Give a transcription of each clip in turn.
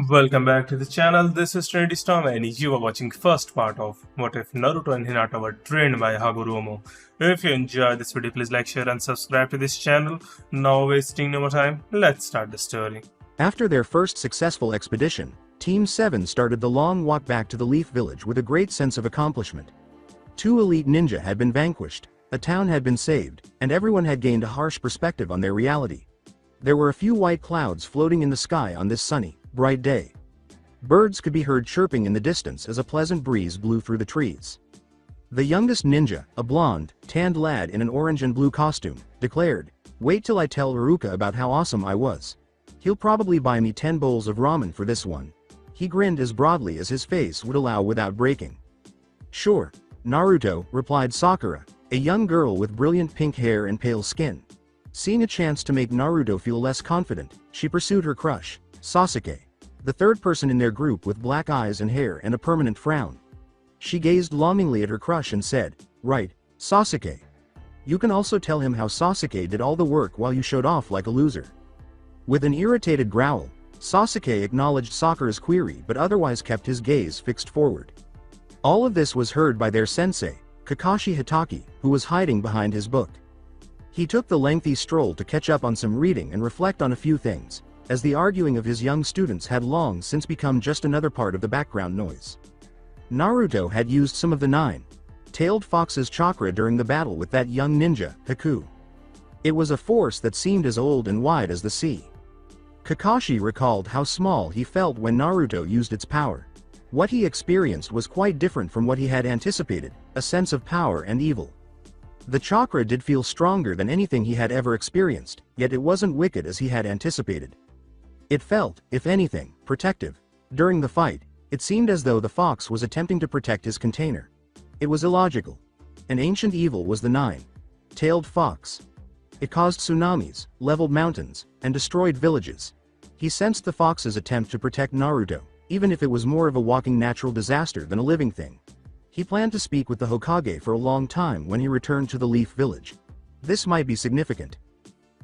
Welcome back to the channel. This is Trinity Storm and you are watching first part of What If Naruto and Hinata Were Trained by Hagoromo. If you enjoyed this video, please like, share and subscribe to this channel. Now wasting no more time, let's start the story. After their first successful expedition, Team 7 started the long walk back to the Leaf Village with a great sense of accomplishment. 2 elite ninja had been vanquished, a town had been saved, and everyone had gained a harsh perspective on their reality. There were a few white clouds floating in the sky on this sunny, bright day. Birds could be heard chirping in the distance as a pleasant breeze blew through the trees. The youngest ninja, a blonde, tanned lad in an orange and blue costume, declared, "Wait till I tell Iruka about how awesome I was. He'll probably buy me 10 bowls of ramen for this one." He grinned as broadly as his face would allow without breaking. "Sure, Naruto," replied Sakura, a young girl with brilliant pink hair and pale skin. Seeing a chance to make Naruto feel less confident, she pursued her crush, Sasuke, the third person in their group with black eyes and hair and a permanent frown. She gazed longingly at her crush and said, "Right, Sasuke. You can also tell him how Sasuke did all the work while you showed off like a loser." With an irritated growl, Sasuke acknowledged Sakura's query but otherwise kept his gaze fixed forward. All of this was heard by their sensei, Kakashi Hatake, who was hiding behind his book. He took the lengthy stroll to catch up on some reading and reflect on a few things, as the arguing of his young students had long since become just another part of the background noise. Naruto had used some of the 9-tailed fox's chakra during the battle with that young ninja, Haku. It was a force that seemed as old and wide as the sea. Kakashi recalled how small he felt when Naruto used its power. What he experienced was quite different from what he had anticipated, a sense of power and evil. The chakra did feel stronger than anything he had ever experienced, yet it wasn't wicked as he had anticipated. It felt, if anything, protective. During the fight, it seemed as though the fox was attempting to protect his container. It was illogical. An ancient evil was the 9-tailed fox. It caused tsunamis, leveled mountains, and destroyed villages. He sensed the fox's attempt to protect Naruto, even if it was more of a walking natural disaster than a living thing. He planned to speak with the Hokage for a long time when he returned to the Leaf Village. This might be significant.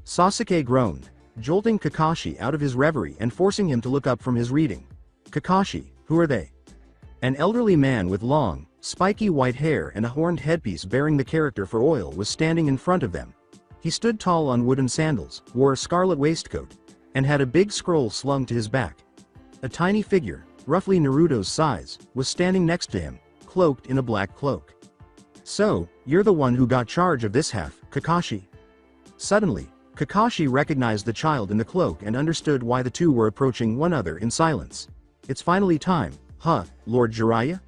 Sasuke groaned, jolting Kakashi out of his reverie and forcing him to look up from his reading. "Kakashi, who are they?" An elderly man with long, spiky white hair and a horned headpiece bearing the character for oil was standing in front of them. He stood tall on wooden sandals, wore a scarlet waistcoat, and had a big scroll slung to his back. A tiny figure, roughly Naruto's size, was standing next to him, cloaked in a black cloak. "So, you're the one who got charge of this half, Kakashi." Suddenly, Kakashi recognized the child in the cloak and understood why the two were approaching one another in silence. "It's finally time, huh, Lord Jiraiya?"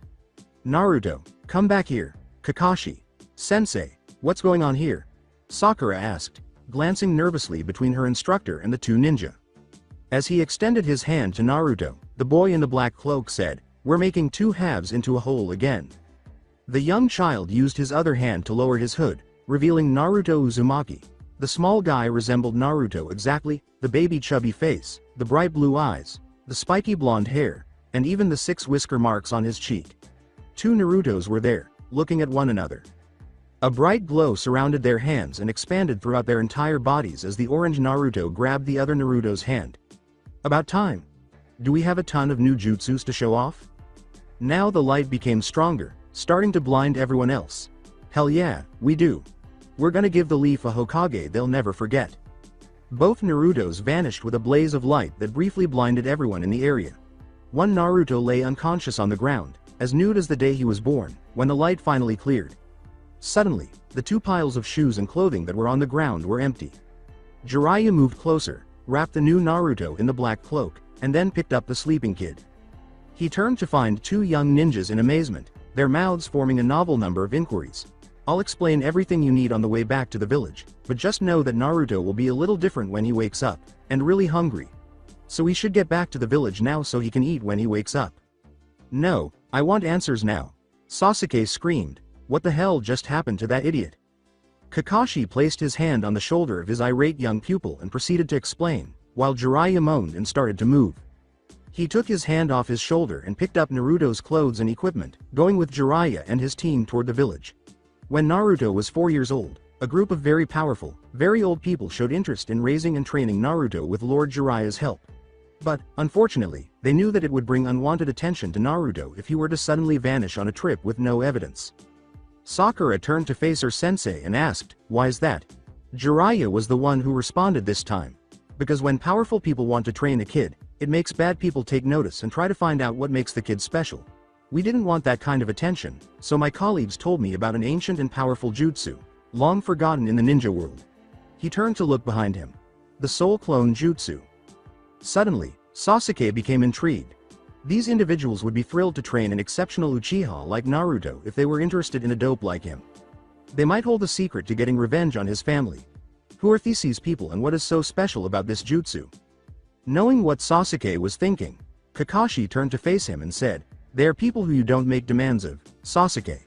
"Naruto, come back here." "Kakashi. Sensei, what's going on here?" Sakura asked, glancing nervously between her instructor and the two ninja. As he extended his hand to Naruto, the boy in the black cloak said, "We're making 2 halves into a whole again." The young child used his other hand to lower his hood, revealing Naruto Uzumaki. The small guy resembled Naruto exactly, the baby chubby face, the bright blue eyes, the spiky blonde hair, and even the 6 whisker marks on his cheek. 2 Narutos were there, looking at one another. A bright glow surrounded their hands and expanded throughout their entire bodies as the orange Naruto grabbed the other Naruto's hand. "About time. Do we have a ton of new jutsus to show off?" Now the light became stronger, starting to blind everyone else. "Hell yeah, we do. We're gonna give the Leaf a Hokage they'll never forget." Both Narutos vanished with a blaze of light that briefly blinded everyone in the area. One Naruto lay unconscious on the ground, as nude as the day he was born, when the light finally cleared. Suddenly, the 2 piles of shoes and clothing that were on the ground were empty. Jiraiya moved closer, wrapped the new Naruto in the black cloak, and then picked up the sleeping kid. He turned to find 2 young ninjas in amazement, their mouths forming a novel number of inquiries. "I'll explain everything you need on the way back to the village, but just know that Naruto will be a little different when he wakes up, and really hungry. So we should get back to the village now so he can eat when he wakes up." "No, I want answers now." Sasuke screamed, "What the hell just happened to that idiot?" Kakashi placed his hand on the shoulder of his irate young pupil and proceeded to explain, while Jiraiya moaned and started to move. He took his hand off his shoulder and picked up Naruto's clothes and equipment, going with Jiraiya and his team toward the village. When Naruto was 4 years old, a group of very powerful, very old people showed interest in raising and training Naruto with Lord Jiraiya's help. But, unfortunately, They knew that it would bring unwanted attention to Naruto if he were to suddenly vanish on a trip with no evidence. Sakura turned to face her sensei and asked, "Why is that?" Jiraiya was the one who responded this time. "Because when powerful people want to train a kid, it makes bad people take notice and try to find out what makes the kid special. We didn't want that kind of attention, so my colleagues told me about an ancient and powerful jutsu, long forgotten in the ninja world." He turned to look behind him. The Soul Clone Jutsu. Suddenly, Sasuke became intrigued. These individuals would be thrilled to train an exceptional Uchiha like Naruto if they were interested in a dope like him. They might hold the secret to getting revenge on his family. Who are these people and what is so special about this jutsu? Knowing what Sasuke was thinking, Kakashi turned to face him and said, "They are people who you don't make demands of, Sasuke.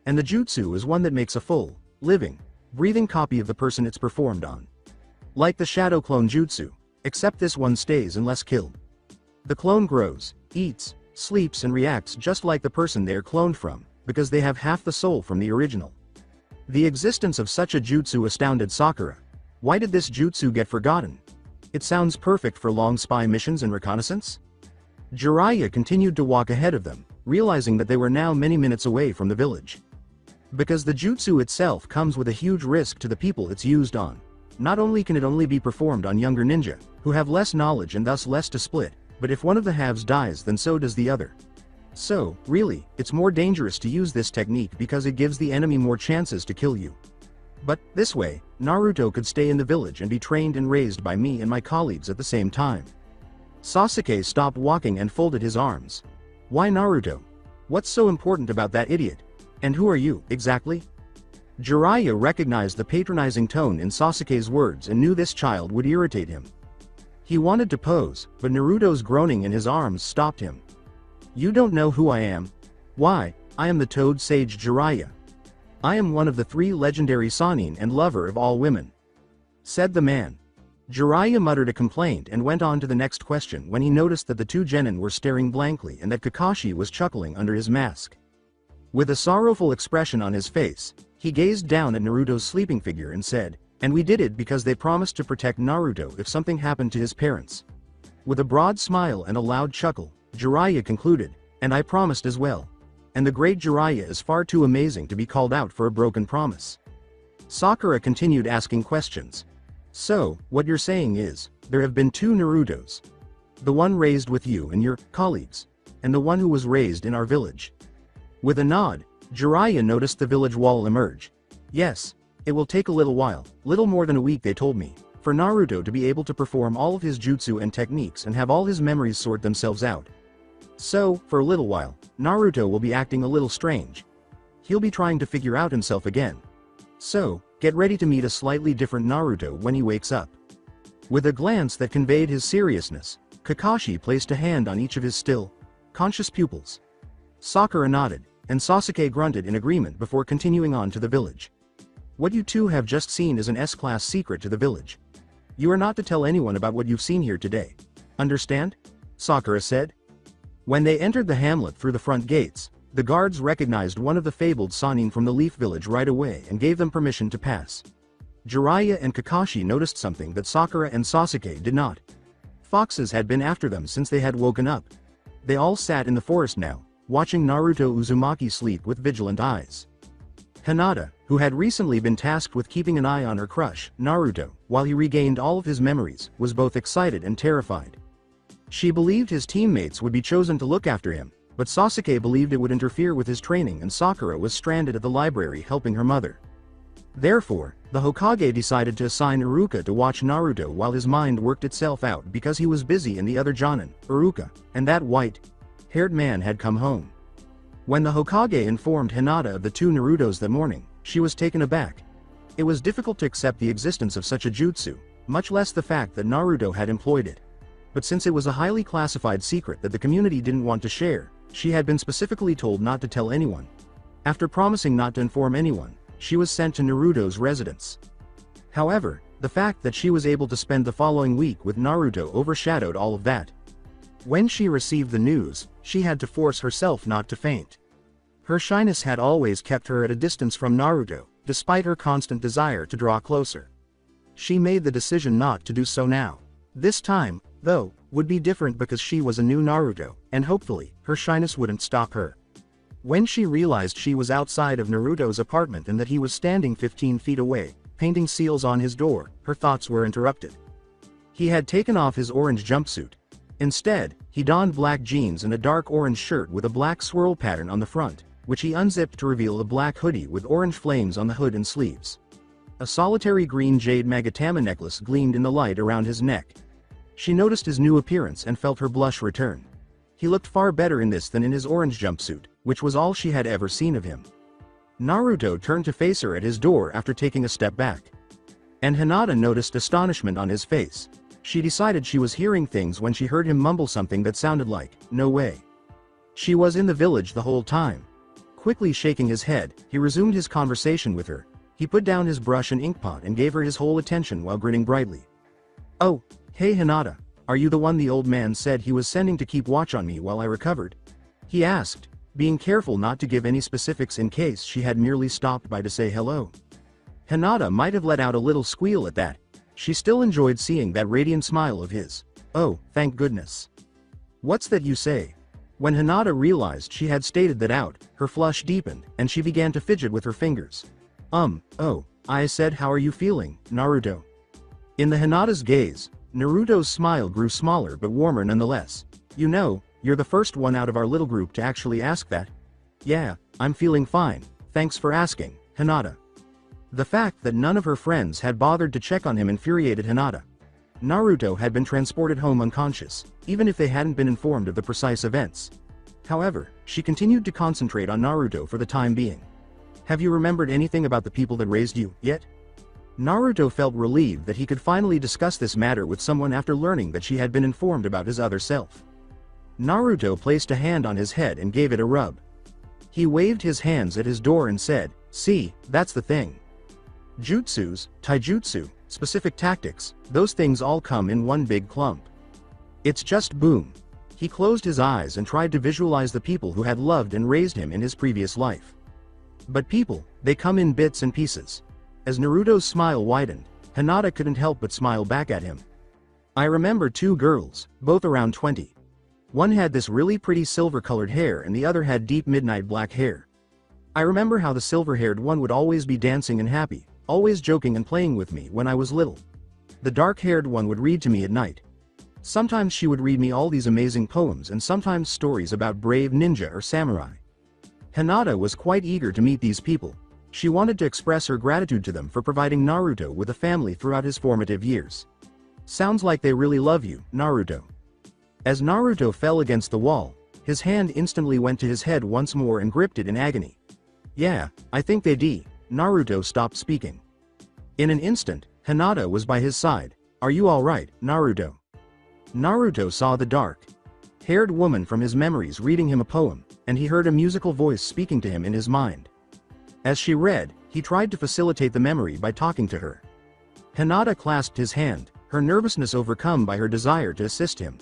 And the jutsu is one that makes a full, living, breathing copy of the person it's performed on. Like the Shadow Clone Jutsu, except this one stays unless killed. The clone grows, eats, sleeps and reacts just like the person they are cloned from, because they have half the soul from the original." The existence of such a jutsu astounded Sakura. Why did this jutsu get forgotten? It sounds perfect for long spy missions and reconnaissance. Jiraiya continued to walk ahead of them, realizing that they were now many minutes away from the village. Because the jutsu itself comes with a huge risk to the people it's used on. Not only can it only be performed on younger ninja, who have less knowledge and thus less to split, but if one of the halves dies then so does the other. So, really, it's more dangerous to use this technique because it gives the enemy more chances to kill you. But, this way, Naruto could stay in the village and be trained and raised by me and my colleagues at the same time. Sasuke stopped walking and folded his arms. Why Naruto? What's so important about that idiot? And who are you, exactly? Jiraiya recognized the patronizing tone in Sasuke's words and knew this child would irritate him. He wanted to pose, but Naruto's groaning in his arms stopped him. "You don't know who I am? Why, I am the Toad Sage Jiraiya. I am one of the 3 legendary Sannin and lover of all women," said the man. Jiraiya muttered a complaint and went on to the next question when he noticed that the 2 genin were staring blankly and that Kakashi was chuckling under his mask. With a sorrowful expression on his face, he gazed down at Naruto's sleeping figure and said, "And we did it because they promised to protect Naruto if something happened to his parents." With a broad smile and a loud chuckle, Jiraiya concluded, "And I promised as well. And the great Jiraiya is far too amazing to be called out for a broken promise." Sakura continued asking questions. "So, what you're saying is, there have been 2 Narutos. The one raised with you and your colleagues, and the one who was raised in our village." With a nod, Jiraiya noticed the village wall emerge. "Yes, it will take a little while, little more than a week they told me, for Naruto to be able to perform all of his jutsu and techniques and have all his memories sort themselves out. So, for a little while, Naruto will be acting a little strange. He'll be trying to figure out himself again. So, get ready to meet a slightly different Naruto when he wakes up." With a glance that conveyed his seriousness, Kakashi placed a hand on each of his still, conscious pupils. Sakura nodded, and Sasuke grunted in agreement before continuing on to the village. "What you 2 have just seen is an S-class secret to the village. You are not to tell anyone about what you've seen here today. Understand?" Sakura said. When they entered the hamlet through the front gates, the guards recognized one of the fabled Sannin from the Leaf Village right away and gave them permission to pass. Jiraiya and Kakashi noticed something that Sakura and Sasuke did not. Foxes had been after them since they had woken up. They all sat in the forest now, watching Naruto Uzumaki sleep with vigilant eyes. Hinata, who had recently been tasked with keeping an eye on her crush, Naruto, while he regained all of his memories, was both excited and terrified. She believed his teammates would be chosen to look after him, but Sasuke believed it would interfere with his training and Sakura was stranded at the library helping her mother. Therefore, the Hokage decided to assign Iruka to watch Naruto while his mind worked itself out because he was busy in the other Jonin, Iruka, and that white-haired man had come home. When the Hokage informed Hinata of the 2 Narutos that morning, she was taken aback. It was difficult to accept the existence of such a jutsu, much less the fact that Naruto had employed it. But since it was a highly classified secret that the community didn't want to share, she had been specifically told not to tell anyone. After promising not to inform anyone, she was sent to Naruto's residence. However, the fact that she was able to spend the following week with Naruto overshadowed all of that. When she received the news, she had to force herself not to faint. Her shyness had always kept her at a distance from Naruto, despite her constant desire to draw closer. She made the decision not to do so now. This time, Though, would be different because she was a new Naruto, and hopefully, her shyness wouldn't stop her. When she realized she was outside of Naruto's apartment and that he was standing 15 feet away, painting seals on his door, her thoughts were interrupted. He had taken off his orange jumpsuit. Instead, he donned black jeans and a dark orange shirt with a black swirl pattern on the front, which he unzipped to reveal a black hoodie with orange flames on the hood and sleeves. A solitary green jade Magatama necklace gleamed in the light around his neck. She noticed his new appearance and felt her blush return. He looked far better in this than in his orange jumpsuit, which was all she had ever seen of him. Naruto turned to face her at his door after taking a step back. And Hinata noticed astonishment on his face. She decided she was hearing things when she heard him mumble something that sounded like, "No way." She was in the village the whole time. Quickly shaking his head, he resumed his conversation with her. He put down his brush and inkpot and gave her his whole attention while grinning brightly. "Oh, hey Hinata, are you the one the old man said he was sending to keep watch on me while I recovered?" he asked, being careful not to give any specifics in case she had merely stopped by to say hello. Hinata might have let out a little squeal at that. She still enjoyed seeing that radiant smile of his. "Oh, thank goodness. What's that you say?" When Hinata realized she had stated that out, her flush deepened, and she began to fidget with her fingers. Oh, I said how are you feeling, Naruto?" In the Hinata's gaze, Naruto's smile grew smaller but warmer nonetheless. "You know, you're the first one out of our little group to actually ask that." "Yeah, I'm feeling fine, thanks for asking, Hinata." The fact that none of her friends had bothered to check on him infuriated Hinata. Naruto had been transported home unconscious, even if they hadn't been informed of the precise events. However, she continued to concentrate on Naruto for the time being. "Have you remembered anything about the people that raised you, yet?" Naruto felt relieved that he could finally discuss this matter with someone after learning that she had been informed about his other self. Naruto placed a hand on his head and gave it a rub. He waved his hands at his door and said, "See, that's the thing. Jutsus, taijutsu, specific tactics, those things all come in one big clump. It's just boom." He closed his eyes and tried to visualize the people who had loved and raised him in his previous life. But people, they come in bits and pieces. As Naruto's smile widened, Hinata couldn't help but smile back at him. "I remember two girls, both around 20. One had this really pretty silver-colored hair and the other had deep midnight black hair. I remember how the silver-haired one would always be dancing and happy, always joking and playing with me when I was little. The dark-haired one would read to me at night. Sometimes she would read me all these amazing poems and sometimes stories about brave ninja or samurai." Hinata was quite eager to meet these people. She wanted to express her gratitude to them for providing Naruto with a family throughout his formative years. "Sounds like they really love you, Naruto." As Naruto fell against the wall, his hand instantly went to his head once more and gripped it in agony. "Yeah, I think they do." Naruto stopped speaking. In an instant, Hinata was by his side. "Are you alright, Naruto?" Naruto saw the dark-haired woman from his memories reading him a poem, and he heard a musical voice speaking to him in his mind. As she read, he tried to facilitate the memory by talking to her. Hinata clasped his hand, her nervousness overcome by her desire to assist him.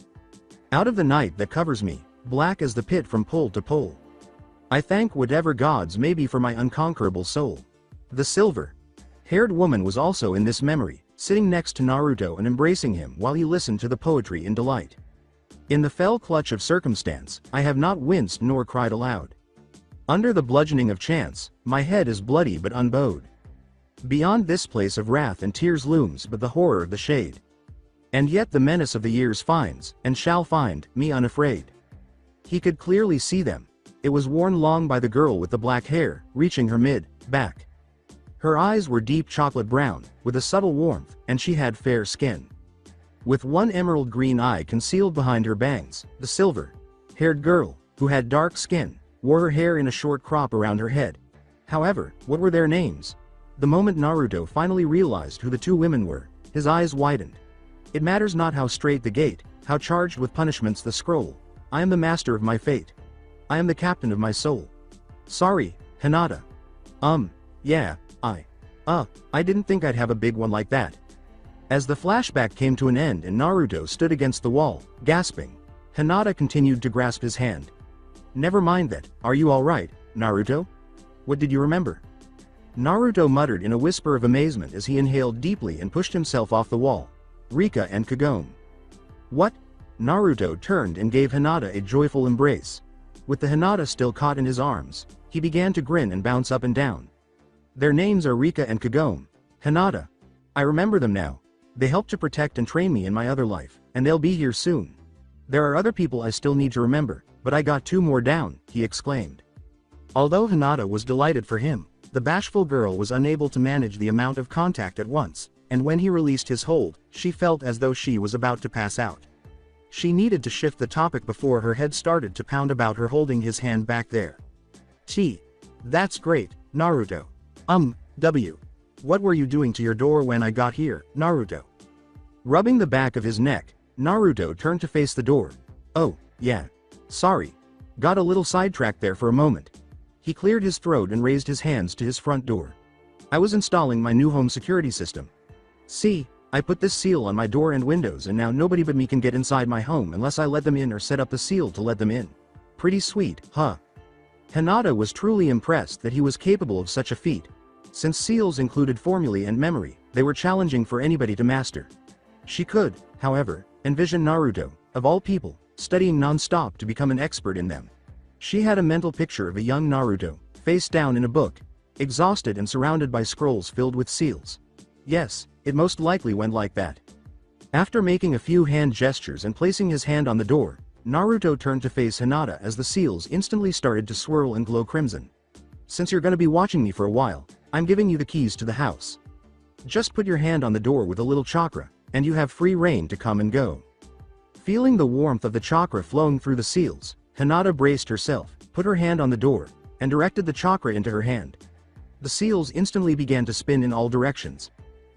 "Out of the night that covers me, black as the pit from pole to pole, I thank whatever gods may be for my unconquerable soul." The silver-haired woman was also in this memory, sitting next to Naruto and embracing him while he listened to the poetry in delight. "In the fell clutch of circumstance, I have not winced nor cried aloud. Under the bludgeoning of chance, my head is bloody but unbowed. Beyond this place of wrath and tears looms but the horror of the shade. And yet the menace of the years finds, and shall find, me unafraid." He could clearly see them. It was worn long by the girl with the black hair, reaching her mid-back. Her eyes were deep chocolate brown, with a subtle warmth, and she had fair skin. With one emerald green eye concealed behind her bangs, the silver-haired girl, who had dark skin, wore her hair in a short crop around her head. However, what were their names? The moment Naruto finally realized who the two women were, his eyes widened. "It matters not how straight the gate, how charged with punishments the scroll. I am the master of my fate. I am the captain of my soul. Sorry, Hinata. Yeah, I didn't think I'd have a big one like that." As the flashback came to an end and Naruto stood against the wall, gasping, Hinata continued to grasp his hand. "Never mind that, are you alright, Naruto? What did you remember?" Naruto muttered in a whisper of amazement as he inhaled deeply and pushed himself off the wall. "Rika and Kagome. What? Naruto turned and gave Hinata a joyful embrace. With the Hinata still caught in his arms, he began to grin and bounce up and down. Their names are Rika and Kagome. Hinata. I remember them now. They helped to protect and train me in my other life, and they'll be here soon. There are other people I still need to remember, but I got 2 more down, he exclaimed. Although Hinata was delighted for him, the bashful girl was unable to manage the amount of contact at once, and when he released his hold, she felt as though she was about to pass out. She needed to shift the topic before her head started to pound about her holding his hand back there. That's great, Naruto. W. What were you doing to your door when I got here, Naruto? Rubbing the back of his neck, Naruto turned to face the door. Oh, yeah. Sorry. Got a little sidetracked there for a moment. He cleared his throat and raised his hands to his front door. I was installing my new home security system. See, I put this seal on my door and windows, and now nobody but me can get inside my home unless I let them in or set up the seal to let them in. Pretty sweet, huh? Hinata was truly impressed that he was capable of such a feat. Since seals included formulae and memory, they were challenging for anybody to master. She could, however, envision Naruto, of all people, studying non-stop to become an expert in them. She had a mental picture of a young Naruto, face down in a book, exhausted and surrounded by scrolls filled with seals. Yes, it most likely went like that. After making a few hand gestures and placing his hand on the door, Naruto turned to face Hinata as the seals instantly started to swirl and glow crimson. Since you're gonna be watching me for a while, I'm giving you the keys to the house. Just put your hand on the door with a little chakra, and you have free reign to come and go. Feeling the warmth of the chakra flowing through the seals, Hinata braced herself, put her hand on the door, and directed the chakra into her hand. The seals instantly began to spin in all directions.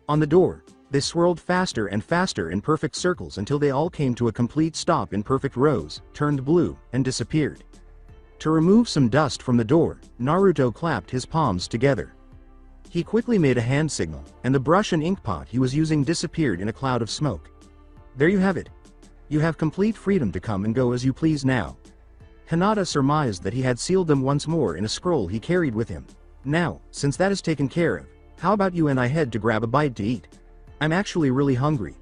On the door, they swirled faster and faster in perfect circles until they all came to a complete stop in perfect rows, turned blue, and disappeared. To remove some dust from the door, Naruto clapped his palms together. He quickly made a hand signal, and the brush and ink pot he was using disappeared in a cloud of smoke. There you have it. You have complete freedom to come and go as you please now. Hinata surmised that he had sealed them once more in a scroll he carried with him. Now, since that is taken care of, how about you and I head to grab a bite to eat? I'm actually really hungry.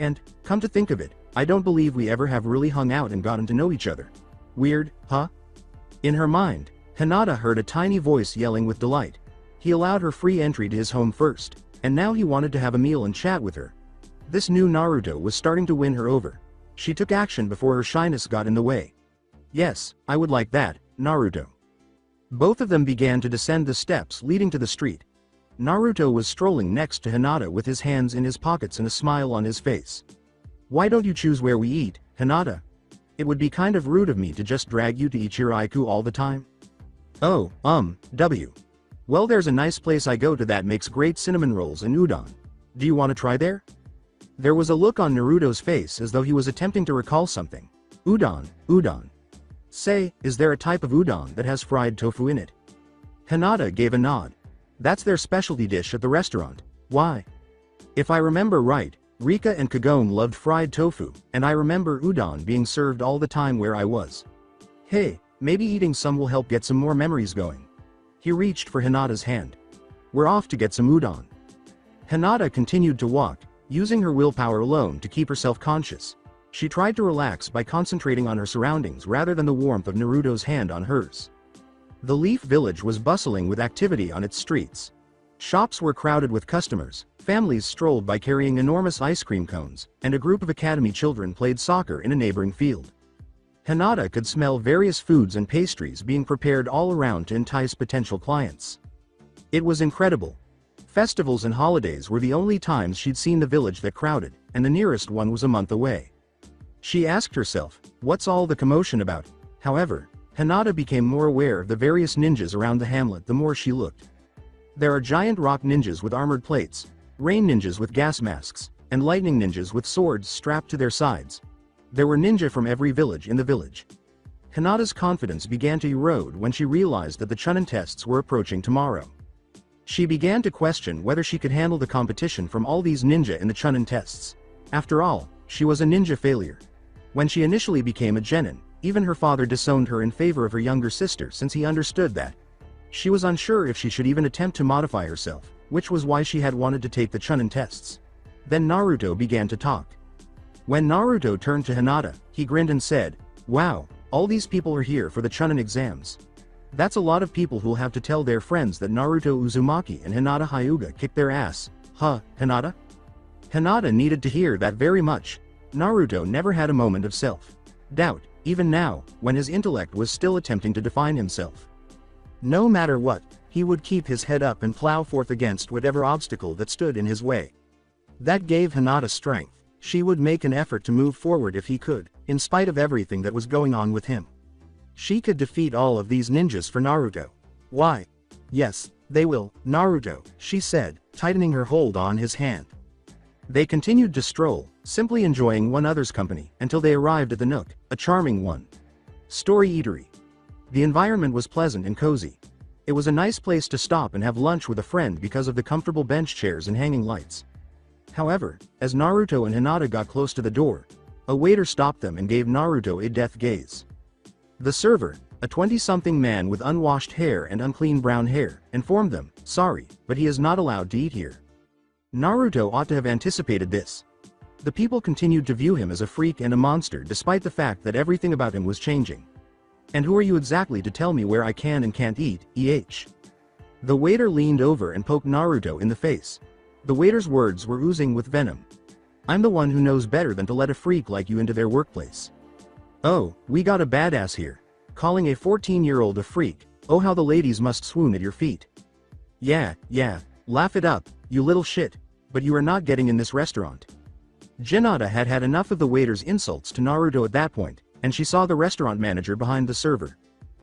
And, come to think of it, I don't believe we ever have really hung out and gotten to know each other. Weird, huh? In her mind, Hinata heard a tiny voice yelling with delight. He allowed her free entry to his home first, and now he wanted to have a meal and chat with her. This new Naruto was starting to win her over. She took action before her shyness got in the way. Yes, I would like that, Naruto. Both of them began to descend the steps leading to the street. Naruto was strolling next to Hinata with his hands in his pockets and a smile on his face. Why don't you choose where we eat, Hinata? It would be kind of rude of me to just drag you to Ichiraiku all the time. Oh, W. Well, there's a nice place I go to that makes great cinnamon rolls and udon. Do you want to try there? There was a look on Naruto's face as though he was attempting to recall something. Udon. Say, is there a type of udon that has fried tofu in it? Hinata gave a nod. That's their specialty dish at the restaurant. Why? If I remember right, Rika and Kagome loved fried tofu, and I remember udon being served all the time where I was. Hey, maybe eating some will help get some more memories going. He reached for Hinata's hand. We're off to get some udon. Hinata continued to walk, using her willpower alone to keep herself conscious. She tried to relax by concentrating on her surroundings rather than the warmth of Naruto's hand on hers. The Leaf Village was bustling with activity on its streets. Shops were crowded with customers, families strolled by carrying enormous ice cream cones, and a group of academy children played soccer in a neighboring field. Hinata could smell various foods and pastries being prepared all around to entice potential clients. It was incredible. Festivals and holidays were the only times she'd seen the village that crowded, and the nearest one was a month away. She asked herself, what's all the commotion about? However, Hinata became more aware of the various ninjas around the hamlet the more she looked. There are giant rock ninjas with armored plates, rain ninjas with gas masks, and lightning ninjas with swords strapped to their sides. There were ninja from every village in the village. Hinata's confidence began to erode when she realized that the Chunin tests were approaching tomorrow. She began to question whether she could handle the competition from all these ninja in the Chunin tests. After all, she was a ninja failure. When she initially became a genin, even her father disowned her in favor of her younger sister since he understood that. She was unsure if she should even attempt to modify herself, which was why she had wanted to take the Chunin tests. Then Naruto began to talk. When Naruto turned to Hinata, he grinned and said, "Wow, all these people are here for the Chunin exams. That's a lot of people who'll have to tell their friends that Naruto Uzumaki and Hinata Hyuga kicked their ass, huh, Hinata?" Hinata needed to hear that very much. Naruto never had a moment of self-doubt, even now, when his intellect was still attempting to define himself. No matter what, he would keep his head up and plow forth against whatever obstacle that stood in his way. That gave Hinata strength. She would make an effort to move forward if he could, in spite of everything that was going on with him. She could defeat all of these ninjas for Naruto. Why? Yes, they will, Naruto, she said, tightening her hold on his hand. They continued to stroll, simply enjoying one another's company, until they arrived at the Nook, a charming one-story eatery. The environment was pleasant and cozy. It was a nice place to stop and have lunch with a friend because of the comfortable bench chairs and hanging lights. However, as Naruto and Hinata got close to the door, a waiter stopped them and gave Naruto a death gaze. The server, a 20-something man with unwashed hair and unclean brown hair, informed them, "Sorry, but he is not allowed to eat here." Naruto ought to have anticipated this. The people continued to view him as a freak and a monster despite the fact that everything about him was changing. "And who are you exactly to tell me where I can and can't eat, The waiter leaned over and poked Naruto in the face. The waiter's words were oozing with venom. "I'm the one who knows better than to let a freak like you into their workplace. Oh, we got a badass here. Calling a 14-year-old a freak, oh how the ladies must swoon at your feet. Yeah, laugh it up, you little shit, but you are not getting in this restaurant." Hinata had had enough of the waiter's insults to Naruto at that point, and she saw the restaurant manager behind the server.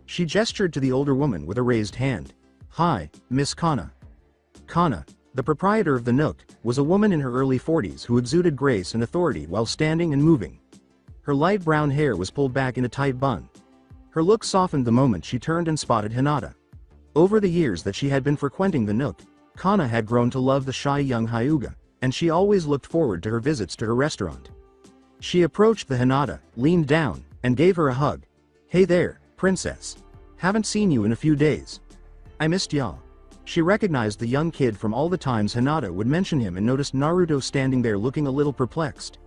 She gestured to the older woman with a raised hand. "Hi, Miss Kana." Kana, the proprietor of the Nook, was a woman in her early 40s who exuded grace and authority while standing and moving. Her light brown hair was pulled back in a tight bun. Her look softened the moment she turned and spotted Hinata. Over the years that she had been frequenting the Nook, Kana had grown to love the shy young Hyuga, and she always looked forward to her visits to her restaurant. She approached the Hinata, leaned down, and gave her a hug. "Hey there, princess. Haven't seen you in a few days. I missed ya." She recognized the young kid from all the times Hinata would mention him and noticed Naruto standing there looking a little perplexed.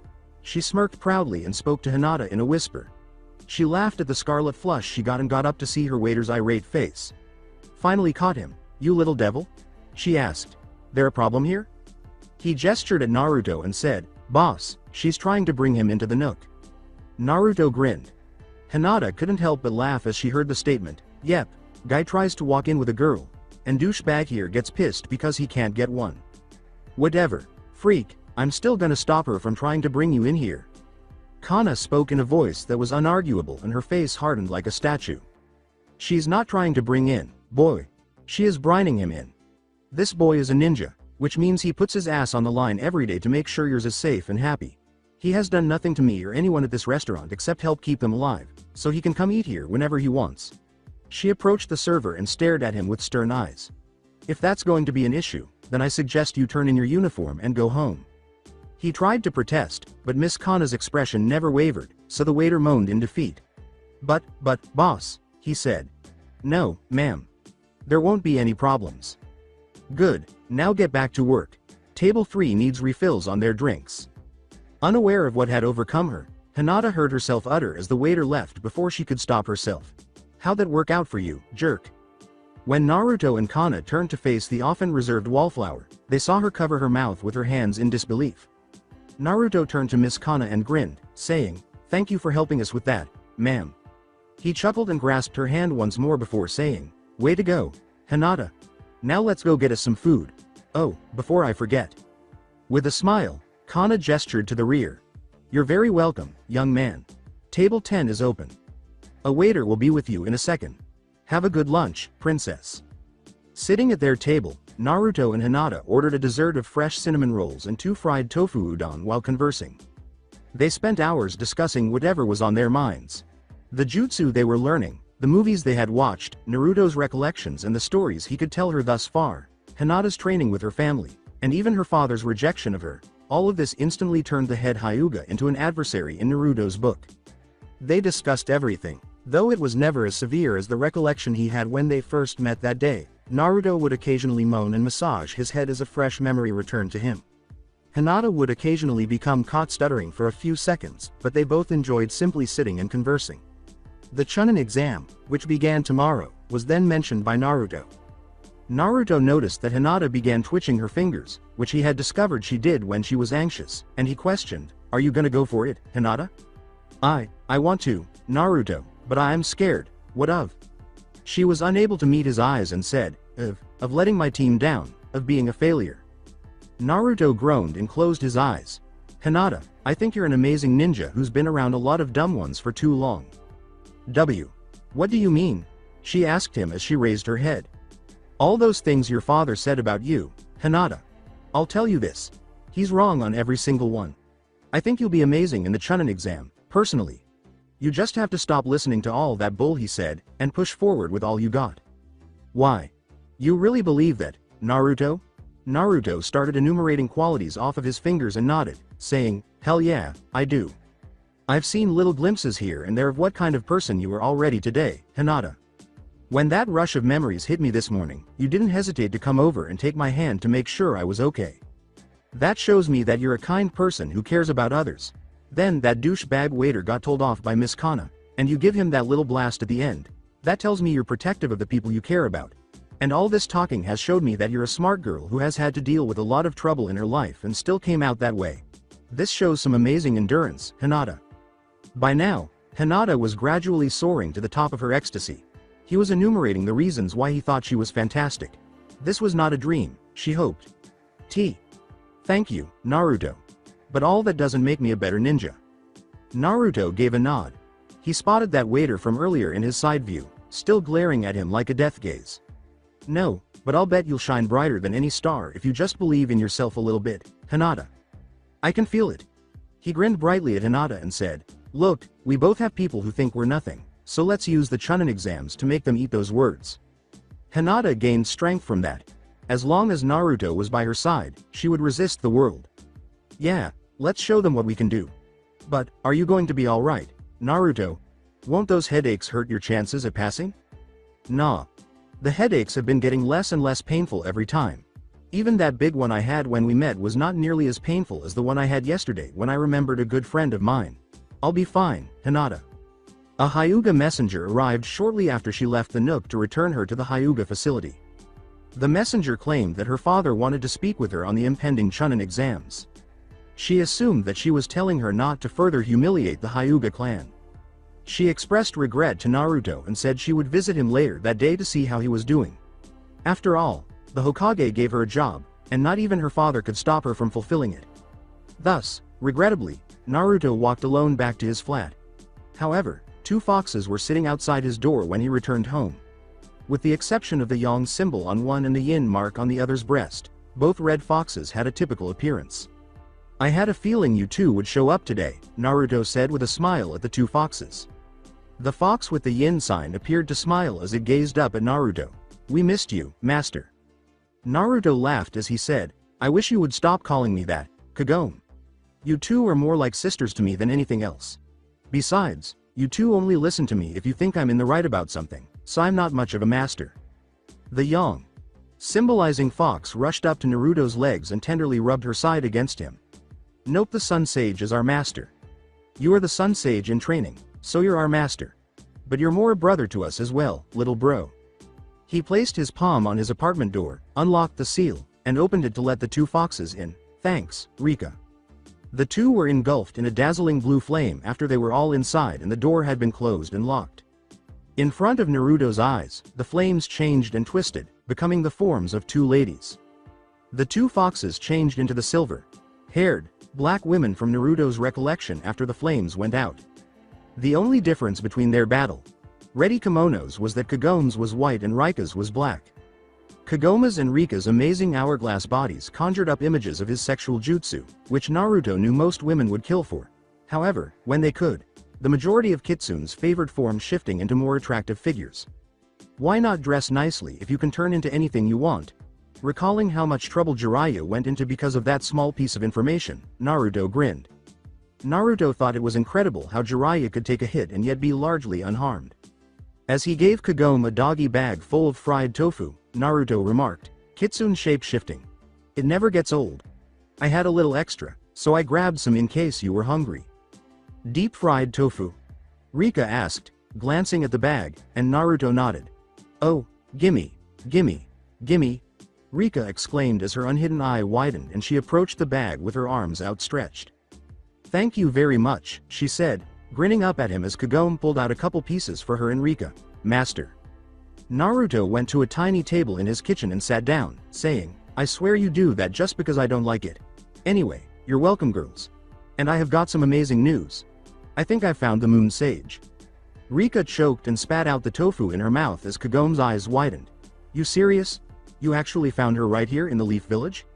She smirked proudly and spoke to Hinata in a whisper. She laughed at the scarlet flush she got and got up to see her waiter's irate face. "Finally caught him, you little devil?" she asked. "There a problem here?" He gestured at Naruto and said, "Boss, she's trying to bring him into the Nook." Naruto grinned. Hinata couldn't help but laugh as she heard the statement. "Yep, guy tries to walk in with a girl, and douchebag here gets pissed because he can't get one. Whatever, freak, I'm still gonna stop her from trying to bring you in here." Kana spoke in a voice that was unarguable and her face hardened like a statue. "She's not trying to bring in, boy. She is brining him in. This boy is a ninja, which means he puts his ass on the line every day to make sure yours is safe and happy. He has done nothing to me or anyone at this restaurant except help keep them alive, so he can come eat here whenever he wants." She approached the server and stared at him with stern eyes. "If that's going to be an issue, then I suggest you turn in your uniform and go home." He tried to protest, but Miss Kana's expression never wavered, so the waiter moaned in defeat. But, boss," he said. "No, ma'am. There won't be any problems." "Good, now get back to work. Table 3 needs refills on their drinks." Unaware of what had overcome her, Hinata heard herself utter as the waiter left before she could stop herself. "How'd that work out for you, jerk?" When Naruto and Kana turned to face the often reserved wallflower, they saw her cover her mouth with her hands in disbelief. Naruto turned to Miss Kana and grinned, saying, "Thank you for helping us with that, ma'am." He chuckled and grasped her hand once more before saying, "Way to go, Hinata. Now let's go get us some food. Oh, before I forget." With a smile, Kana gestured to the rear. "You're very welcome, young man. Table 10 is open. A waiter will be with you in a second. Have a good lunch, princess." Sitting at their table, Naruto and Hinata ordered a dessert of fresh cinnamon rolls and 2 fried tofu udon while conversing. They spent hours discussing whatever was on their minds. The jutsu they were learning, the movies they had watched, Naruto's recollections and the stories he could tell her thus far, Hinata's training with her family, and even her father's rejection of her. All of this instantly turned the head Hyuga into an adversary in Naruto's book. They discussed everything. Though it was never as severe as the recollection he had when they first met that day, Naruto would occasionally moan and massage his head as a fresh memory returned to him. Hinata would occasionally become caught stuttering for a few seconds, but they both enjoyed simply sitting and conversing. The Chunin exam, which began tomorrow, was then mentioned by Naruto. Naruto noticed that Hinata began twitching her fingers, which he had discovered she did when she was anxious, and he questioned, "Are you gonna go for it, Hinata?" I want to, Naruto, but I'm scared, what of?" She was unable to meet his eyes and said, of letting my team down, of being a failure." Naruto groaned and closed his eyes. "Hinata, I think you're an amazing ninja who's been around a lot of dumb ones for too long." What do you mean?" she asked him as she raised her head. "All those things your father said about you, Hinata. I'll tell you this. He's wrong on every single one. I think you'll be amazing in the Chunin exam, personally. You just have to stop listening to all that bull he said, and push forward with all you got." "Why? You really believe that, Naruto?" Naruto started enumerating qualities off of his fingers and nodded, saying, "Hell yeah, I do. I've seen little glimpses here and there of what kind of person you are already today, Hinata. When that rush of memories hit me this morning, you didn't hesitate to come over and take my hand to make sure I was okay. That shows me that you're a kind person who cares about others. Then that douchebag waiter got told off by Miss Kana, and you give him that little blast at the end. That tells me you're protective of the people you care about. And all this talking has showed me that you're a smart girl who has had to deal with a lot of trouble in her life and still came out that way. This shows some amazing endurance, Hinata." By now, Hinata was gradually soaring to the top of her ecstasy. He was enumerating the reasons why he thought she was fantastic. This was not a dream, she hoped. Thank you, Naruto. But all that doesn't make me a better ninja." Naruto gave a nod. He spotted that waiter from earlier in his side view, still glaring at him like a death gaze. "No, but I'll bet you'll shine brighter than any star if you just believe in yourself a little bit, Hinata. I can feel it." He grinned brightly at Hinata and said, "Look, we both have people who think we're nothing, so let's use the Chunin exams to make them eat those words." Hinata gained strength from that. As long as Naruto was by her side, she would resist the world. "Yeah, let's show them what we can do. But, are you going to be alright, Naruto? Won't those headaches hurt your chances at passing?" "Nah. The headaches have been getting less and less painful every time. Even that big one I had when we met was not nearly as painful as the one I had yesterday when I remembered a good friend of mine. I'll be fine, Hinata." A Hyuga messenger arrived shortly after she left the Nook to return her to the Hyuga facility. The messenger claimed that her father wanted to speak with her on the impending Chunin exams. She assumed that she was telling her not to further humiliate the Hyuga clan. She expressed regret to Naruto and said she would visit him later that day to see how he was doing. After all, the Hokage gave her a job, and not even her father could stop her from fulfilling it. Thus, regrettably, Naruto walked alone back to his flat. However, 2 foxes were sitting outside his door when he returned home. With the exception of the yang symbol on one and the yin mark on the other's breast, both red foxes had a typical appearance. "I had a feeling you two would show up today," Naruto said with a smile at the 2 foxes. The fox with the yin sign appeared to smile as it gazed up at Naruto. "We missed you, master." Naruto laughed as he said, "I wish you would stop calling me that, Kagome. You two are more like sisters to me than anything else. Besides, you two only listen to me if you think I'm in the right about something, so I'm not much of a master." The yang, symbolizing fox, rushed up to Naruto's legs and tenderly rubbed her side against him. "Nope, the Sun Sage is our master. You are the Sun Sage in training, so you're our master. But you're more a brother to us as well, little bro." He placed his palm on his apartment door, unlocked the seal, and opened it to let the 2 foxes in. "Thanks, Rika." The 2 were engulfed in a dazzling blue flame after they were all inside and the door had been closed and locked. In front of Naruto's eyes, the flames changed and twisted, becoming the forms of 2 ladies. The 2 foxes changed into the silver-haired, black women from Naruto's recollection after the flames went out. The only difference between their battle-ready kimonos was that Kagome's was white and Rika's was black. Kagome's and Rika's amazing hourglass bodies conjured up images of his sexual jutsu, which Naruto knew most women would kill for. However, when they could, the majority of kitsunes favored form shifting into more attractive figures. Why not dress nicely if you can turn into anything you want? Recalling how much trouble Jiraiya went into because of that small piece of information, Naruto grinned. Naruto thought it was incredible how Jiraiya could take a hit and yet be largely unharmed. As he gave Kagome a doggy bag full of fried tofu, Naruto remarked, "Kitsune shape shifting. It never gets old." I had a little extra, so I grabbed some in case you were hungry. Deep-fried tofu? Rika asked, glancing at the bag, and Naruto nodded. Oh, gimme, gimme, gimme, Rika exclaimed as her unhidden eye widened and she approached the bag with her arms outstretched. Thank you very much, she said, grinning up at him as Kagome pulled out a couple pieces for her and Rika. Master. Naruto went to a tiny table in his kitchen and sat down, saying, I swear you do that just because I don't like it. Anyway, you're welcome, girls. And I have got some amazing news. I think I found the moon sage. Rika choked and spat out the tofu in her mouth as Kagome's eyes widened. You serious? You actually found her right here in the Leaf Village?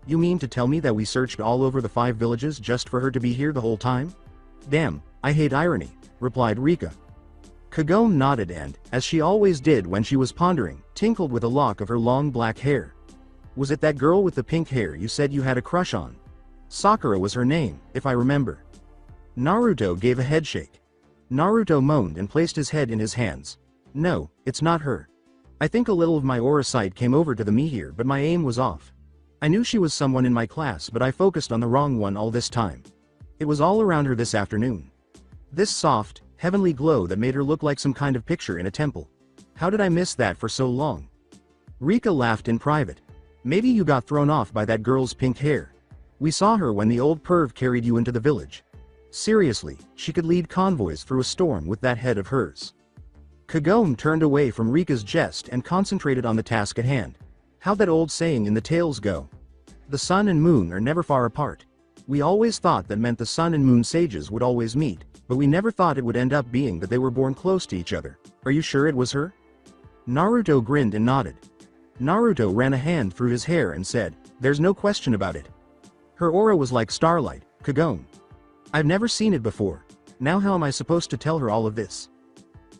You mean to tell me that we searched all over the 5 villages just for her to be here the whole time? Damn, I hate irony, replied Rika. Kagome nodded and, as she always did when she was pondering, tinkled with a lock of her long black hair. Was it that girl with the pink hair you said you had a crush on? Sakura was her name, if I remember. Naruto gave a headshake. Naruto moaned and placed his head in his hands. No, it's not her. I think a little of my aura sight came over to the me here, but my aim was off. I knew she was someone in my class, but I focused on the wrong one all this time. It was all around her this afternoon. This soft, heavenly glow that made her look like some kind of picture in a temple. How did I miss that for so long? Rika laughed in private. Maybe you got thrown off by that girl's pink hair. We saw her when the old perv carried you into the village. Seriously, she could lead convoys through a storm with that head of hers. Kagome turned away from Rika's jest and concentrated on the task at hand. How'd that old saying in the tales go? The sun and moon are never far apart. We always thought that meant the sun and moon sages would always meet, but we never thought it would end up being that they were born close to each other. Are you sure it was her? Naruto grinned and nodded. Naruto ran a hand through his hair and said, there's no question about it. Her aura was like starlight, Kagome. I've never seen it before. Now how am I supposed to tell her all of this?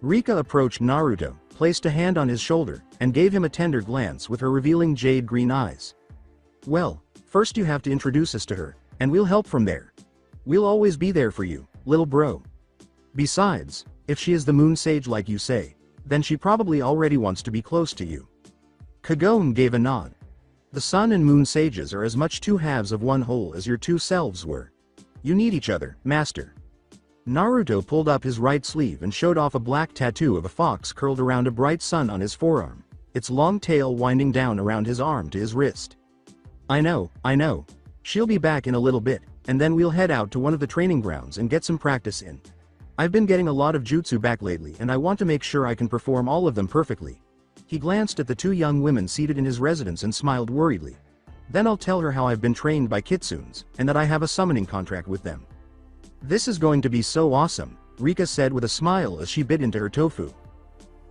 Rika approached Naruto, placed a hand on his shoulder, and gave him a tender glance with her revealing jade green eyes. Well, first you have to introduce us to her, and we'll help from there. We'll always be there for you, little bro. Besides, if she is the moon sage like you say, then she probably already wants to be close to you. Kagome gave a nod. The sun and moon sages are as much 2 halves of one whole as your 2 selves were. You need each other, master. Naruto pulled up his right sleeve and showed off a black tattoo of a fox curled around a bright sun on his forearm, its long tail winding down around his arm to his wrist. I know. She'll be back in a little bit, and then we'll head out to one of the training grounds and get some practice in. I've been getting a lot of jutsu back lately and I want to make sure I can perform all of them perfectly. He glanced at the 2 young women seated in his residence and smiled worriedly. Then I'll tell her how I've been trained by kitsunes, and that I have a summoning contract with them. This is going to be so awesome, Rika said with a smile as she bit into her tofu.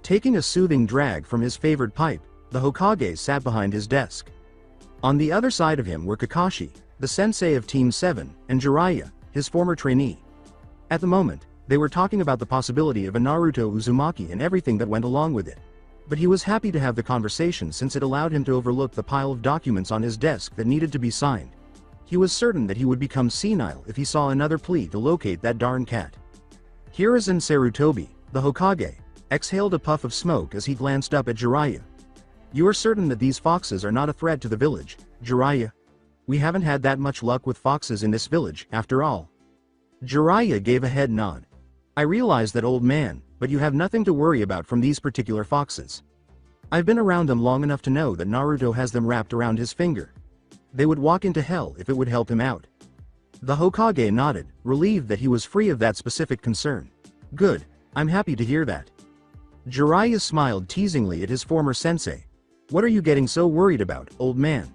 Taking a soothing drag from his favored pipe, the Hokage sat behind his desk. On the other side of him were Kakashi, the sensei of Team 7, and Jiraiya, his former trainee. At the moment, they were talking about the possibility of a Naruto Uzumaki and everything that went along with it. But he was happy to have the conversation since it allowed him to overlook the pile of documents on his desk that needed to be signed. He was certain that he would become senile if he saw another plea to locate that darn cat. Hiruzen Sarutobi, the Hokage, exhaled a puff of smoke as he glanced up at Jiraiya. You are certain that these foxes are not a threat to the village, Jiraiya? We haven't had that much luck with foxes in this village, after all. Jiraiya gave a head nod. I realize that, old man, but you have nothing to worry about from these particular foxes. I've been around them long enough to know that Naruto has them wrapped around his finger. They would walk into hell if it would help him out. The Hokage nodded, relieved that he was free of that specific concern. Good, I'm happy to hear that. Jiraiya smiled teasingly at his former sensei. What are you getting so worried about, old man?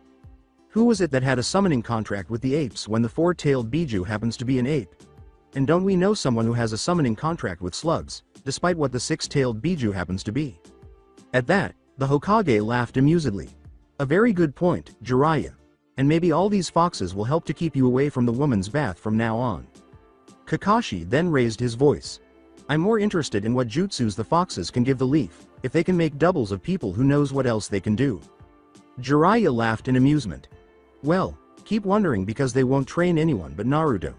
Who was it that had a summoning contract with the apes when the 4-tailed Biju happens to be an ape? And don't we know someone who has a summoning contract with slugs, despite what the 6-tailed Biju happens to be? At that, the Hokage laughed amusedly. A very good point, Jiraiya. And maybe all these foxes will help to keep you away from the woman's bath from now on. Kakashi then raised his voice. I'm more interested in what jutsus the foxes can give the leaf, if they can make doubles of people, who knows what else they can do. Jiraiya laughed in amusement. Well, keep wondering because they won't train anyone but Naruto.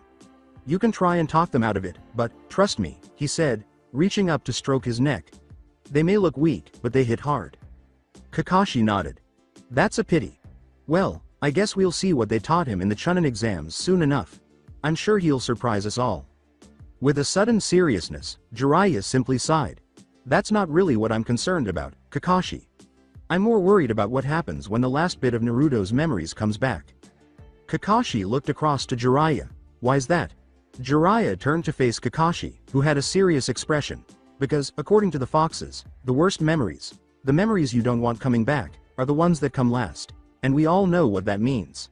You can try and talk them out of it, but, trust me, he said, reaching up to stroke his neck. They may look weak, but they hit hard. Kakashi nodded. That's a pity. Well, I guess we'll see what they taught him in the Chunin exams soon enough. I'm sure he'll surprise us all. With a sudden seriousness, Jiraiya simply sighed. That's not really what I'm concerned about, Kakashi. I'm more worried about what happens when the last bit of Naruto's memories comes back. Kakashi looked across to Jiraiya. Why's that? Jiraiya turned to face Kakashi, who had a serious expression. Because, according to the foxes, the worst memories, the memories you don't want coming back, are the ones that come last. And we all know what that means.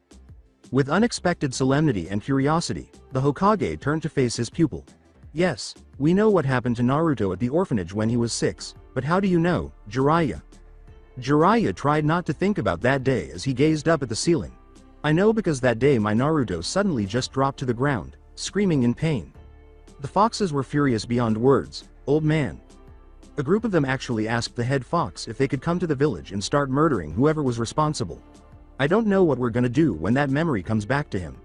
With unexpected solemnity and curiosity, the Hokage turned to face his pupil. Yes, we know what happened to Naruto at the orphanage when he was 6, but how do you know, Jiraiya? Jiraiya tried not to think about that day as he gazed up at the ceiling. I know because that day my Naruto suddenly just dropped to the ground, screaming in pain. The foxes were furious beyond words, old man. A group of them actually asked the head fox if they could come to the village and start murdering whoever was responsible. I don't know what we're gonna do when that memory comes back to him.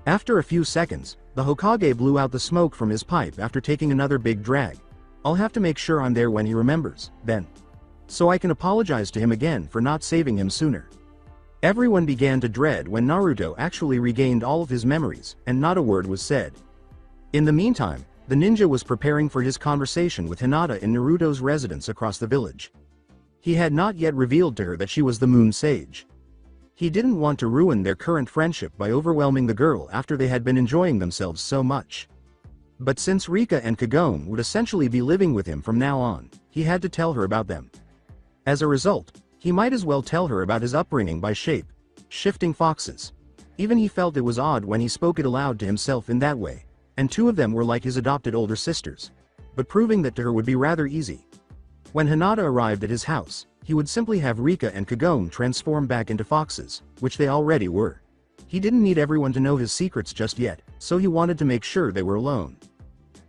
After a few seconds, the Hokage blew out the smoke from his pipe after taking another big drag. I'll have to make sure I'm there when he remembers, then. So I can apologize to him again for not saving him sooner. Everyone began to dread when Naruto actually regained all of his memories, and not a word was said. In the meantime, the ninja was preparing for his conversation with Hinata in Naruto's residence across the village. He had not yet revealed to her that she was the Moon Sage. He didn't want to ruin their current friendship by overwhelming the girl after they had been enjoying themselves so much. But since Rika and Kagome would essentially be living with him from now on, he had to tell her about them. As a result, he might as well tell her about his upbringing by shifting foxes. Even he felt it was odd when he spoke it aloud to himself in that way, and two of them were like his adopted older sisters. But proving that to her would be rather easy. When Hinata arrived at his house, he would simply have Rika and Kagome transform back into foxes, which they already were. He didn't need everyone to know his secrets just yet, so he wanted to make sure they were alone.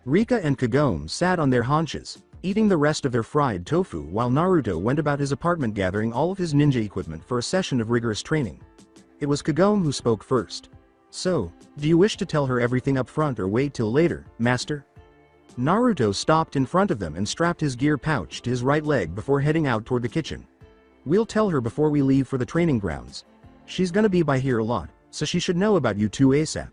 Rika and Kagome sat on their haunches, eating the rest of their fried tofu while Naruto went about his apartment gathering all of his ninja equipment for a session of rigorous training. It was Kagome who spoke first. So, do you wish to tell her everything up front or wait till later, master? Naruto stopped in front of them and strapped his gear pouch to his right leg before heading out toward the kitchen. We'll tell her before we leave for the training grounds. She's gonna be by here a lot, so she should know about you two ASAP.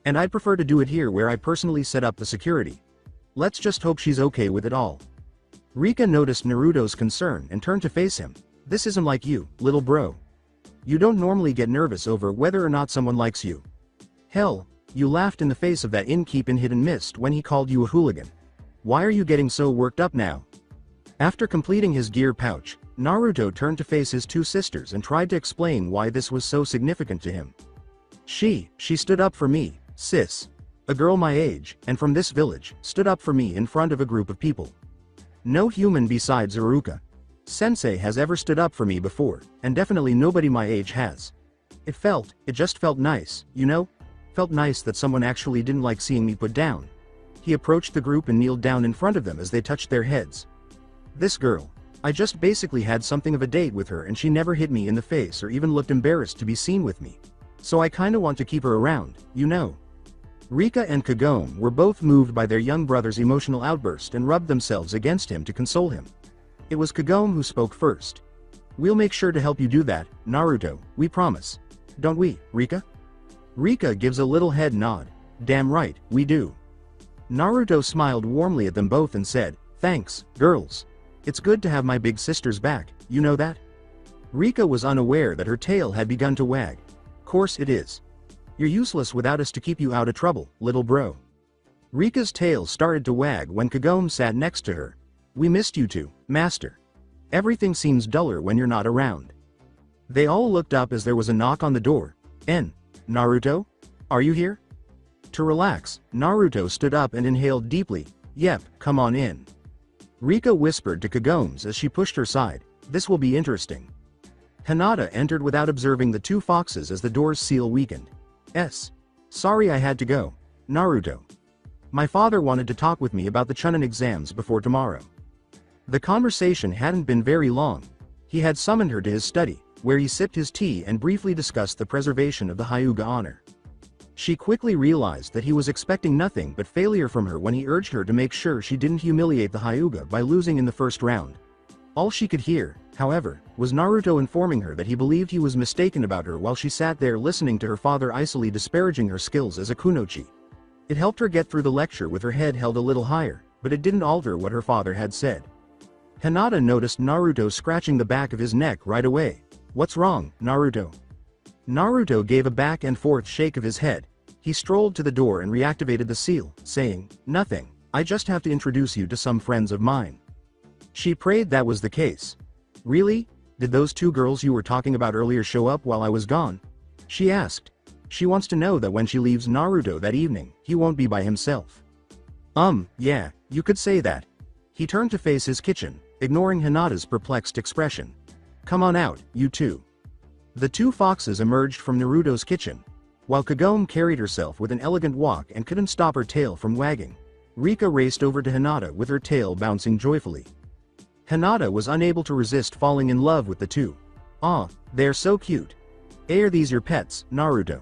And I'd prefer to do it here where I personally set up the security. Let's just hope she's okay with it all. Rika noticed Naruto's concern and turned to face him. This isn't like you, little bro. You don't normally get nervous over whether or not someone likes you. Hell, you laughed in the face of that innkeep in Hidden Mist when he called you a hooligan. Why are you getting so worked up now? After completing his gear pouch, Naruto turned to face his two sisters and tried to explain why this was so significant to him. She stood up for me, sis. A girl my age, and from this village, stood up for me in front of a group of people. No human besides Iruka Sensei has ever stood up for me before, and definitely nobody my age has. It just felt nice, you know? Felt nice that someone actually didn't like seeing me put down. He approached the group and kneeled down in front of them as they touched their heads. This girl. I just basically had something of a date with her and she never hit me in the face or even looked embarrassed to be seen with me. So I kinda want to keep her around, you know. Rika and Kagome were both moved by their young brother's emotional outburst and rubbed themselves against him to console him. It was Kagome who spoke first. We'll make sure to help you do that, Naruto, we promise. Don't we, Rika? Rika gives a little head nod. Damn right, we do. Naruto smiled warmly at them both and said, thanks, girls. It's good to have my big sisters back, you know that? Rika was unaware that her tail had begun to wag. Course it is. You're useless without us to keep you out of trouble, little bro. Rika's tail started to wag when Kagome sat next to her. We missed you two, master. Everything seems duller when you're not around. They all looked up as there was a knock on the door. Naruto? Are you here? To relax, Naruto stood up and inhaled deeply. Yep, come on in. Rika whispered to Kagome as she pushed her side. This will be interesting. Hinata entered without observing the two foxes as the door's seal weakened. Sorry I had to go. Naruto. My father wanted to talk with me about the Chunin exams before tomorrow. The conversation hadn't been very long. He had summoned her to his study, where he sipped his tea and briefly discussed the preservation of the Hyuga honor. She quickly realized that he was expecting nothing but failure from her when he urged her to make sure she didn't humiliate the Hyuga by losing in the first round. All she could hear, However, was Naruto informing her that he believed he was mistaken about her while she sat there listening to her father icily disparaging her skills as a kunoichi. It helped her get through the lecture with her head held a little higher, but it didn't alter what her father had said. Hinata noticed Naruto scratching the back of his neck right away. "What's wrong, Naruto?" Naruto gave a back and forth shake of his head. He strolled to the door and reactivated the seal, saying, "Nothing, I just have to introduce you to some friends of mine." She prayed that was the case. "Really? Did those two girls you were talking about earlier show up while I was gone?" she asked. She wants to know that when she leaves Naruto that evening, he won't be by himself. Yeah, you could say that." He turned to face his kitchen, ignoring Hinata's perplexed expression. "Come on out, you two." The two foxes emerged from Naruto's kitchen. While Kagome carried herself with an elegant walk and couldn't stop her tail from wagging, Rika raced over to Hinata with her tail bouncing joyfully. Hinata was unable to resist falling in love with the two. "Aw, they're so cute. Are these your pets, Naruto?"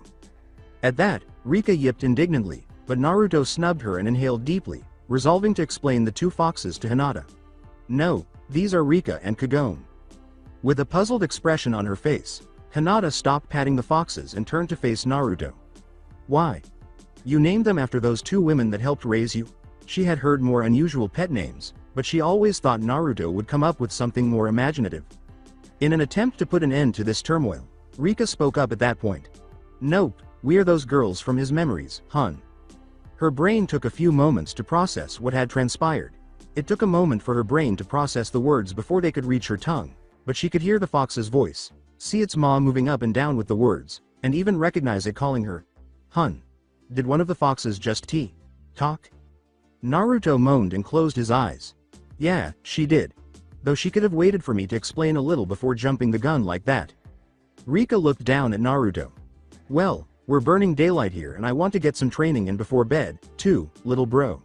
At that, Rika yipped indignantly, but Naruto snubbed her and inhaled deeply, resolving to explain the two foxes to Hinata. "No, these are Rika and Kagome." With a puzzled expression on her face, Hinata stopped patting the foxes and turned to face Naruto. "Why? You named them after those two women that helped raise you?" She had heard more unusual pet names, but she always thought Naruto would come up with something more imaginative. In an attempt to put an end to this turmoil, Rika spoke up at that point. "Nope, we are those girls from his memories, hun." Her brain took a few moments to process what had transpired. It took a moment for her brain to process the words before they could reach her tongue, but she could hear the fox's voice, see its maw moving up and down with the words, and even recognize it calling her, "Hun." Did one of the foxes just talk? Naruto moaned and closed his eyes. "Yeah, she did. Though she could have waited for me to explain a little before jumping the gun like that." Rika looked down at Naruto. "Well, we're burning daylight here and I want to get some training in before bed, too, little bro."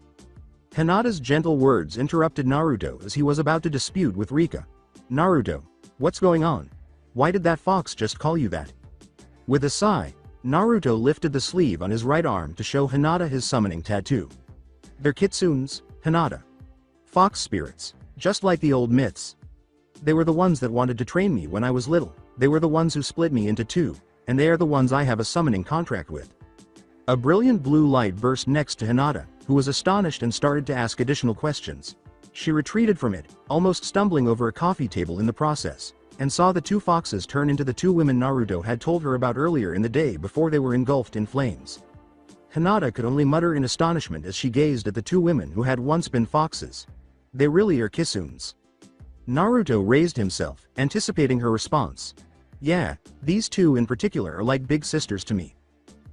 Hinata's gentle words interrupted Naruto as he was about to dispute with Rika. "Naruto, what's going on? Why did that fox just call you that?" With a sigh, Naruto lifted the sleeve on his right arm to show Hinata his summoning tattoo. "They're kitsunes, Hinata. Fox spirits, just like the old myths. They were the ones that wanted to train me when I was little. They were the ones who split me into two, and they are the ones I have a summoning contract with." A brilliant blue light burst next to Hinata, who was astonished and started to ask additional questions. She retreated from it, almost stumbling over a coffee table in the process, and saw the two foxes turn into the two women Naruto had told her about earlier in the day before they were engulfed in flames. Hinata could only mutter in astonishment as she gazed at the two women who had once been foxes. "They really are kitsunes." Naruto raised himself, anticipating her response. "Yeah, these two in particular are like big sisters to me.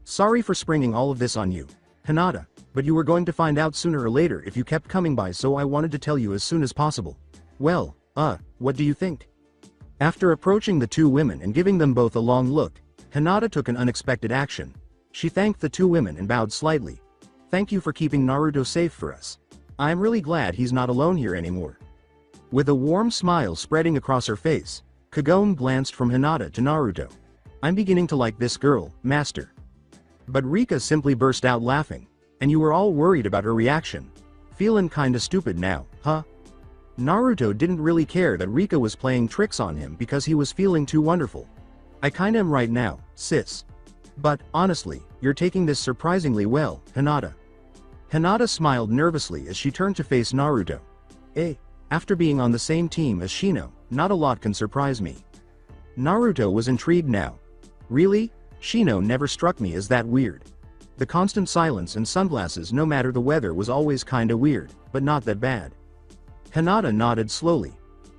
Sorry for springing all of this on you, Hinata, but you were going to find out sooner or later if you kept coming by, so I wanted to tell you as soon as possible. Well, what do you think?" After approaching the two women and giving them both a long look, Hinata took an unexpected action. She thanked the two women and bowed slightly. "Thank you for keeping Naruto safe for us. I am really glad he's not alone here anymore." With a warm smile spreading across her face, Kagome glanced from Hinata to Naruto. "I'm beginning to like this girl, master." But Rika simply burst out laughing. "And you were all worried about her reaction. Feelin' kinda stupid now, huh?" Naruto didn't really care that Rika was playing tricks on him because he was feeling too wonderful. "I kinda am right now, sis. But, honestly, you're taking this surprisingly well, Hinata." Hinata smiled nervously as she turned to face Naruto. After being on the same team as Shino, not a lot can surprise me." Naruto was intrigued now. "Really? Shino never struck me as that weird. The constant silence and sunglasses no matter the weather was always kinda weird, but not that bad." Hinata nodded slowly.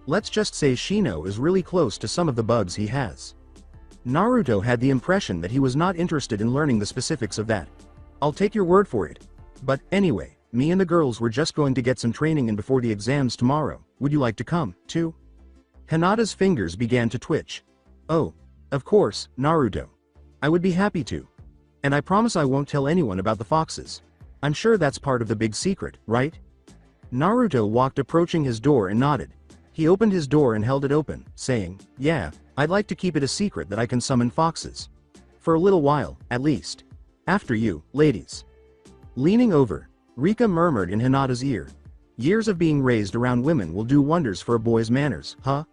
"Let's just say Shino is really close to some of the bugs he has." Naruto had the impression that he was not interested in learning the specifics of that. "I'll take your word for it. But, anyway, me and the girls were just going to get some training in before the exams tomorrow. Would you like to come, too?" Hinata's fingers began to twitch. "Oh, of course, Naruto. I would be happy to. And I promise I won't tell anyone about the foxes. I'm sure that's part of the big secret, right?" Naruto walked approaching his door and nodded. He opened his door and held it open, saying, "Yeah, I'd like to keep it a secret that I can summon foxes. For a little while, at least. After you, ladies." Leaning over, Rika murmured in Hinata's ear, "Years of being raised around women will do wonders for a boy's manners, huh?"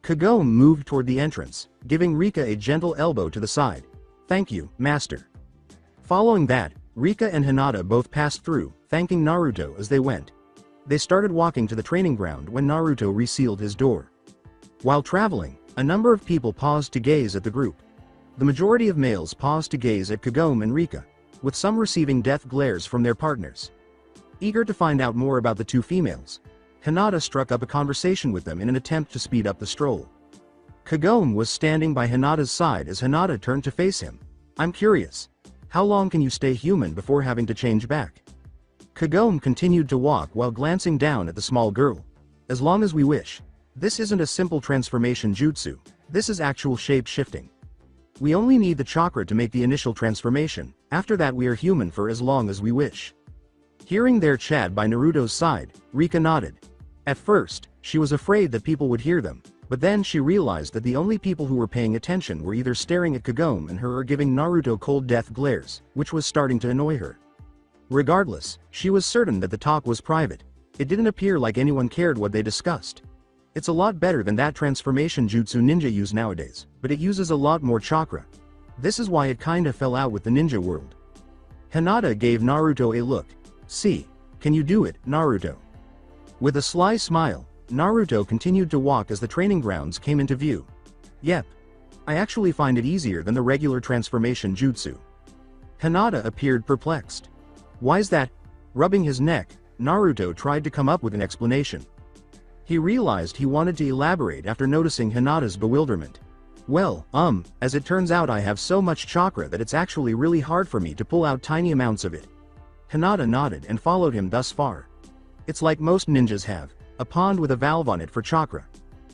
Kagome moved toward the entrance, giving Rika a gentle elbow to the side. "Thank you, master." Following that, Rika and Hinata both passed through, thanking Naruto as they went. They started walking to the training ground when Naruto resealed his door. While traveling, a number of people paused to gaze at the group. The majority of males paused to gaze at Kagome and Rika, with some receiving death glares from their partners. Eager to find out more about the two females, Hinata struck up a conversation with them in an attempt to speed up the stroll. Kagome was standing by Hinata's side as Hinata turned to face him. "I'm curious. How long can you stay human before having to change back?" Kagome continued to walk while glancing down at the small girl. "As long as we wish. This isn't a simple transformation jutsu, this is actual shape shifting. We only need the chakra to make the initial transformation, after that we are human for as long as we wish." Hearing their chat by Naruto's side, Rika nodded. At first, she was afraid that people would hear them, but then she realized that the only people who were paying attention were either staring at Kagome and her or giving Naruto cold death glares, which was starting to annoy her. Regardless, she was certain that the talk was private. It didn't appear like anyone cared what they discussed. It's a lot better than that transformation jutsu ninja use nowadays, but it uses a lot more chakra. This is why it kinda fell out with the ninja world. Hinata gave Naruto a look. "See, can you do it, Naruto?" With a sly smile, Naruto continued to walk as the training grounds came into view. "Yep. I actually find it easier than the regular transformation jutsu." Hinata appeared perplexed. "Why's that?" Rubbing his neck, Naruto tried to come up with an explanation. He realized he wanted to elaborate after noticing Hinata's bewilderment. "Well, as it turns out I have so much chakra that it's actually really hard for me to pull out tiny amounts of it." Hinata nodded and followed him thus far. "It's like most ninjas have, a pond with a valve on it for chakra.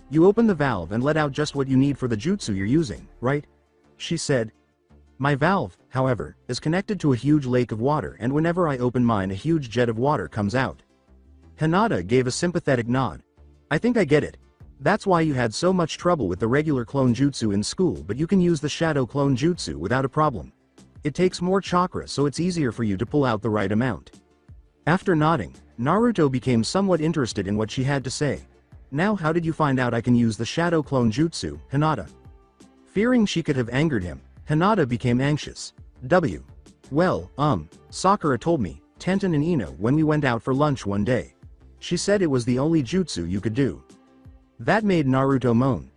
You open the valve and let out just what you need for the jutsu you're using, right?" she said. "My valve, however, is connected to a huge lake of water and whenever I open mine a huge jet of water comes out." Hinata gave a sympathetic nod. "I think I get it. That's why you had so much trouble with the regular clone jutsu in school, but you can use the shadow clone jutsu without a problem. It takes more chakra so it's easier for you to pull out the right amount." After nodding, Naruto became somewhat interested in what she had to say. "Now how did you find out I can use the shadow clone jutsu, Hinata?" Fearing she could have angered him, Hinata became anxious. Well, Sakura told me, Tenten and Ino when we went out for lunch one day. She said it was the only jutsu you could do." That made Naruto moan.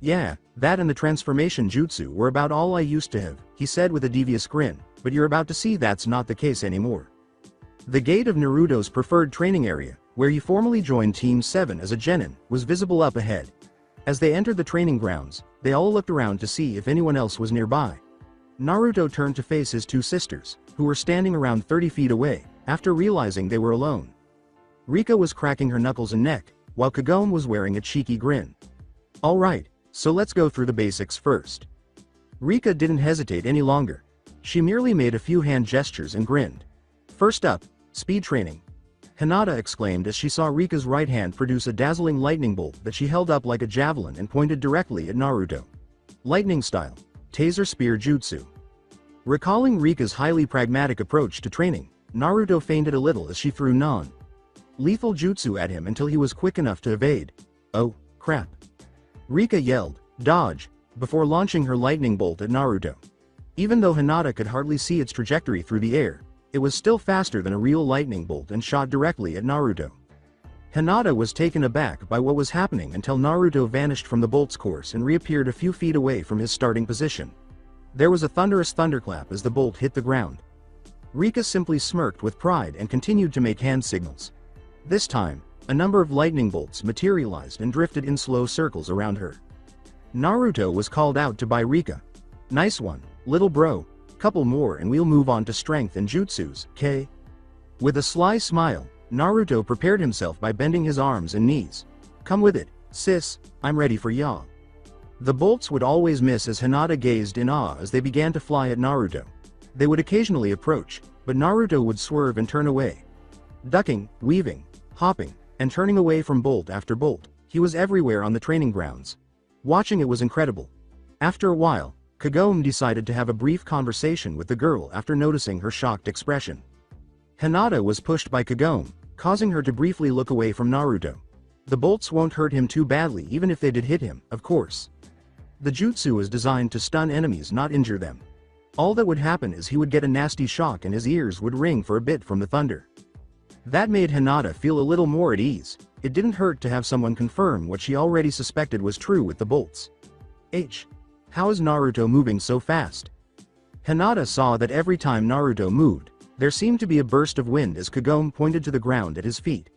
"Yeah, that and the transformation jutsu were about all I used to have," he said with a devious grin, "but you're about to see that's not the case anymore." The gate of Naruto's preferred training area, where he formally joined Team 7 as a genin, was visible up ahead. As they entered the training grounds, they all looked around to see if anyone else was nearby. Naruto turned to face his two sisters, who were standing around 30 feet away, after realizing they were alone. Rika was cracking her knuckles and neck, while Kagome was wearing a cheeky grin. "Alright, so let's go through the basics first." Rika didn't hesitate any longer. She merely made a few hand gestures and grinned. "First up, speed training." Hinata exclaimed as she saw Rika's right hand produce a dazzling lightning bolt that she held up like a javelin and pointed directly at Naruto. "Lightning style. Taser spear jutsu." Recalling Rika's highly pragmatic approach to training, Naruto feinted a little as she threw non-lethal jutsu at him until he was quick enough to evade. "Oh, crap." Rika yelled, "Dodge," before launching her lightning bolt at Naruto. Even though Hinata could hardly see its trajectory through the air, it was still faster than a real lightning bolt and shot directly at Naruto. Hinata was taken aback by what was happening until Naruto vanished from the bolt's course and reappeared a few feet away from his starting position. There was a thunderous thunderclap as the bolt hit the ground. Rika simply smirked with pride and continued to make hand signals. This time, a number of lightning bolts materialized and drifted in slow circles around her. Naruto was called out to by Rika. "Nice one, little bro. Couple more and we'll move on to strength and jutsus, K?" With a sly smile, Naruto prepared himself by bending his arms and knees. "Come with it, sis, I'm ready for ya." The bolts would always miss as Hinata gazed in awe as they began to fly at Naruto. They would occasionally approach, but Naruto would swerve and turn away. Ducking, weaving, hopping, and turning away from bolt after bolt, he was everywhere on the training grounds. Watching it was incredible. After a while, Kagome decided to have a brief conversation with the girl after noticing her shocked expression. Hinata was pushed by Kagome, causing her to briefly look away from Naruto. The bolts won't hurt him too badly even if they did hit him, of course. The jutsu is designed to stun enemies, not injure them. All that would happen is he would get a nasty shock and his ears would ring for a bit from the thunder. That made Hinata feel a little more at ease. It didn't hurt to have someone confirm what she already suspected was true with the bolts. How is Naruto moving so fast? Hinata saw that every time Naruto moved, there seemed to be a burst of wind as Kagome pointed to the ground at his feet.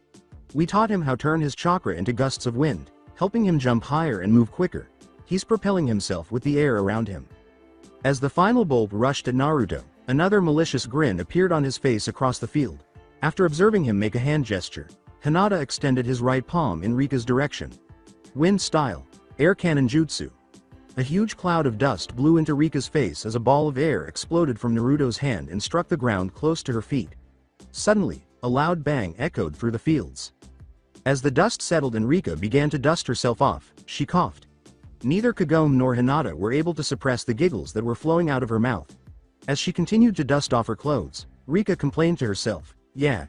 We taught him how to turn his chakra into gusts of wind, helping him jump higher and move quicker. He's propelling himself with the air around him. As the final bolt rushed at Naruto, another malicious grin appeared on his face across the field. After observing him make a hand gesture, Hinata extended his right palm in Rika's direction. Wind style, air cannon jutsu. A huge cloud of dust blew into Rika's face as a ball of air exploded from Naruto's hand and struck the ground close to her feet. Suddenly, a loud bang echoed through the fields. As the dust settled and Rika began to dust herself off, she coughed. Neither Kagome nor Hinata were able to suppress the giggles that were flowing out of her mouth. As she continued to dust off her clothes, Rika complained to herself, yeah,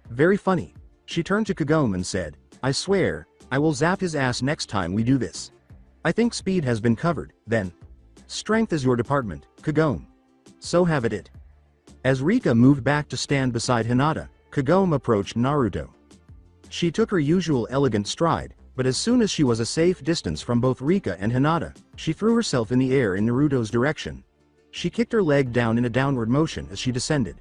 very funny. She turned to Kagome and said, I swear, I will zap his ass next time we do this. I think speed has been covered, then. Strength is your department, Kagome. So have it. As Rika moved back to stand beside Hinata, Kagome approached Naruto. She took her usual elegant stride, but as soon as she was a safe distance from both Rika and Hinata, she threw herself in the air in Naruto's direction. She kicked her leg down in a downward motion as she descended.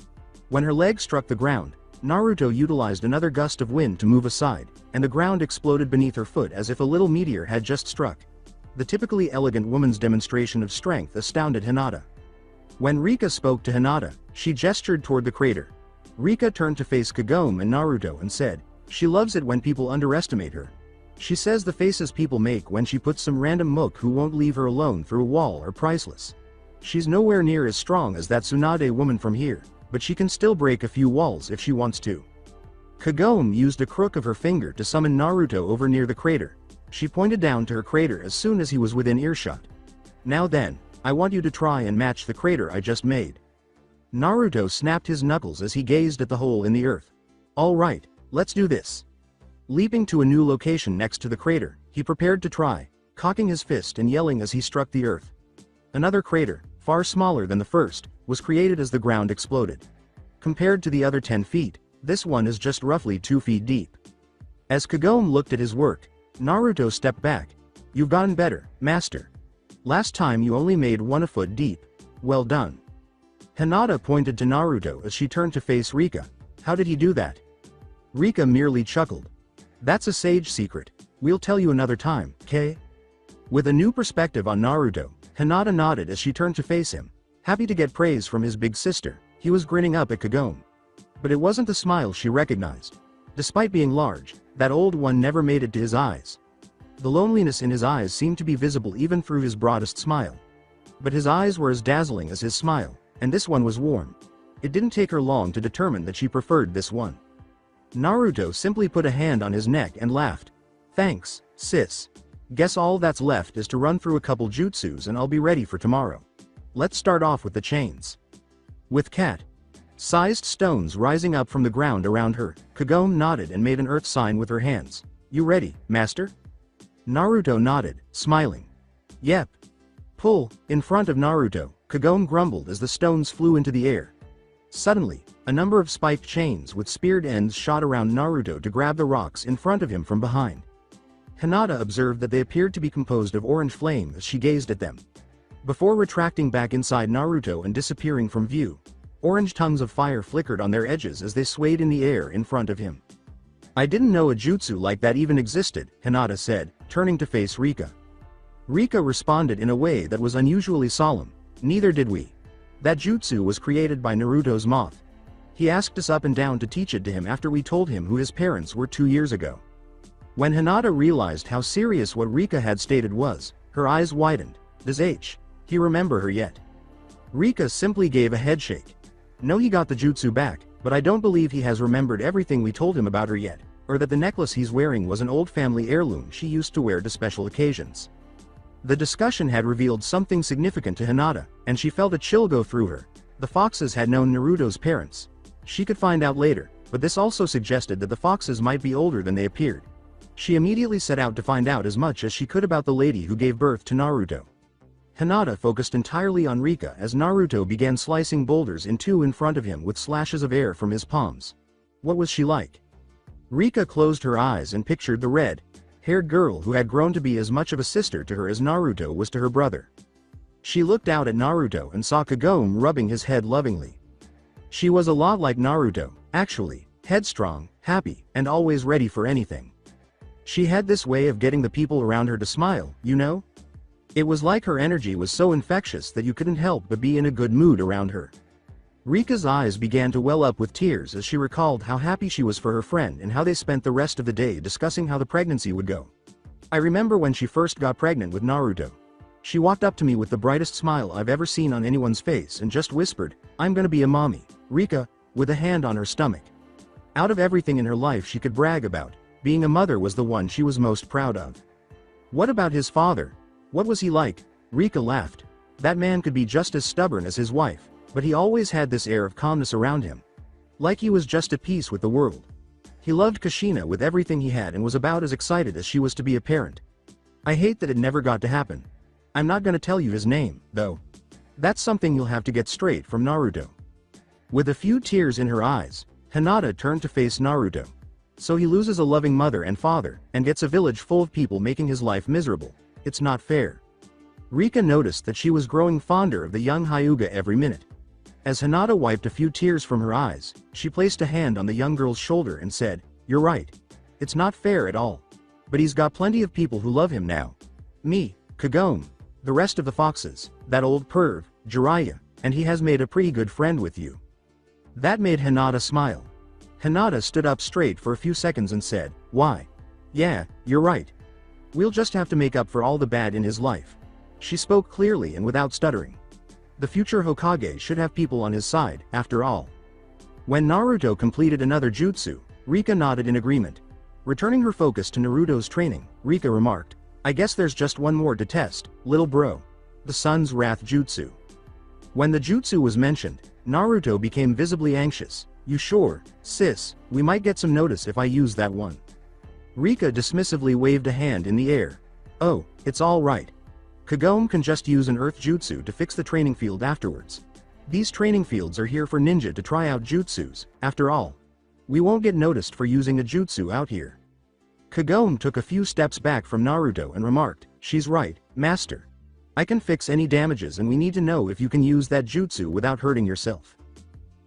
When her leg struck the ground, Naruto utilized another gust of wind to move aside, and the ground exploded beneath her foot as if a little meteor had just struck. The typically elegant woman's demonstration of strength astounded Hinata. When Rika spoke to Hinata, she gestured toward the crater. Rika turned to face Kagome and Naruto and said, she loves it when people underestimate her. She says the faces people make when she puts some random mook who won't leave her alone through a wall are priceless. She's nowhere near as strong as that Tsunade woman from here, but she can still break a few walls if she wants to. Kagome used a crook of her finger to summon Naruto over near the crater. She pointed down to her crater as soon as he was within earshot. Now then, I want you to try and match the crater I just made. Naruto snapped his knuckles as he gazed at the hole in the earth. All right, let's do this. Leaping to a new location next to the crater, he prepared to try, cocking his fist and yelling as he struck the earth. Another crater, far smaller than the first, was created as the ground exploded. Compared to the other 10 feet, this one is just roughly 2 feet deep. As Kagome looked at his work, Naruto stepped back. You've gotten better, master. Last time you only made 1 foot deep. Well done. Hinata pointed to Naruto as she turned to face Rika. How did he do that? Rika merely chuckled. That's a sage secret. We'll tell you another time, okay? With a new perspective on Naruto, Hinata nodded as she turned to face him. Happy to get praise from his big sister, he was grinning up at Kagome. But it wasn't the smile she recognized. Despite being large, that old one never made it to his eyes. The loneliness in his eyes seemed to be visible even through his broadest smile. But his eyes were as dazzling as his smile, and this one was warm. It didn't take her long to determine that she preferred this one. Naruto simply put a hand on his neck and laughed. Thanks, sis. Guess all that's left is to run through a couple jutsus and I'll be ready for tomorrow. Let's start off with the chains. With cat-sized stones rising up from the ground around her, Kagome nodded and made an earth sign with her hands. You ready, master? Naruto nodded, smiling. Yep. Pull. In front of Naruto, Kagome grumbled as the stones flew into the air. Suddenly, a number of spiked chains with speared ends shot around Naruto to grab the rocks in front of him from behind. Hinata observed that they appeared to be composed of orange flame as she gazed at them. Before retracting back inside Naruto and disappearing from view, orange tongues of fire flickered on their edges as they swayed in the air in front of him. I didn't know a jutsu like that even existed, Hinata said, turning to face Rika. Rika responded in a way that was unusually solemn. Neither did we. That jutsu was created by Naruto's moth. He asked us up and down to teach it to him after we told him who his parents were 2 years ago. When Hinata realized how serious what Rika had stated was, her eyes widened. Does he remember her yet? Rika simply gave a headshake. No, he got the jutsu back, but I don't believe he has remembered everything we told him about her yet, or that the necklace he's wearing was an old family heirloom she used to wear to special occasions. The discussion had revealed something significant to Hinata, and she felt a chill go through her. The foxes had known Naruto's parents. She could find out later, but this also suggested that the foxes might be older than they appeared. She immediately set out to find out as much as she could about the lady who gave birth to Naruto. Hinata focused entirely on Rika as Naruto began slicing boulders in two in front of him with slashes of air from his palms. What was she like? Rika closed her eyes and pictured the red-haired girl who had grown to be as much of a sister to her as Naruto was to her brother. She looked out at Naruto and saw Kagome rubbing his head lovingly. She was a lot like Naruto, actually, headstrong, happy, and always ready for anything. She had this way of getting the people around her to smile, you know? It was like her energy was so infectious that you couldn't help but be in a good mood around her. Rika's eyes began to well up with tears as she recalled how happy she was for her friend and how they spent the rest of the day discussing how the pregnancy would go. I remember when she first got pregnant with Naruto. She walked up to me with the brightest smile I've ever seen on anyone's face and just whispered, "I'm gonna be a mommy." Rika, with a hand on her stomach. Out of everything in her life she could brag about, being a mother was the one she was most proud of. What about his father? What was he like? Rika laughed. That man could be just as stubborn as his wife, but he always had this air of calmness around him. Like he was just at peace with the world. He loved Kushina with everything he had and was about as excited as she was to be a parent. I hate that it never got to happen. I'm not gonna tell you his name, though. That's something you'll have to get straight from Naruto. With a few tears in her eyes, Hinata turned to face Naruto. So he loses a loving mother and father, and gets a village full of people making his life miserable. It's not fair. Rika noticed that she was growing fonder of the young Hyuga every minute. As Hinata wiped a few tears from her eyes, she placed a hand on the young girl's shoulder and said, "You're right. It's not fair at all. But he's got plenty of people who love him now. Me, Kagome, the rest of the foxes, that old perv, Jiraiya, and he has made a pretty good friend with you." That made Hinata smile. Hinata stood up straight for a few seconds and said, "Why? Yeah, you're right. We'll just have to make up for all the bad in his life." She spoke clearly and without stuttering. The future Hokage should have people on his side, after all. When Naruto completed another jutsu, Rika nodded in agreement. Returning her focus to Naruto's training, Rika remarked, "I guess there's just one more to test, little bro. The Sun's Wrath Jutsu." When the jutsu was mentioned, Naruto became visibly anxious. "You sure, sis? We might get some notice if I use that one." Rika dismissively waved a hand in the air. "Oh, it's all right. Kagome can just use an earth jutsu to fix the training field afterwards. These training fields are here for ninja to try out jutsus, after all. We won't get noticed for using a jutsu out here." Kagome took a few steps back from Naruto and remarked, "She's right, master. I can fix any damages and we need to know if you can use that jutsu without hurting yourself."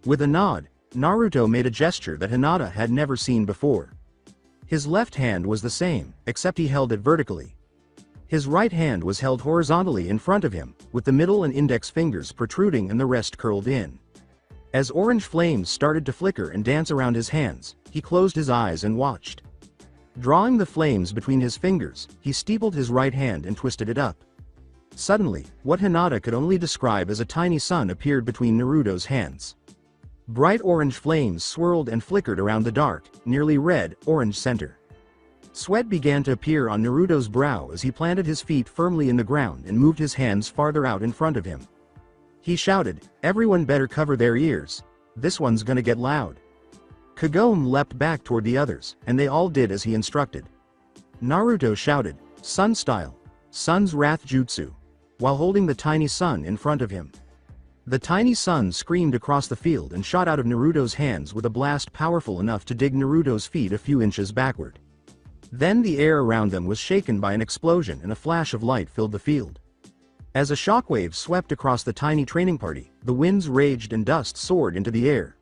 With a nod, Naruto made a gesture that Hinata had never seen before. His left hand was the same, except he held it vertically. His right hand was held horizontally in front of him, with the middle and index fingers protruding and the rest curled in. As orange flames started to flicker and dance around his hands, he closed his eyes and watched. Drawing the flames between his fingers, he steepled his right hand and twisted it up. Suddenly, what Hinata could only describe as a tiny sun appeared between Naruto's hands. Bright orange flames swirled and flickered around the dark, nearly red-orange center. Sweat began to appear on Naruto's brow as he planted his feet firmly in the ground and moved his hands farther out in front of him. He shouted, "Everyone better cover their ears. This one's gonna get loud." Kagome leapt back toward the others, and they all did as he instructed. Naruto shouted, "Sun style, Sun's Wrath Jutsu," while holding the tiny sun in front of him. The tiny sun screamed across the field and shot out of Naruto's hands with a blast powerful enough to dig Naruto's feet a few inches backward. Then the air around them was shaken by an explosion and a flash of light filled the field. As a shockwave swept across the tiny training party, the winds raged and dust soared into the air.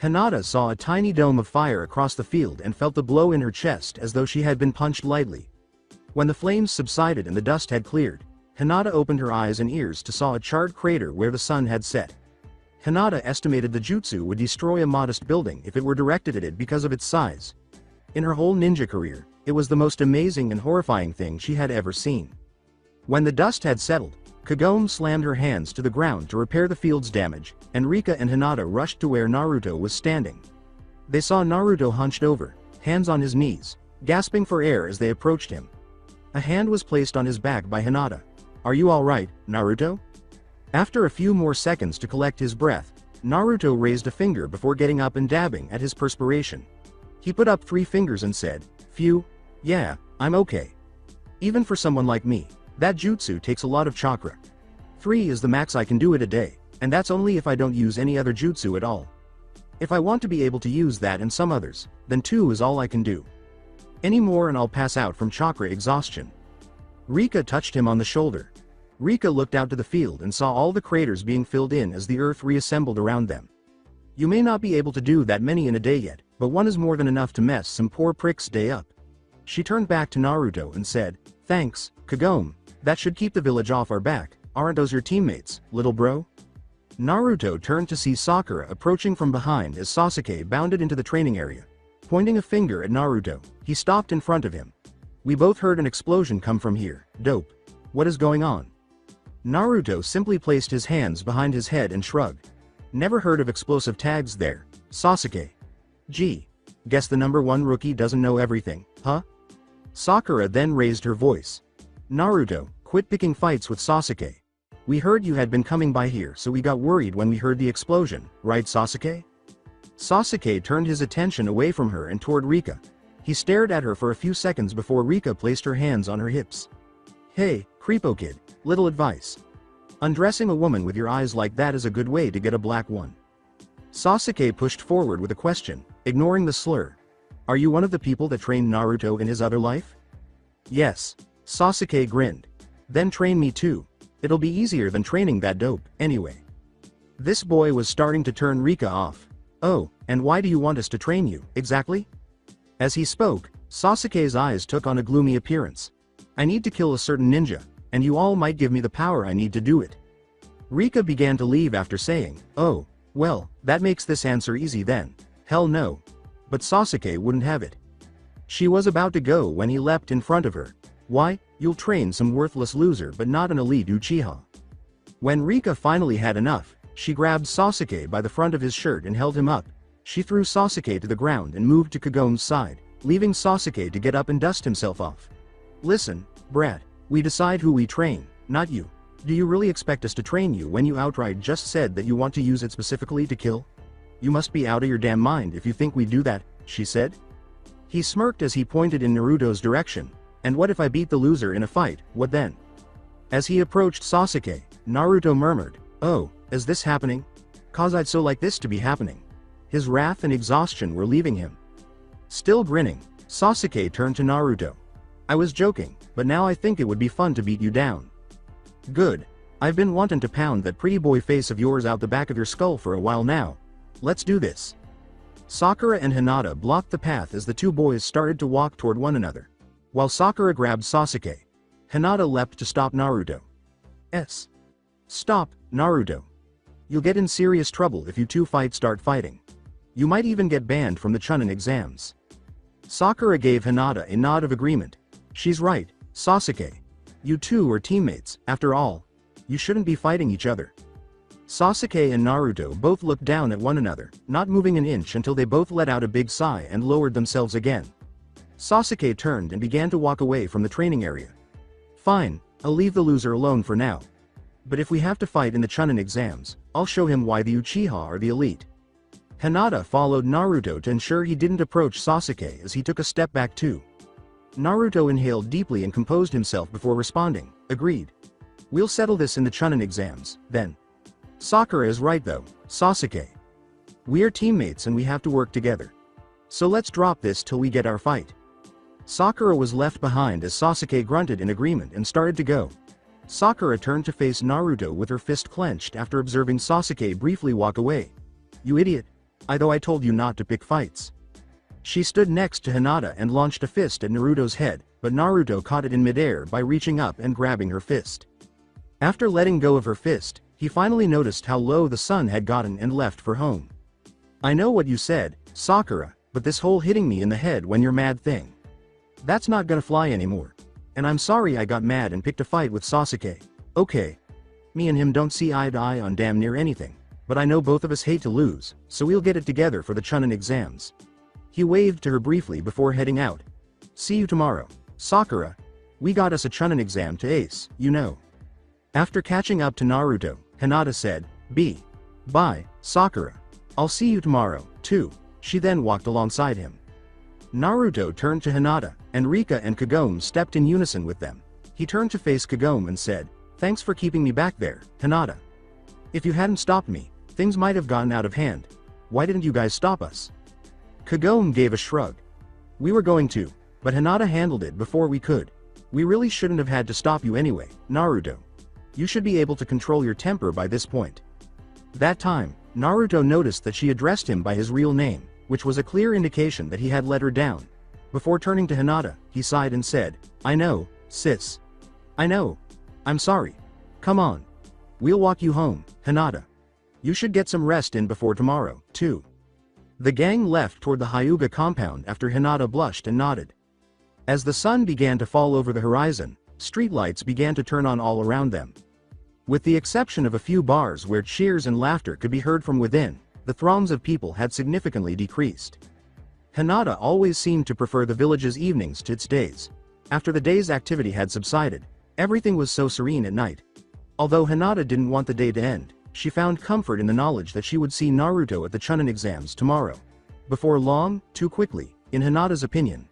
Hinata saw a tiny dome of fire across the field and felt the blow in her chest as though she had been punched lightly. When the flames subsided and the dust had cleared, Hinata opened her eyes and ears to saw a charred crater where the sun had set. Hinata estimated the jutsu would destroy a modest building if it were directed at it because of its size. In her whole ninja career, it was the most amazing and horrifying thing she had ever seen. When the dust had settled, Kagome slammed her hands to the ground to repair the field's damage, and Rika and Hinata rushed to where Naruto was standing. They saw Naruto hunched over, hands on his knees, gasping for air as they approached him. A hand was placed on his back by Hinata. "Are you all right, Naruto?" After a few more seconds to collect his breath, Naruto raised a finger before getting up and dabbing at his perspiration. He put up 3 fingers and said, "Phew, Yeah, I'm okay. Even for someone like me, that jutsu takes a lot of chakra. 3 is the max I can do it a day, and that's only if I don't use any other jutsu at all. If I want to be able to use that and some others, then 2 is all I can do. Any more and I'll pass out from chakra exhaustion. Rika touched him on the shoulder. Rika looked out to the field and saw all the craters being filled in as the earth reassembled around them. You may not be able to do that many in a day yet, but one is more than enough to mess some poor prick's day up. She turned back to Naruto and said, "Thanks, Kagome, that should keep the village off our back. Aren't those your teammates, little bro?" Naruto turned to see Sakura approaching from behind as Sasuke bounded into the training area. Pointing a finger at Naruto, he stopped in front of him. "We both heard an explosion come from here, dope. What is going on?" Naruto simply placed his hands behind his head and shrugged. "Never heard of explosive tags there, Sasuke. Gee, guess the #1 rookie doesn't know everything, huh?" Sakura then raised her voice. "Naruto, quit picking fights with Sasuke. We heard you had been coming by here, so we got worried when we heard the explosion, right Sasuke?" Sasuke turned his attention away from her and toward Rika. He stared at her for a few seconds before Rika placed her hands on her hips. "Hey, creepo kid, little advice. Undressing a woman with your eyes like that is a good way to get a black one." Sasuke pushed forward with a question, ignoring the slur. "Are you one of the people that trained Naruto in his other life?" "Yes." Sasuke grinned. "Then train me too. It'll be easier than training that dope, anyway." This boy was starting to turn Rika off. "Oh, and why do you want us to train you, exactly?" As he spoke, Sasuke's eyes took on a gloomy appearance. "I need to kill a certain ninja, and you all might give me the power I need to do it." Rika began to leave after saying, "Oh, well, that makes this answer easy then. Hell no." But Sasuke wouldn't have it. She was about to go when he leapt in front of her. "Why, you'll train some worthless loser but not an elite Uchiha." When Rika finally had enough, she grabbed Sasuke by the front of his shirt and held him up. She threw Sasuke to the ground and moved to Kagome's side, leaving Sasuke to get up and dust himself off. "Listen, brat, we decide who we train, not you. Do you really expect us to train you when you outright just said that you want to use it specifically to kill? You must be out of your damn mind if you think we do that," she said. He smirked as he pointed in Naruto's direction. "And what if I beat the loser in a fight, what then?" As he approached Sasuke, Naruto murmured, "Oh, is this happening? 'Cause I'd so like this to be happening." His wrath and exhaustion were leaving him. Still grinning, Sasuke turned to Naruto. "I was joking, but now I think it would be fun to beat you down." "Good. I've been wanting to pound that pretty boy face of yours out the back of your skull for a while now. Let's do this." Sakura and Hinata blocked the path as the two boys started to walk toward one another. While Sakura grabbed Sasuke, Hinata leapt to stop Naruto. "Stop, Naruto. You'll get in serious trouble if you two start fighting. You might even get banned from the Chunin exams." Sakura gave Hinata a nod of agreement. "She's right, Sasuke. You two are teammates, after all. You shouldn't be fighting each other." Sasuke and Naruto both looked down at one another, not moving an inch until they both let out a big sigh and lowered themselves again. Sasuke turned and began to walk away from the training area. "Fine, I'll leave the loser alone for now. But if we have to fight in the Chunin exams, I'll show him why the Uchiha are the elite." Hinata followed Naruto to ensure he didn't approach Sasuke as he took a step back too. Naruto inhaled deeply and composed himself before responding, "Agreed. We'll settle this in the Chunin exams, then." "Sakura is right though, Sasuke. We're teammates and we have to work together. So let's drop this till we get our fight." Sakura was left behind as Sasuke grunted in agreement and started to go. Sakura turned to face Naruto with her fist clenched after observing Sasuke briefly walk away. "You idiot. I told you not to pick fights." She stood next to Hinata and launched a fist at Naruto's head, but Naruto caught it in midair by reaching up and grabbing her fist. After letting go of her fist, he finally noticed how low the sun had gotten and left for home. "I know what you said, Sakura, but this whole hitting me in the head when you're mad thing. That's not gonna fly anymore. And I'm sorry I got mad and picked a fight with Sasuke. Okay. Me and him don't see eye to eye on damn near anything, but I know both of us hate to lose, so we'll get it together for the Chunin exams." He waved to her briefly before heading out. "See you tomorrow, Sakura. We got us a Chunin exam to ace, you know." After catching up to Naruto, Hinata said, "Bye, Sakura. I'll see you tomorrow, too." She then walked alongside him. Naruto turned to Hinata, and Rika and Kagome stepped in unison with them. He turned to face Kagome and said, "Thanks for keeping me back there, Hinata. If you hadn't stopped me, things might have gotten out of hand. Why didn't you guys stop us?" Kagome gave a shrug. "We were going to, but Hinata handled it before we could. We really shouldn't have had to stop you anyway, Naruto. You should be able to control your temper by this point." That time, Naruto noticed that she addressed him by his real name, which was a clear indication that he had let her down. Before turning to Hinata, he sighed and said, "I know, sis. I know. I'm sorry. Come on. We'll walk you home, Hinata. You should get some rest in before tomorrow, too." The gang left toward the Hyuga compound after Hinata blushed and nodded. As the sun began to fall over the horizon, streetlights began to turn on all around them. With the exception of a few bars where cheers and laughter could be heard from within, the throngs of people had significantly decreased. Hinata always seemed to prefer the village's evenings to its days. After the day's activity had subsided, everything was so serene at night. Although Hinata didn't want the day to end, she found comfort in the knowledge that she would see Naruto at the Chunin exams tomorrow. Before long, too quickly, in Hinata's opinion.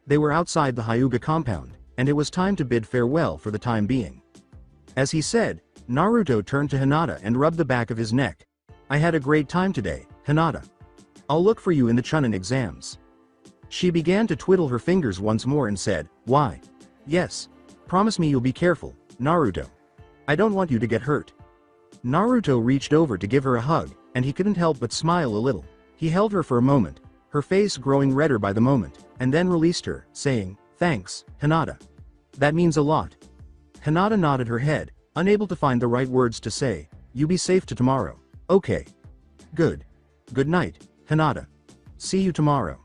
They were outside the Hyuga compound, and it was time to bid farewell for the time being. As he said, Naruto turned to Hinata and rubbed the back of his neck. "I had a great time today, Hinata. I'll look for you in the Chunin exams." She began to twiddle her fingers once more and said, "Why? Yes. Promise me you'll be careful, Naruto. I don't want you to get hurt." Naruto reached over to give her a hug, and he couldn't help but smile a little. He held her for a moment, her face growing redder by the moment, and then released her, saying, "Thanks, Hinata. That means a lot." Hinata nodded her head, unable to find the right words to say. "You be safe to tomorrow." "Okay. Good. Good night, Hinata. See you tomorrow."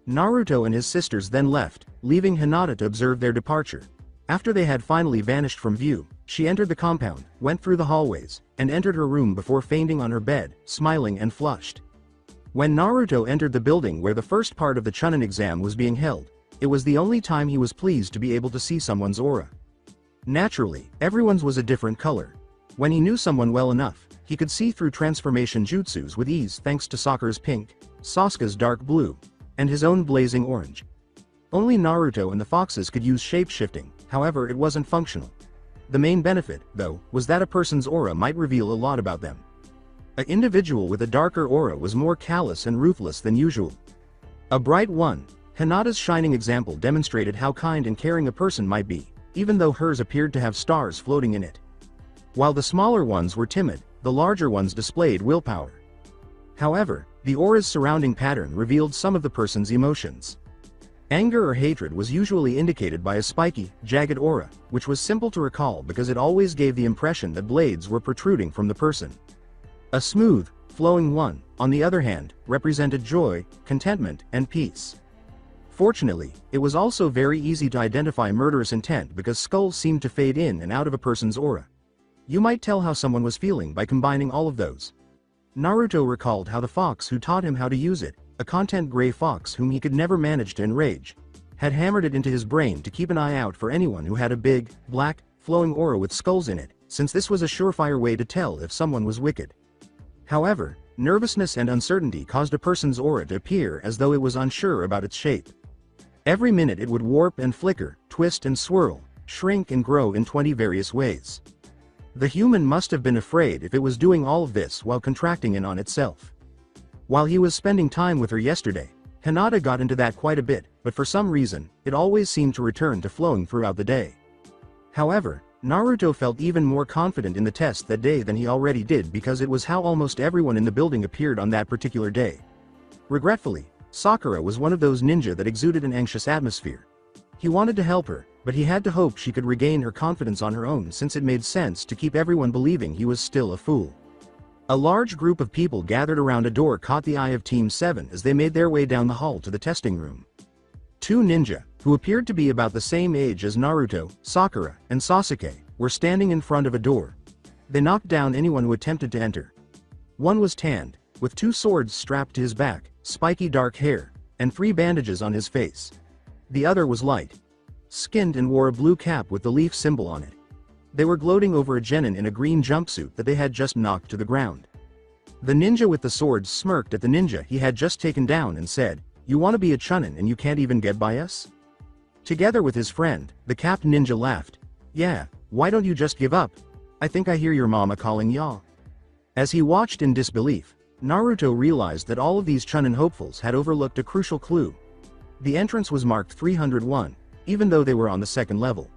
Naruto and his sisters then left, leaving Hinata to observe their departure. After they had finally vanished from view, she entered the compound, went through the hallways, and entered her room before fainting on her bed, smiling and flushed. When Naruto entered the building where the first part of the Chunin exam was being held, it was the only time he was pleased to be able to see someone's aura. Naturally, everyone's was a different color. When he knew someone well enough, he could see through transformation jutsus with ease thanks to Sakura's pink, Sasuke's dark blue, and his own blazing orange. Only Naruto and the foxes could use shape-shifting, however it wasn't functional. The main benefit, though, was that a person's aura might reveal a lot about them. An individual with a darker aura was more callous and ruthless than usual. A bright one, Hinata's shining example demonstrated how kind and caring a person might be, even though hers appeared to have stars floating in it. While the smaller ones were timid, the larger ones displayed willpower. However, the aura's surrounding pattern revealed some of the person's emotions. Anger or hatred was usually indicated by a spiky, jagged aura, which was simple to recall because it always gave the impression that blades were protruding from the person. A smooth, flowing one, on the other hand, represented joy, contentment, and peace. Fortunately, it was also very easy to identify murderous intent because skulls seemed to fade in and out of a person's aura. You might tell how someone was feeling by combining all of those. Naruto recalled how the fox who taught him how to use it, a content gray fox whom he could never manage to enrage, had hammered it into his brain to keep an eye out for anyone who had a big, black, flowing aura with skulls in it, since this was a surefire way to tell if someone was wicked. However, nervousness and uncertainty caused a person's aura to appear as though it was unsure about its shape. Every minute it would warp and flicker, twist and swirl, shrink and grow in 20 various ways. The human must have been afraid if it was doing all of this while contracting in on itself. While he was spending time with her yesterday, Hinata got into that quite a bit, but for some reason, it always seemed to return to flowing throughout the day. However, Naruto felt even more confident in the test that day than he already did because it was how almost everyone in the building appeared on that particular day. Regretfully, Sakura was one of those ninja that exuded an anxious atmosphere. He wanted to help her, but he had to hope she could regain her confidence on her own since it made sense to keep everyone believing he was still a fool. A large group of people gathered around a door caught the eye of Team 7 as they made their way down the hall to the testing room. Two ninja, who appeared to be about the same age as Naruto, Sakura, and Sasuke, were standing in front of a door. They knocked down anyone who attempted to enter. One was tanned, with 2 swords strapped to his back, spiky dark hair, and 3 bandages on his face. The other was light skinned and wore a blue cap with the leaf symbol on it. They were gloating over a genin in a green jumpsuit that they had just knocked to the ground. The ninja with the swords smirked at the ninja he had just taken down and said, You want to be a chunin and you can't even get by us? Together with his friend, the capped ninja laughed. Yeah, why don't you just give up? I think I hear your mama calling ya. As he watched in disbelief, Naruto realized that all of these chunin hopefuls had overlooked a crucial clue. The entrance was marked 301, even though they were on the second level.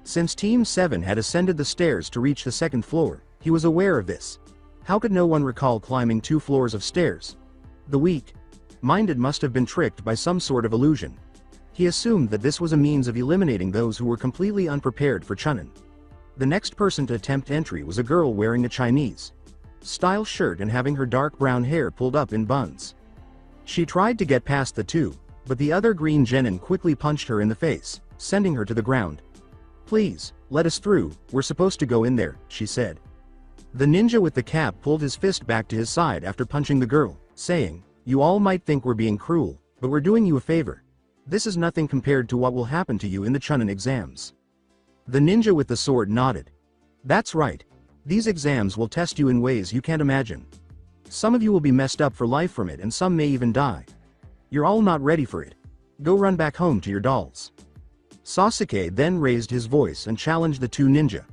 Since Team 7 had ascended the stairs to reach the second floor, he was aware of this. How could no one recall climbing 2 floors of stairs? The weak-minded must have been tricked by some sort of illusion. He assumed that this was a means of eliminating those who were completely unprepared for chunin. The next person to attempt entry was a girl wearing a Chinese-style shirt and having her dark brown hair pulled up in buns. She tried to get past the 2, but the other green genin quickly punched her in the face, sending her to the ground. Please, let us through, we're supposed to go in there, she said. The ninja with the cap pulled his fist back to his side after punching the girl, saying, You all might think we're being cruel, but we're doing you a favor. This is nothing compared to what will happen to you in the chunin exams. The ninja with the sword nodded. That's right. These exams will test you in ways you can't imagine. Some of you will be messed up for life from it and some may even die. You're all not ready for it. Go run back home to your dolls. Sasuke then raised his voice and challenged the 2 ninja.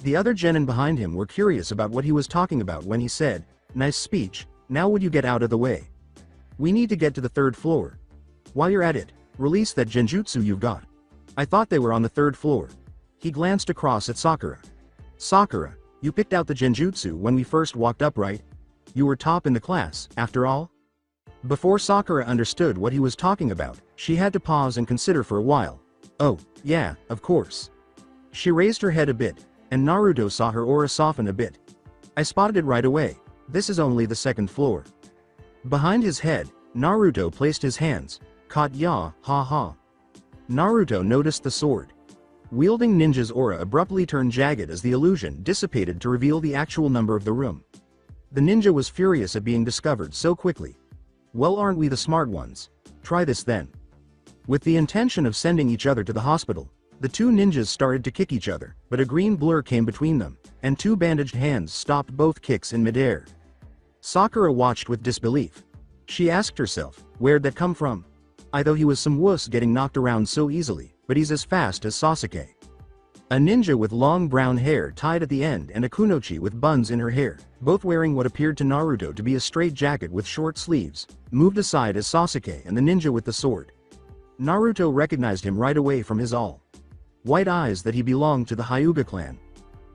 The other genin behind him were curious about what he was talking about when he said, Nice speech, now would you get out of the way? We need to get to the 3rd floor. While you're at it, release that genjutsu you've got. I thought they were on the 3rd floor. He glanced across at Sakura. Sakura, you picked out the genjutsu when we first walked up, right? You were top in the class, after all? Before Sakura understood what he was talking about, she had to pause and consider for a while. Oh, yeah, of course. She raised her head a bit, and Naruto saw her aura soften a bit. I spotted it right away. This is only the 2nd floor. Behind his head, Naruto placed his hands. Caught ya, ha ha. Naruto noticed the sword. Wielding ninja's aura abruptly turned jagged as the illusion dissipated to reveal the actual number of the room. The ninja was furious at being discovered so quickly. Well, aren't we the smart ones? Try this then. With the intention of sending each other to the hospital, the 2 ninjas started to kick each other, but a green blur came between them, and 2 bandaged hands stopped both kicks in midair. Sakura watched with disbelief. She asked herself, where'd that come from? I thought he was some wuss getting knocked around so easily, but he's as fast as Sasuke. A ninja with long brown hair tied at the end and a kunoichi with buns in her hair, both wearing what appeared to Naruto to be a straight jacket with short sleeves, moved aside as Sasuke and the ninja with the sword. Naruto recognized him right away from his all-white eyes that he belonged to the Hyuga clan.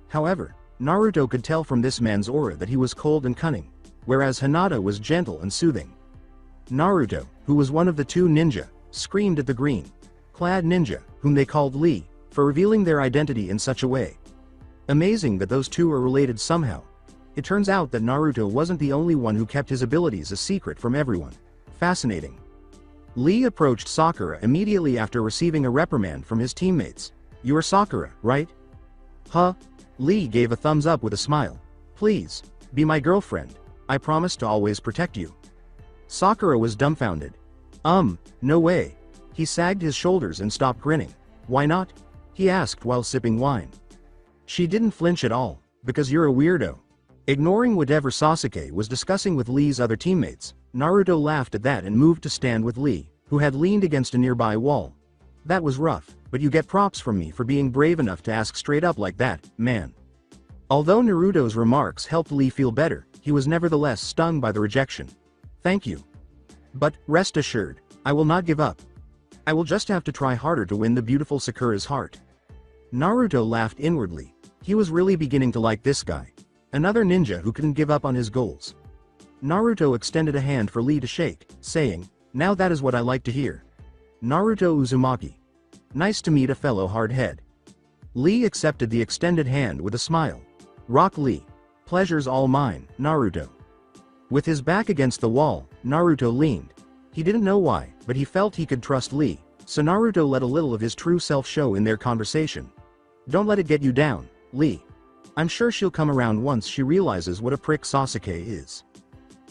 However, Naruto could tell from this man's aura that he was cold and cunning, whereas Hinata was gentle and soothing. Naruto, who was one of the 2 ninja, screamed at the green-clad ninja, whom they called Lee, for revealing their identity in such a way. Amazing that those 2 are related somehow. It turns out that Naruto wasn't the only one who kept his abilities a secret from everyone. Fascinating. Lee approached Sakura immediately after receiving a reprimand from his teammates. You are Sakura, right? Huh? Lee gave a thumbs up with a smile. Please, be my girlfriend. I promise to always protect you. Sakura was dumbfounded. No way. He sagged his shoulders and stopped grinning. Why not? He asked while sipping wine. She didn't flinch at all, because you're a weirdo. Ignoring whatever Sasuke was discussing with Lee's other teammates, Naruto laughed at that and moved to stand with Lee, who had leaned against a nearby wall. That was rough, but you get props from me for being brave enough to ask straight up like that, man. Although Naruto's remarks helped Lee feel better, he was nevertheless stung by the rejection. Thank you. But, rest assured, I will not give up. I will just have to try harder to win the beautiful Sakura's heart. Naruto laughed inwardly. He was really beginning to like this guy. Another ninja who couldn't give up on his goals. Naruto extended a hand for Lee to shake, saying, Now that is what I like to hear. Naruto Uzumaki. Nice to meet a fellow hardhead. Lee accepted the extended hand with a smile. Rock Lee. Pleasure's all mine, Naruto. With his back against the wall, Naruto leaned. He didn't know why, but he felt he could trust Lee, so Naruto let a little of his true self show in their conversation. Don't let it get you down, Lee. I'm sure she'll come around once she realizes what a prick Sasuke is.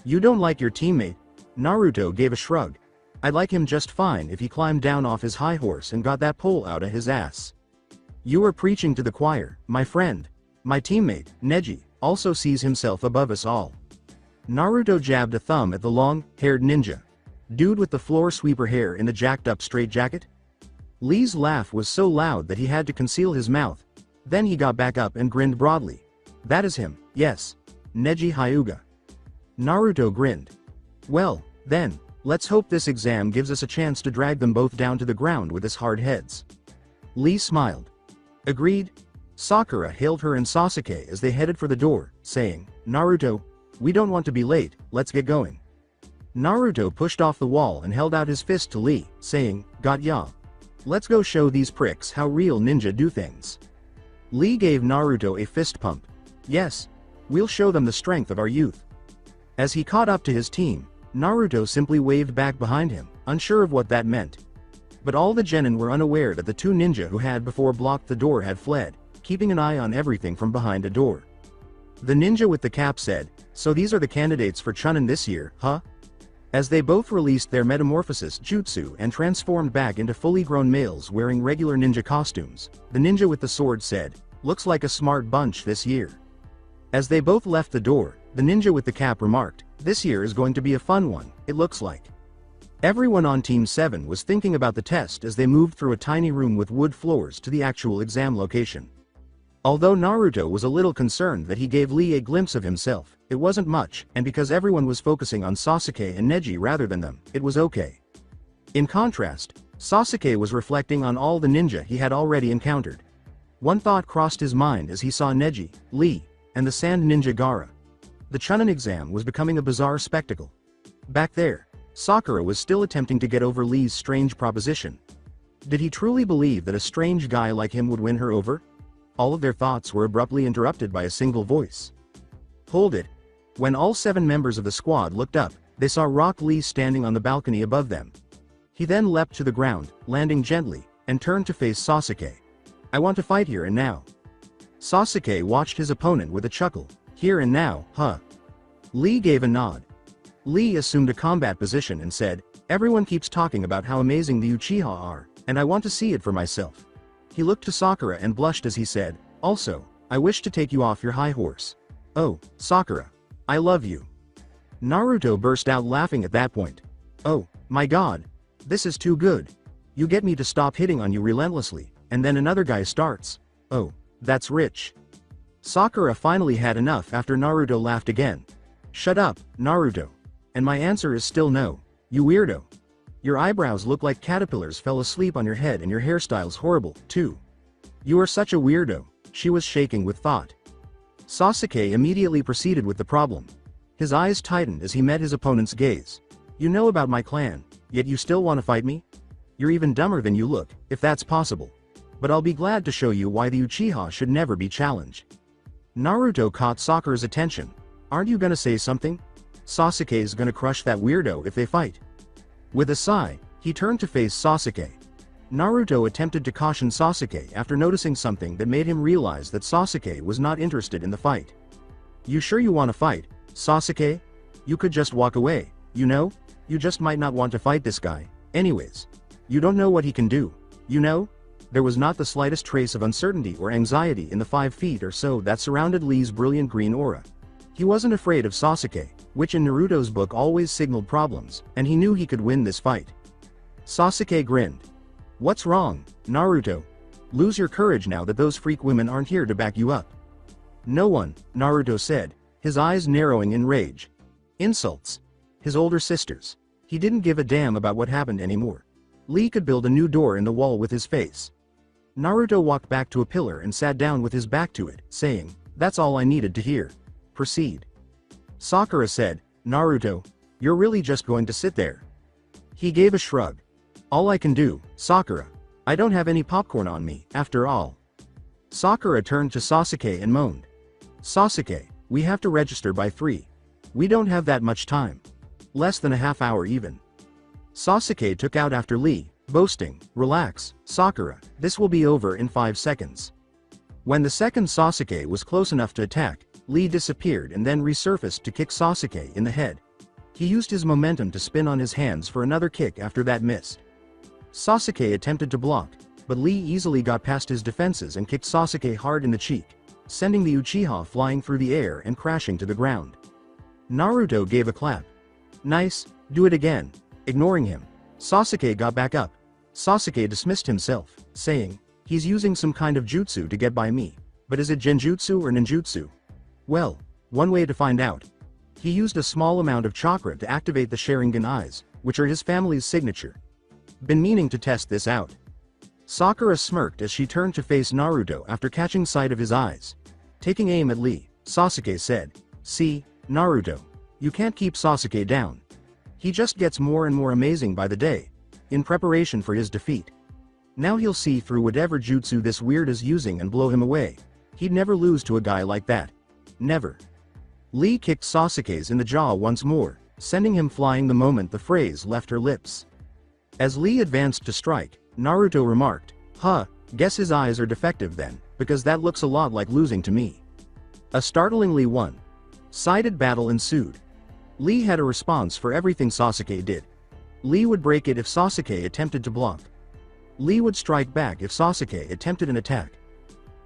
You don't like your teammate? Naruto gave a shrug. I'd like him just fine if he climbed down off his high horse and got that pole out of his ass. You are preaching to the choir, my friend. My teammate, Neji, also sees himself above us all. Naruto jabbed a thumb at the long-haired ninja. Dude with the floor sweeper hair in the jacked up straitjacket? Lee's laugh was so loud that he had to conceal his mouth. Then he got back up and grinned broadly. That is him, yes. Neji Hyuga. Naruto grinned. Well, then, let's hope this exam gives us a chance to drag them both down to the ground with his hard heads. Lee smiled. Agreed. Sakura hailed her and Sasuke as they headed for the door, saying, Naruto, we don't want to be late, let's get going. Naruto pushed off the wall and held out his fist to Lee, saying, Got ya. Let's go show these pricks how real ninja do things. Lee gave Naruto a fist pump. Yes. We'll show them the strength of our youth. As he caught up to his team, Naruto simply waved back behind him, unsure of what that meant. But all the genin were unaware that the two ninja who had before blocked the door had fled, keeping an eye on everything from behind a door. The ninja with the cap said, So these are the candidates for Chunin this year, huh? As they both released their metamorphosis jutsu and transformed back into fully grown males wearing regular ninja costumes, the ninja with the sword said, Looks like a smart bunch this year. As they both left the door, the ninja with the cap remarked, This year is going to be a fun one, it looks like. Everyone on Team 7 was thinking about the test as they moved through a tiny room with wood floors to the actual exam location. Although Naruto was a little concerned that he gave Lee a glimpse of himself, it wasn't much, and because everyone was focusing on Sasuke and Neji rather than them, it was okay. In contrast, Sasuke was reflecting on all the ninja he had already encountered. One thought crossed his mind as he saw Neji, Lee, and the Sand Ninja Gaara. The Chunin exam was becoming a bizarre spectacle. Back there, Sakura was still attempting to get over Lee's strange proposition. Did he truly believe that a strange guy like him would win her over? All of their thoughts were abruptly interrupted by a single voice. Hold it. When all 7 members of the squad looked up, they saw Rock Lee standing on the balcony above them. He then leapt to the ground, landing gently, and turned to face Sasuke. I want to fight here and now. Sasuke watched his opponent with a chuckle. Here and now, huh? Lee gave a nod. Lee assumed a combat position and said, Everyone keeps talking about how amazing the Uchiha are, and I want to see it for myself. He looked to Sakura and blushed as he said, Also, I wish to take you off your high horse. Oh, Sakura. I love you. Naruto burst out laughing at that point. Oh, my god. This is too good. You get me to stop hitting on you relentlessly, and then another guy starts. Oh, that's rich. Sakura finally had enough after Naruto laughed again. Shut up, Naruto. And my answer is still no, you weirdo. Your eyebrows look like caterpillars fell asleep on your head and your hairstyle's horrible, too. You are such a weirdo, she was shaking with thought. Sasuke immediately proceeded with the problem. His eyes tightened as he met his opponent's gaze. You know about my clan, yet you still want to fight me? You're even dumber than you look, if that's possible. But I'll be glad to show you why the Uchiha should never be challenged. Naruto caught Sakura's attention. Aren't you gonna say something? Sasuke's gonna crush that weirdo if they fight. With a sigh, he turned to face Sasuke. Naruto attempted to caution Sasuke after noticing something that made him realize that Sasuke was not interested in the fight. You sure you want to fight, Sasuke? You could just walk away, you know? You just might not want to fight this guy, anyways. You don't know what he can do, you know? There was not the slightest trace of uncertainty or anxiety in the 5 feet or so that surrounded Lee's brilliant green aura. He wasn't afraid of Sasuke, which in Naruto's book always signaled problems, and he knew he could win this fight. Sasuke grinned. What's wrong, Naruto? Lose your courage now that those freak women aren't here to back you up. No one, Naruto said, his eyes narrowing in rage. Insults. His older sisters. He didn't give a damn about what happened anymore. Lee could build a new door in the wall with his face. Naruto walked back to a pillar and sat down with his back to it, saying, That's all I needed to hear. Proceed. Sakura said, Naruto, you're really just going to sit there? He gave a shrug. All I can do, Sakura. I don't have any popcorn on me, after all. Sakura turned to Sasuke and moaned. Sasuke, we have to register by 3. We don't have that much time. Less than a half hour even. Sasuke took out after Lee, boasting, Relax, Sakura, this will be over in 5 seconds. When the second Sasuke was close enough to attack, Lee disappeared and then resurfaced to kick Sasuke in the head. He used his momentum to spin on his hands for another kick after that missed. Sasuke attempted to block, but Lee easily got past his defenses and kicked Sasuke hard in the cheek, sending the Uchiha flying through the air and crashing to the ground. Naruto gave a clap. Nice, do it again. Ignoring him, Sasuke got back up. Sasuke dismissed himself, saying, "He's using some kind of jutsu to get by me. But is it genjutsu or ninjutsu? Well, one way to find out. He used a small amount of chakra to activate the Sharingan eyes, which are his family's signature. Been meaning to test this out." Sakura smirked as she turned to face Naruto after catching sight of his eyes. Taking aim at Lee, Sasuke said, "See, Naruto, you can't keep Sasuke down. He just gets more and more amazing by the day, in preparation for his defeat. Now he'll see through whatever jutsu this weird is using and blow him away. He'd never lose to a guy like that. Never." Lee kicked Sasuke's in the jaw once more, sending him flying the moment the phrase left her lips. As Lee advanced to strike, Naruto remarked, "Huh, guess his eyes are defective then, because that looks a lot like losing to me." A startlingly one-sided battle ensued. Lee had a response for everything Sasuke did. Lee would break it if Sasuke attempted to block. Lee would strike back if Sasuke attempted an attack.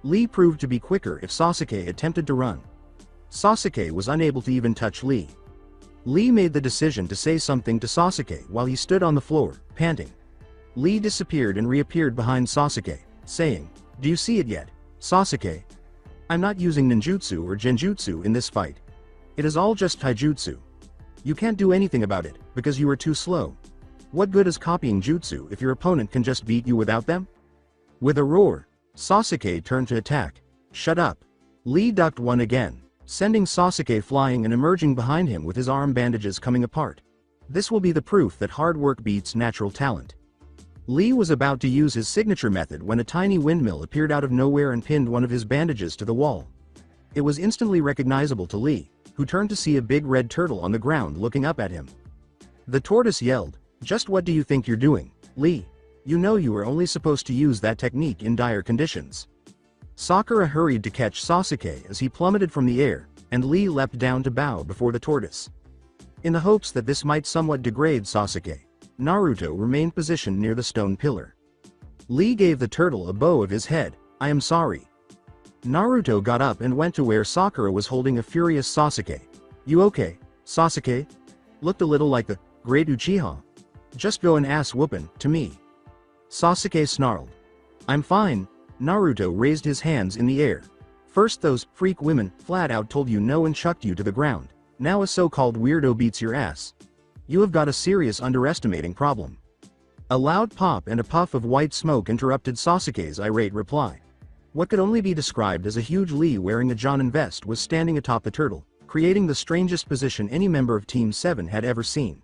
Lee proved to be quicker if Sasuke attempted to run. Sasuke was unable to even touch Lee. Lee made the decision to say something to Sasuke while he stood on the floor, panting. Lee disappeared and reappeared behind Sasuke, saying, "Do you see it yet, Sasuke? I'm not using ninjutsu or genjutsu in this fight. It is all just taijutsu. You can't do anything about it, because you are too slow. What good is copying jutsu if your opponent can just beat you without them?" With a roar, Sasuke turned to attack. "Shut up." Lee ducked one again, sending Sasuke flying and emerging behind him with his arm bandages coming apart. This will be the proof that hard work beats natural talent. Lee was about to use his signature method when a tiny windmill appeared out of nowhere and pinned one of his bandages to the wall. It was instantly recognizable to Lee, who turned to see a big red turtle on the ground looking up at him. The tortoise yelled, "Just what do you think you're doing, Lee? You know you were only supposed to use that technique in dire conditions." Sakura hurried to catch Sasuke as he plummeted from the air, and Lee leapt down to bow before the tortoise. In the hopes that this might somewhat degrade Sasuke, Naruto remained positioned near the stone pillar. Lee gave the turtle a bow of his head. "I am sorry." Naruto got up and went to where Sakura was holding a furious Sasuke. "You okay, Sasuke? Looked a little like the great Uchiha. Just go and ass whoopin' to me." Sasuke snarled. "I'm fine." Naruto raised his hands in the air. "First those freak women flat out told you no and chucked you to the ground. Now a so-called weirdo beats your ass. You have got a serious underestimating problem." A loud pop and a puff of white smoke interrupted Sasuke's irate reply. What could only be described as a huge Lee wearing a Jonin vest was standing atop the turtle, creating the strangest position any member of Team 7 had ever seen.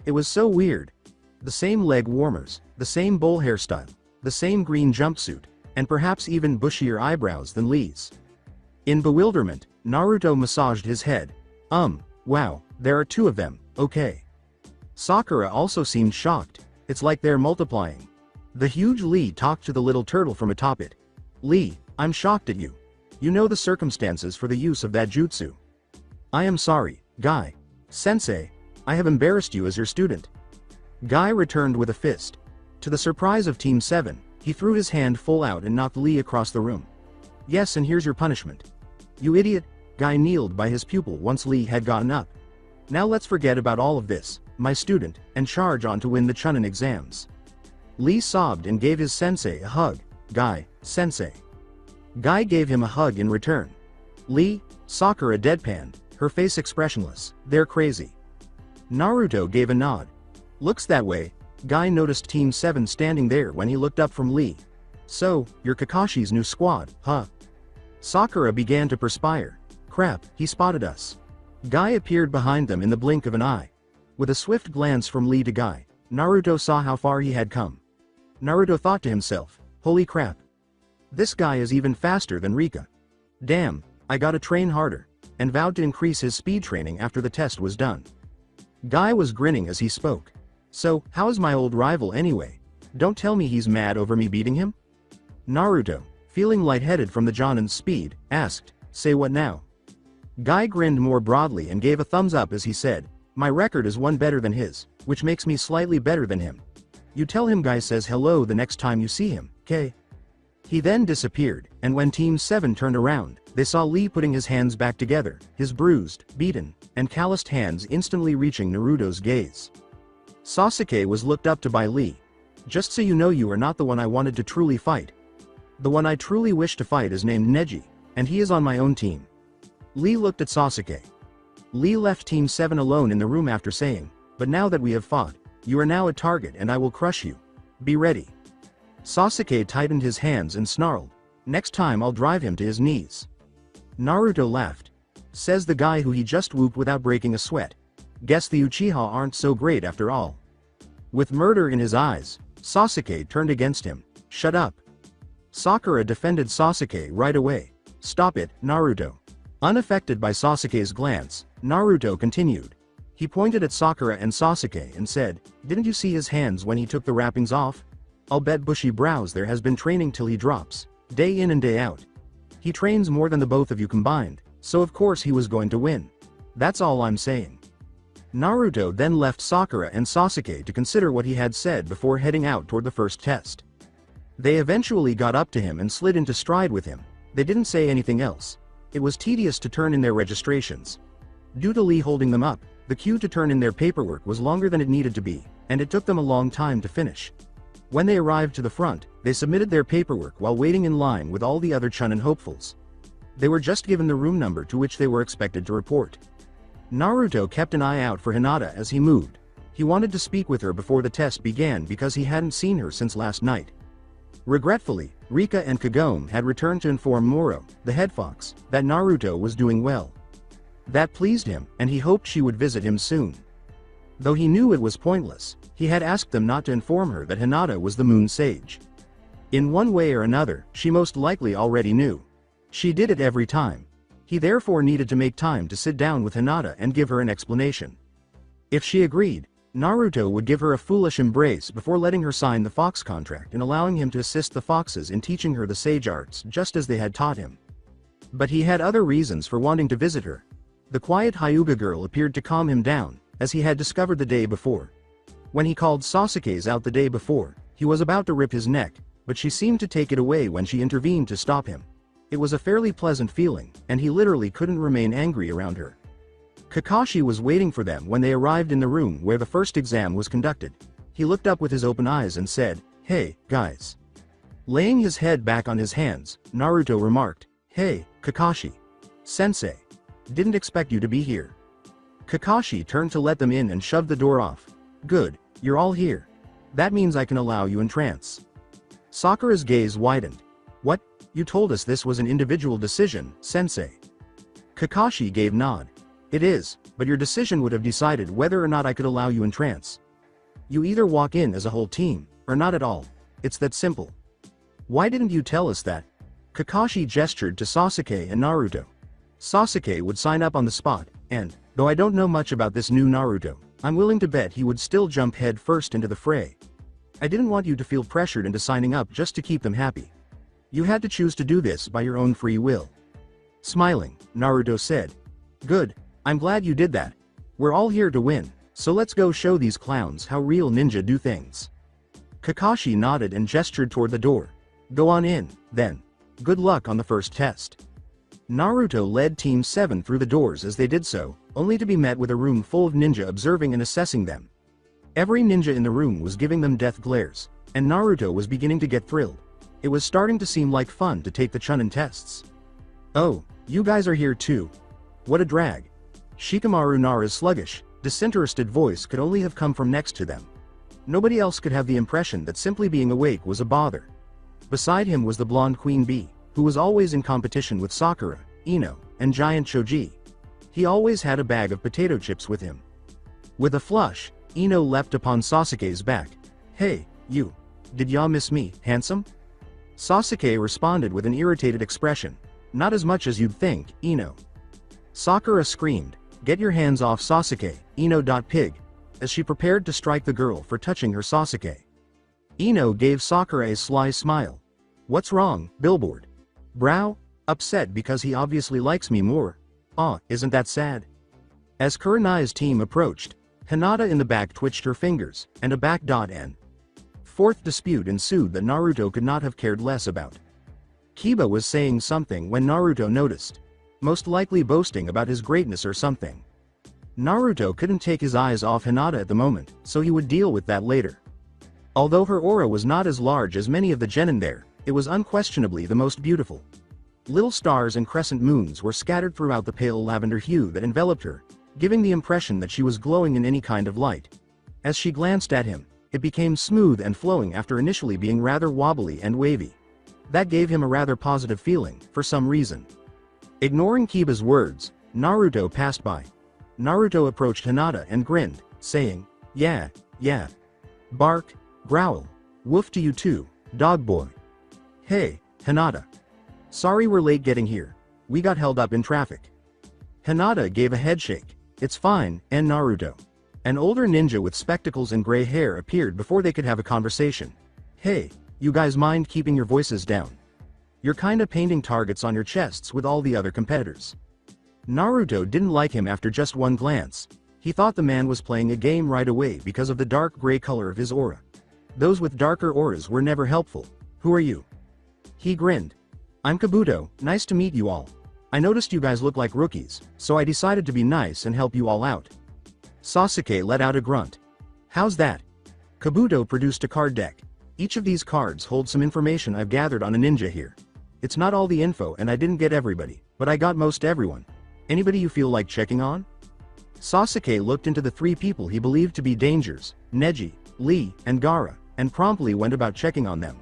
It was so weird. The same leg warmers, the same bowl hairstyle, the same green jumpsuit, and perhaps even bushier eyebrows than Lee's. In bewilderment, Naruto massaged his head. Wow, there are two of them, okay." Sakura also seemed shocked. "It's like they're multiplying." The huge Lee talked to the little turtle from atop it. "Lee, I'm shocked at you. You know the circumstances for the use of that jutsu." "I am sorry, Guy. Sensei, I have embarrassed you as your student." Guy returned with a fist. To the surprise of Team 7, he threw his hand full out and knocked Lee across the room. "Yes, and here's your punishment. You idiot." Guy kneeled by his pupil once Lee had gotten up. "Now let's forget about all of this, my student, and charge on to win the Chunin exams." Lee sobbed and gave his sensei a hug. "Guy, sensei." Guy gave him a hug in return. Lee, Sakura deadpanned, her face expressionless. "They're crazy." Naruto gave a nod. "Looks that way." Guy noticed Team 7 standing there when he looked up from Lee. "So, you're Kakashi's new squad, huh?" Sakura began to perspire. "Crap, he spotted us." Guy appeared behind them in the blink of an eye. With a swift glance from Lee to Guy, Naruto saw how far he had come. Naruto thought to himself, "Holy crap. This guy is even faster than Rika. Damn, I gotta train harder," and vowed to increase his speed training after the test was done. Guy was grinning as he spoke. "So, how is my old rival anyway? Don't tell me he's mad over me beating him?" Naruto, feeling lightheaded from the Jonin's speed, asked, "Say what now?" Guy grinned more broadly and gave a thumbs up as he said, "My record is one better than his, which makes me slightly better than him. You tell him Guy says hello the next time you see him, okay?" He then disappeared, and when Team 7 turned around, they saw Lee putting his hands back together, his bruised, beaten, and calloused hands instantly reaching Naruto's gaze. Sasuke was looked up to by Lee. Just so you know, you are not the one I wanted to truly fight. The one I truly wish to fight is named Neji, and he is on my own team. Lee looked at Sasuke. Lee left Team 7 alone in the room after saying, "But now that we have fought, you are now a target and I will crush you. Be ready." Sasuke tightened his hands and snarled, "Next time I'll drive him to his knees." Naruto laughed. Says the guy who he just whooped without breaking a sweat. Guess the Uchiha aren't so great after all. With murder in his eyes, Sasuke turned against him. "Shut up." Sakura defended Sasuke right away. "Stop it, Naruto." Unaffected by Sasuke's glance, Naruto continued. He pointed at Sakura and Sasuke and said, "Didn't you see his hands when he took the wrappings off? I'll bet bushy brows there has been training till he drops, day in and day out. He trains more than the both of you combined, so of course he was going to win. That's all I'm saying." Naruto then left Sakura and Sasuke to consider what he had said before heading out toward the first test. They eventually got up to him and slid into stride with him. They didn't say anything else. It was tedious to turn in their registrations. Due to Lee holding them up, the queue to turn in their paperwork was longer than it needed to be, and it took them a long time to finish. When they arrived to the front, they submitted their paperwork while waiting in line with all the other Chunin hopefuls. They were just given the room number to which they were expected to report. Naruto kept an eye out for Hinata as he moved. He wanted to speak with her before the test began because he hadn't seen her since last night. Regretfully, Rika and Kagome had returned to inform Moro, the head fox, that Naruto was doing well. That pleased him, and he hoped she would visit him soon. Though he knew it was pointless, he had asked them not to inform her that Hinata was the Moon Sage. In one way or another, she most likely already knew. She did it every time. He therefore needed to make time to sit down with Hinata and give her an explanation. If she agreed, Naruto would give her a foolish embrace before letting her sign the fox contract and allowing him to assist the foxes in teaching her the sage arts just as they had taught him. But he had other reasons for wanting to visit her. The quiet Hyuga girl appeared to calm him down, as he had discovered the day before. When he called Sasuke's out the day before, he was about to rip his neck, but she seemed to take it away when she intervened to stop him. It was a fairly pleasant feeling, and he literally couldn't remain angry around her. Kakashi was waiting for them when they arrived in the room where the first exam was conducted. He looked up with his open eyes and said, "Hey, guys." Laying his head back on his hands, Naruto remarked, "Hey, Kakashi. Sensei. Didn't expect you to be here." Kakashi turned to let them in and shoved the door off. "Good, you're all here. That means I can allow you in trance." Sakura's gaze widened. "What? You told us this was an individual decision, Sensei." Kakashi gave nod. "It is, but your decision would have decided whether or not I could allow you in trance. You either walk in as a whole team, or not at all. It's that simple. Why didn't you tell us that?" Kakashi gestured to Sasuke and Naruto. Sasuke would sign up on the spot, and, though I don't know much about this new Naruto, I'm willing to bet he would still jump head first into the fray. I didn't want you to feel pressured into signing up just to keep them happy. You had to choose to do this by your own free will. Smiling, Naruto said, "Good, I'm glad you did that. We're all here to win, so let's go show these clowns how real ninja do things." Kakashi nodded and gestured toward the door. "Go on in, then. Good luck on the first test." Naruto led Team 7 through the doors as they did so, only to be met with a room full of ninja observing and assessing them. Every ninja in the room was giving them death glares, and Naruto was beginning to get thrilled. It was starting to seem like fun to take the Chunin tests. "Oh, you guys are here too. What a drag." Shikamaru Nara's sluggish, disinterested voice could only have come from next to them. Nobody else could have the impression that simply being awake was a bother. Beside him was the blonde Queen Bee, who was always in competition with Sakura, Ino, and Giant Choji. He always had a bag of potato chips with him. With a flush, Ino leapt upon Sasuke's back. "Hey, you. Did ya miss me, handsome?" Sasuke responded with an irritated expression. "Not as much as you'd think, Ino." Sakura screamed, "Get your hands off Sasuke, Ino.pig," as she prepared to strike the girl for touching her Sasuke. Ino gave Sakura a sly smile. "What's wrong, Billboard? Brow? Upset because he obviously likes me more? Aw, isn't that sad?" As Kurenai's team approached, Hinata in the back twitched her fingers, and a back dot and fourth dispute ensued that Naruto could not have cared less about. Kiba was saying something when Naruto noticed. Most likely boasting about his greatness or something. Naruto couldn't take his eyes off Hinata at the moment, so he would deal with that later. Although her aura was not as large as many of the genin there, it was unquestionably the most beautiful. Little stars and crescent moons were scattered throughout the pale lavender hue that enveloped her, giving the impression that she was glowing in any kind of light. As she glanced at him, it became smooth and flowing after initially being rather wobbly and wavy. That gave him a rather positive feeling, for some reason. Ignoring Kiba's words, Naruto passed by. Naruto approached Hinata and grinned, saying, "Yeah, yeah. Bark, growl, woof to you too, dog boy. Hey, Hinata. Sorry we're late getting here. We got held up in traffic." Hinata gave a headshake. "It's fine," and Naruto. An older ninja with spectacles and gray hair appeared before they could have a conversation. "Hey, you guys mind keeping your voices down? You're kinda painting targets on your chests with all the other competitors." Naruto didn't like him after just one glance. He thought the man was playing a game right away because of the dark gray color of his aura. Those with darker auras were never helpful. "Who are you?" He grinned. "I'm Kabuto, nice to meet you all. I noticed you guys look like rookies, so I decided to be nice and help you all out." Sasuke let out a grunt. "How's that?" Kabuto produced a card deck. "Each of these cards holds some information I've gathered on a ninja here. It's not all the info and I didn't get everybody, but I got most everyone. Anybody you feel like checking on?" Sasuke looked into the three people he believed to be dangers, Neji, Lee, and Gaara, and promptly went about checking on them.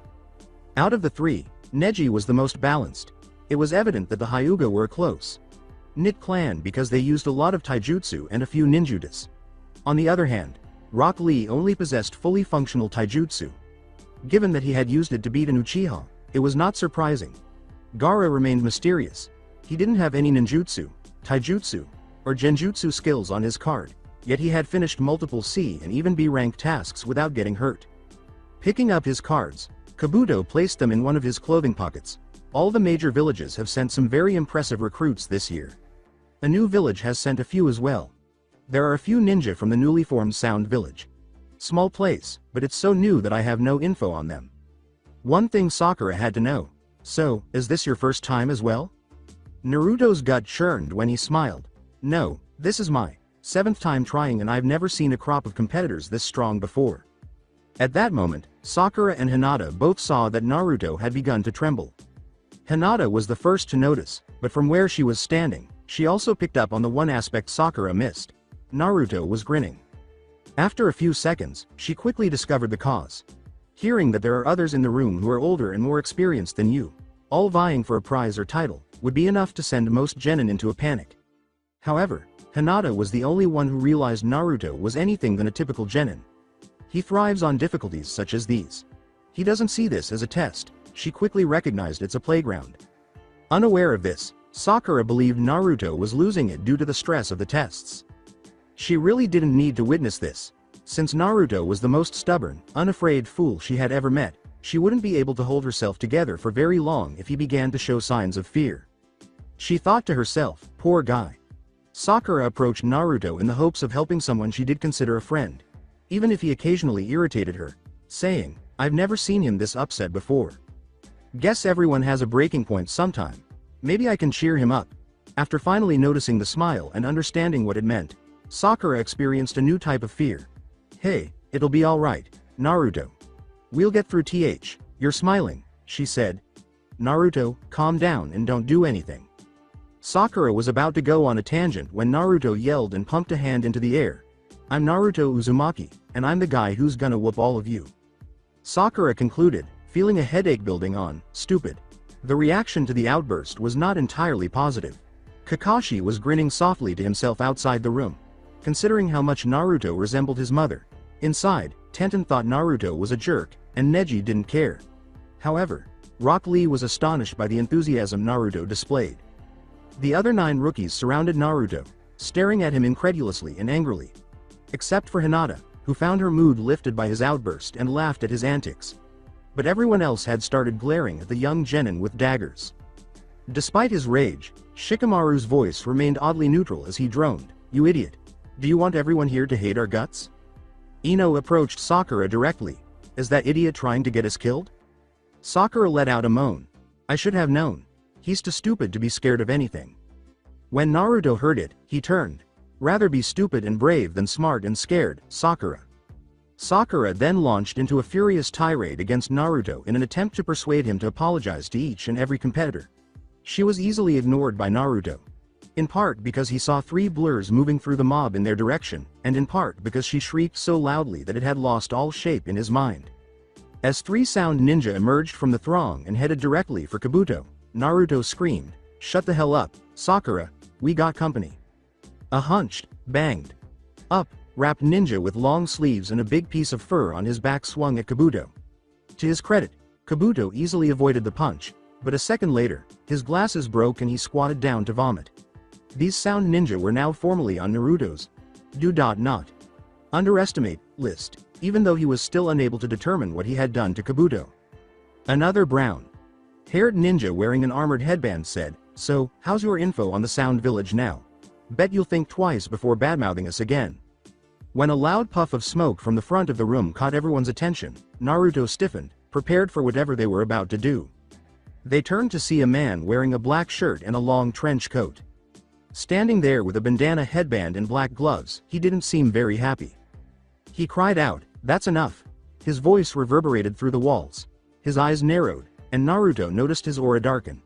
Out of the three, Neji was the most balanced. It was evident that the Hyuga were a close-knit clan because they used a lot of taijutsu and a few ninjutsu. On the other hand, Rock Lee only possessed fully functional taijutsu. Given that he had used it to beat an Uchiha, it was not surprising. Gaara remained mysterious. He didn't have any ninjutsu, taijutsu, or genjutsu skills on his card, yet he had finished multiple C and even B rank tasks without getting hurt. Picking up his cards, Kabuto placed them in one of his clothing pockets. All the major villages have sent some very impressive recruits this year. A new village has sent a few as well. There are a few ninja from the newly formed Sound Village. Small place, but it's so new that I have no info on them. One thing Sakura had to know. "So, is this your first time as well?" Naruto's gut churned when he smiled. "No, this is my 7th time trying and I've never seen a crop of competitors this strong before." At that moment, Sakura and Hinata both saw that Naruto had begun to tremble. Hinata was the first to notice, but from where she was standing, she also picked up on the one aspect Sakura missed. Naruto was grinning. After a few seconds, she quickly discovered the cause. Hearing that there are others in the room who are older and more experienced than you, all vying for a prize or title, would be enough to send most genin into a panic. However, Hinata was the only one who realized Naruto was anything than a typical genin. He thrives on difficulties such as these. He doesn't see this as a test. She quickly recognized it's a playground. Unaware of this, Sakura believed Naruto was losing it due to the stress of the tests. She really didn't need to witness this. Since Naruto was the most stubborn, unafraid fool she had ever met, she wouldn't be able to hold herself together for very long if he began to show signs of fear. She thought to herself, "Poor guy." Sakura approached Naruto in the hopes of helping someone she did consider a friend, even if he occasionally irritated her, saying, "I've never seen him this upset before. Guess everyone has a breaking point sometime. Maybe I can cheer him up." After finally noticing the smile and understanding what it meant, Sakura experienced a new type of fear. "Hey, it'll be alright, Naruto. We'll get through you're smiling," she said. "Naruto, calm down and don't do anything." Sakura was about to go on a tangent when Naruto yelled and pumped a hand into the air. "I'm Naruto Uzumaki, and I'm the guy who's gonna whoop all of you." Sakura concluded, feeling a headache building on, stupid. The reaction to the outburst was not entirely positive. Kakashi was grinning softly to himself outside the room. Considering how much Naruto resembled his mother. Inside, Tenten thought Naruto was a jerk, and Neji didn't care. However, Rock Lee was astonished by the enthusiasm Naruto displayed. The other 9 rookies surrounded Naruto, staring at him incredulously and angrily. Except for Hinata, who found her mood lifted by his outburst and laughed at his antics. But everyone else had started glaring at the young genin with daggers. Despite his rage, Shikamaru's voice remained oddly neutral as he droned, "You idiot. Do you want everyone here to hate our guts?" Ino approached Sakura directly. "Is that idiot trying to get us killed?" Sakura let out a moan. "I should have known. He's too stupid to be scared of anything." When Naruto heard it, he turned. Rather be stupid and brave than smart and scared, Sakura. Sakura then launched into a furious tirade against Naruto in an attempt to persuade him to apologize to each and every competitor. She was easily ignored by Naruto. In part because he saw three blurs moving through the mob in their direction, and in part because she shrieked so loudly that it had lost all shape in his mind. As three sound ninja emerged from the throng and headed directly for Kabuto, Naruto screamed, "Shut the hell up, Sakura, we got company." A hunched, banged up, wrapped ninja with long sleeves and a big piece of fur on his back swung at Kabuto. To his credit, Kabuto easily avoided the punch, but a second later, his glasses broke and he squatted down to vomit. These sound ninja were now formally on Naruto's do-not underestimate list, even though he was still unable to determine what he had done to Kabuto. Another brown-haired ninja wearing an armored headband said, "So, how's your info on the Sound Village now? Bet you'll think twice before badmouthing us again." When a loud puff of smoke from the front of the room caught everyone's attention, Naruto stiffened, prepared for whatever they were about to do. They turned to see a man wearing a black shirt and a long trench coat. Standing there with a bandana headband and black gloves, he didn't seem very happy. He cried out, "That's enough!" His voice reverberated through the walls. His eyes narrowed, and Naruto noticed his aura darken.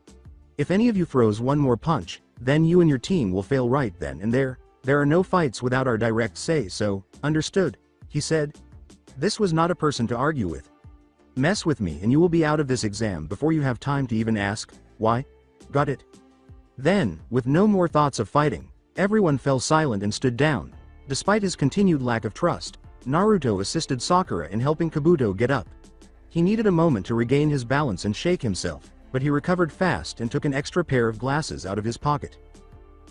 "If any of you throws one more punch, then you and your team will fail right then and there. There are no fights without our direct say so, understood?" he said. This was not a person to argue with. "Mess with me and you will be out of this exam before you have time to even ask, why? Got it?" Then, with no more thoughts of fighting, everyone fell silent and stood down. Despite his continued lack of trust, Naruto assisted Sakura in helping Kabuto get up. He needed a moment to regain his balance and shake himself, but he recovered fast and took an extra pair of glasses out of his pocket.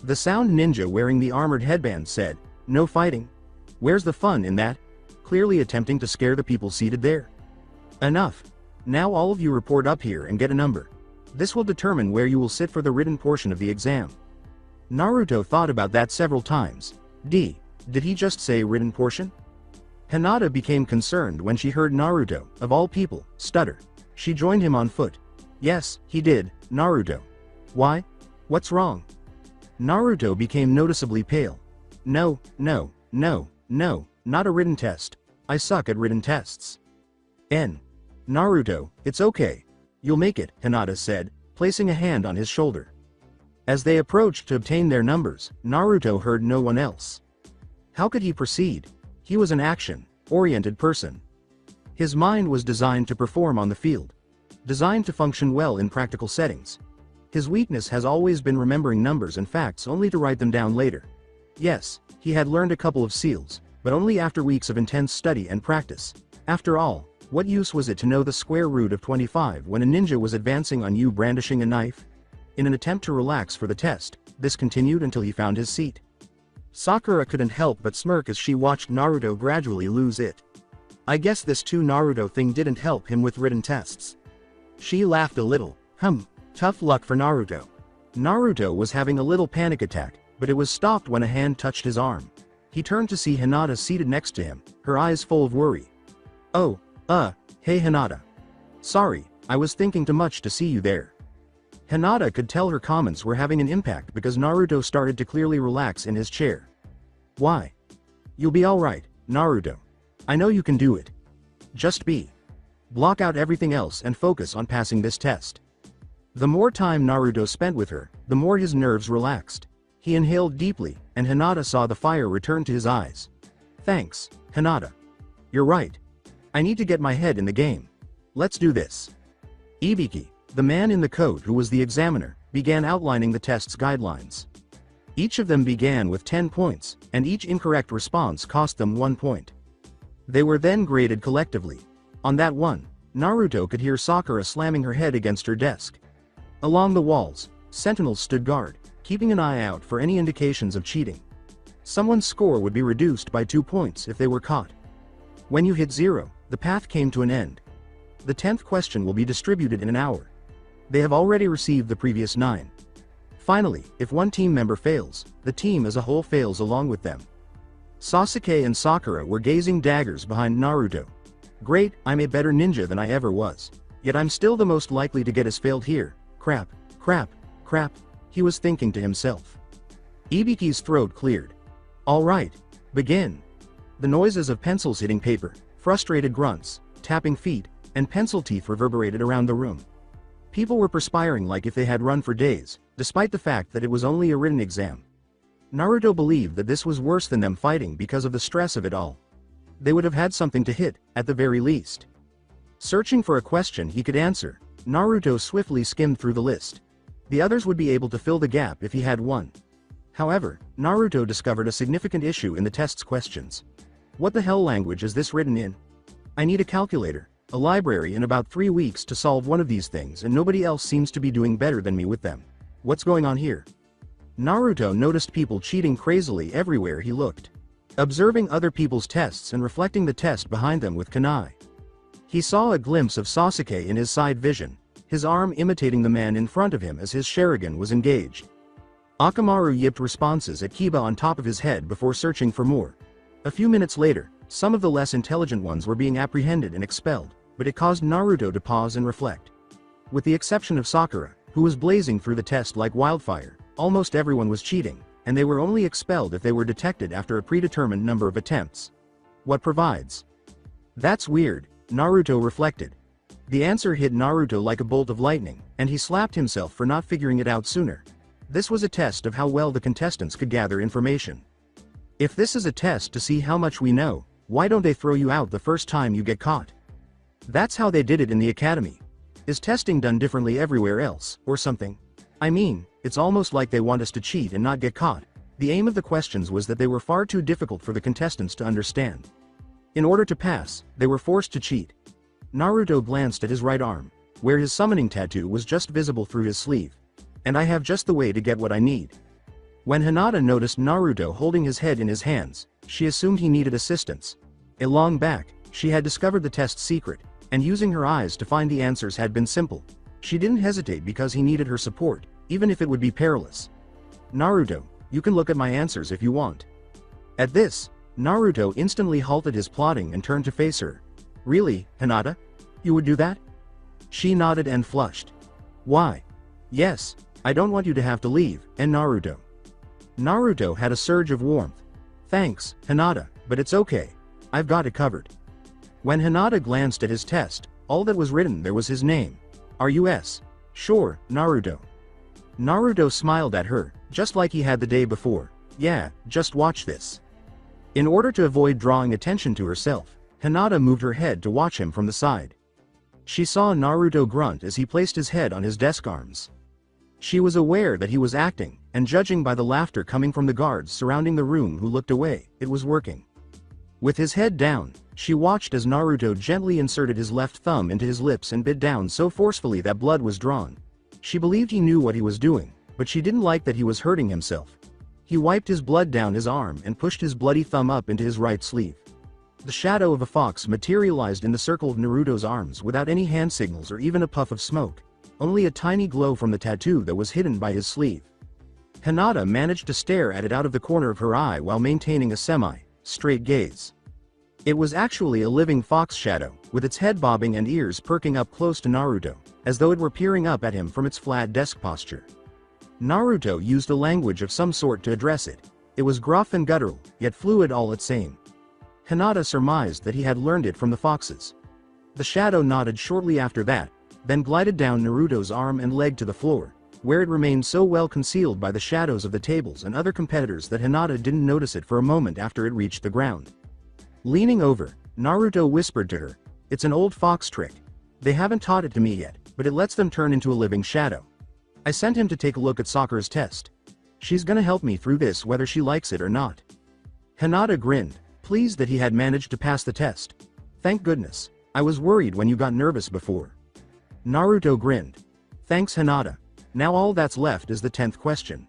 The sound ninja wearing the armored headband said, "No fighting? Where's the fun in that?" clearly attempting to scare the people seated there. "Enough. Now all of you report up here and get a number. This will determine where you will sit for the written portion of the exam." Naruto thought about that several times. Did he just say written portion? Hinata became concerned when she heard Naruto, of all people, stutter. She joined him on foot. "Yes, he did, Naruto. Why? What's wrong?" Naruto became noticeably pale. No, not a written test. I suck at written tests." Naruto, it's okay. You'll make it, Hinata said, placing a hand on his shoulder. As they approached to obtain their numbers, Naruto heard no one else. How could he proceed? He was an action-oriented person. His mind was designed to perform on the field. Designed to function well in practical settings. His weakness has always been remembering numbers and facts only to write them down later. Yes, he had learned a couple of seals, but only after weeks of intense study and practice. After all, what use was it to know the square root of 25 when a ninja was advancing on you brandishing a knife? In an attempt to relax for the test, this continued until he found his seat. Sakura couldn't help but smirk as she watched Naruto gradually lose it. I guess this too Naruto thing didn't help him with written tests. She laughed a little. Tough luck for Naruto. Naruto was having a little panic attack, but it was stopped when a hand touched his arm. He turned to see Hinata seated next to him, her eyes full of worry. "Oh, hey Hinata. Sorry, I was thinking too much to see you there." Hinata could tell her comments were having an impact because Naruto started to clearly relax in his chair. "Why? You'll be alright, Naruto. I know you can do it. Just block out everything else and focus on passing this test." The more time Naruto spent with her, the more his nerves relaxed. He inhaled deeply, and Hinata saw the fire return to his eyes. "Thanks, Hinata. You're right. I need to get my head in the game. Let's do this." Ibiki, the man in the coat who was the examiner, began outlining the test's guidelines. Each of them began with 10 points, and each incorrect response cost them 1 point. They were then graded collectively. On that one, Naruto could hear Sakura slamming her head against her desk. Along the walls, sentinels stood guard, keeping an eye out for any indications of cheating. Someone's score would be reduced by 2 points if they were caught. When you hit 0, the path came to an end. The 10th question will be distributed in an hour. They have already received the previous 9. Finally, if one team member fails, the team as a whole fails along with them. Sasuke and Sakura were gazing daggers behind Naruto. "Great, I'm a better ninja than I ever was. Yet I'm still the most likely to get us failed here. Crap, crap, crap," he was thinking to himself. Ibiki's throat cleared. All right. Begin. The noises of pencils hitting paper, frustrated grunts, tapping feet, and pencil teeth reverberated around the room. People were perspiring like if they had run for days, despite the fact that it was only a written exam. Naruto believed that this was worse than them fighting because of the stress of it all. They would have had something to hit, at the very least. Searching for a question he could answer, Naruto swiftly skimmed through the list. The others would be able to fill the gap if he had one. However, Naruto discovered a significant issue in the test's questions. What the hell language is this written in? I need a calculator, a library in about 3 weeks to solve one of these things, and nobody else seems to be doing better than me with them. What's going on here? Naruto noticed people cheating crazily everywhere he looked. Observing other people's tests and reflecting the test behind them with Kunai. He saw a glimpse of Sasuke in his side vision, his arm imitating the man in front of him as his Sharingan was engaged. Akamaru yipped responses at Kiba on top of his head before searching for more. A few minutes later, some of the less intelligent ones were being apprehended and expelled, but it caused Naruto to pause and reflect. With the exception of Sakura, who was blazing through the test like wildfire, almost everyone was cheating, and they were only expelled if they were detected after a predetermined number of attempts. What provides? That's weird, Naruto reflected. The answer hit Naruto like a bolt of lightning, and he slapped himself for not figuring it out sooner. This was a test of how well the contestants could gather information. If this is a test to see how much we know, why don't they throw you out the first time you get caught? That's how they did it in the academy. Is testing done differently everywhere else, or something? I mean, it's almost like they want us to cheat and not get caught. The aim of the questions was that they were far too difficult for the contestants to understand. In order to pass, they were forced to cheat. Naruto glanced at his right arm, where his summoning tattoo was just visible through his sleeve. And I have just the way to get what I need. When Hinata noticed Naruto holding his head in his hands, she assumed he needed assistance. Long back, she had discovered the test's secret, and using her eyes to find the answers had been simple. She didn't hesitate because he needed her support, even if it would be perilous. Naruto, you can look at my answers if you want. At this, Naruto instantly halted his plotting and turned to face her. Really, Hinata? You would do that? She nodded and flushed. Why? Yes, I don't want you to have to leave, and Naruto. Naruto had a surge of warmth. Thanks, Hinata, but it's okay. I've got it covered. When Hinata glanced at his test, all that was written there was his name. R.U.S. Sure, Naruto. Naruto smiled at her, just like he had the day before. Yeah, just watch this. In order to avoid drawing attention to herself, Hinata moved her head to watch him from the side. She saw Naruto grunt as he placed his head on his desk arms. She was aware that he was acting, and judging by the laughter coming from the guards surrounding the room who looked away, it was working. With his head down, she watched as Naruto gently inserted his left thumb into his lips and bit down so forcefully that blood was drawn. She believed he knew what he was doing, but she didn't like that he was hurting himself. He wiped his blood down his arm and pushed his bloody thumb up into his right sleeve. The shadow of a fox materialized in the circle of Naruto's arms without any hand signals or even a puff of smoke, only a tiny glow from the tattoo that was hidden by his sleeve. Hinata managed to stare at it out of the corner of her eye while maintaining a semi-straight gaze. It was actually a living fox shadow, with its head bobbing and ears perking up close to Naruto, as though it were peering up at him from its flat desk posture. Naruto used a language of some sort to address it. It was gruff and guttural, yet fluid all the same. Hinata surmised that he had learned it from the foxes. The shadow nodded shortly after that, then glided down Naruto's arm and leg to the floor, where it remained so well concealed by the shadows of the tables and other competitors that Hinata didn't notice it for a moment after it reached the ground. Leaning over, Naruto whispered to her, "It's an old fox trick. They haven't taught it to me yet, but it lets them turn into a living shadow. I sent him to take a look at Sakura's test. She's gonna help me through this whether she likes it or not." Hinata grinned, pleased that he had managed to pass the test. "Thank goodness. I was worried when you got nervous before." Naruto grinned. "Thanks, Hinata. Now all that's left is the 10th question."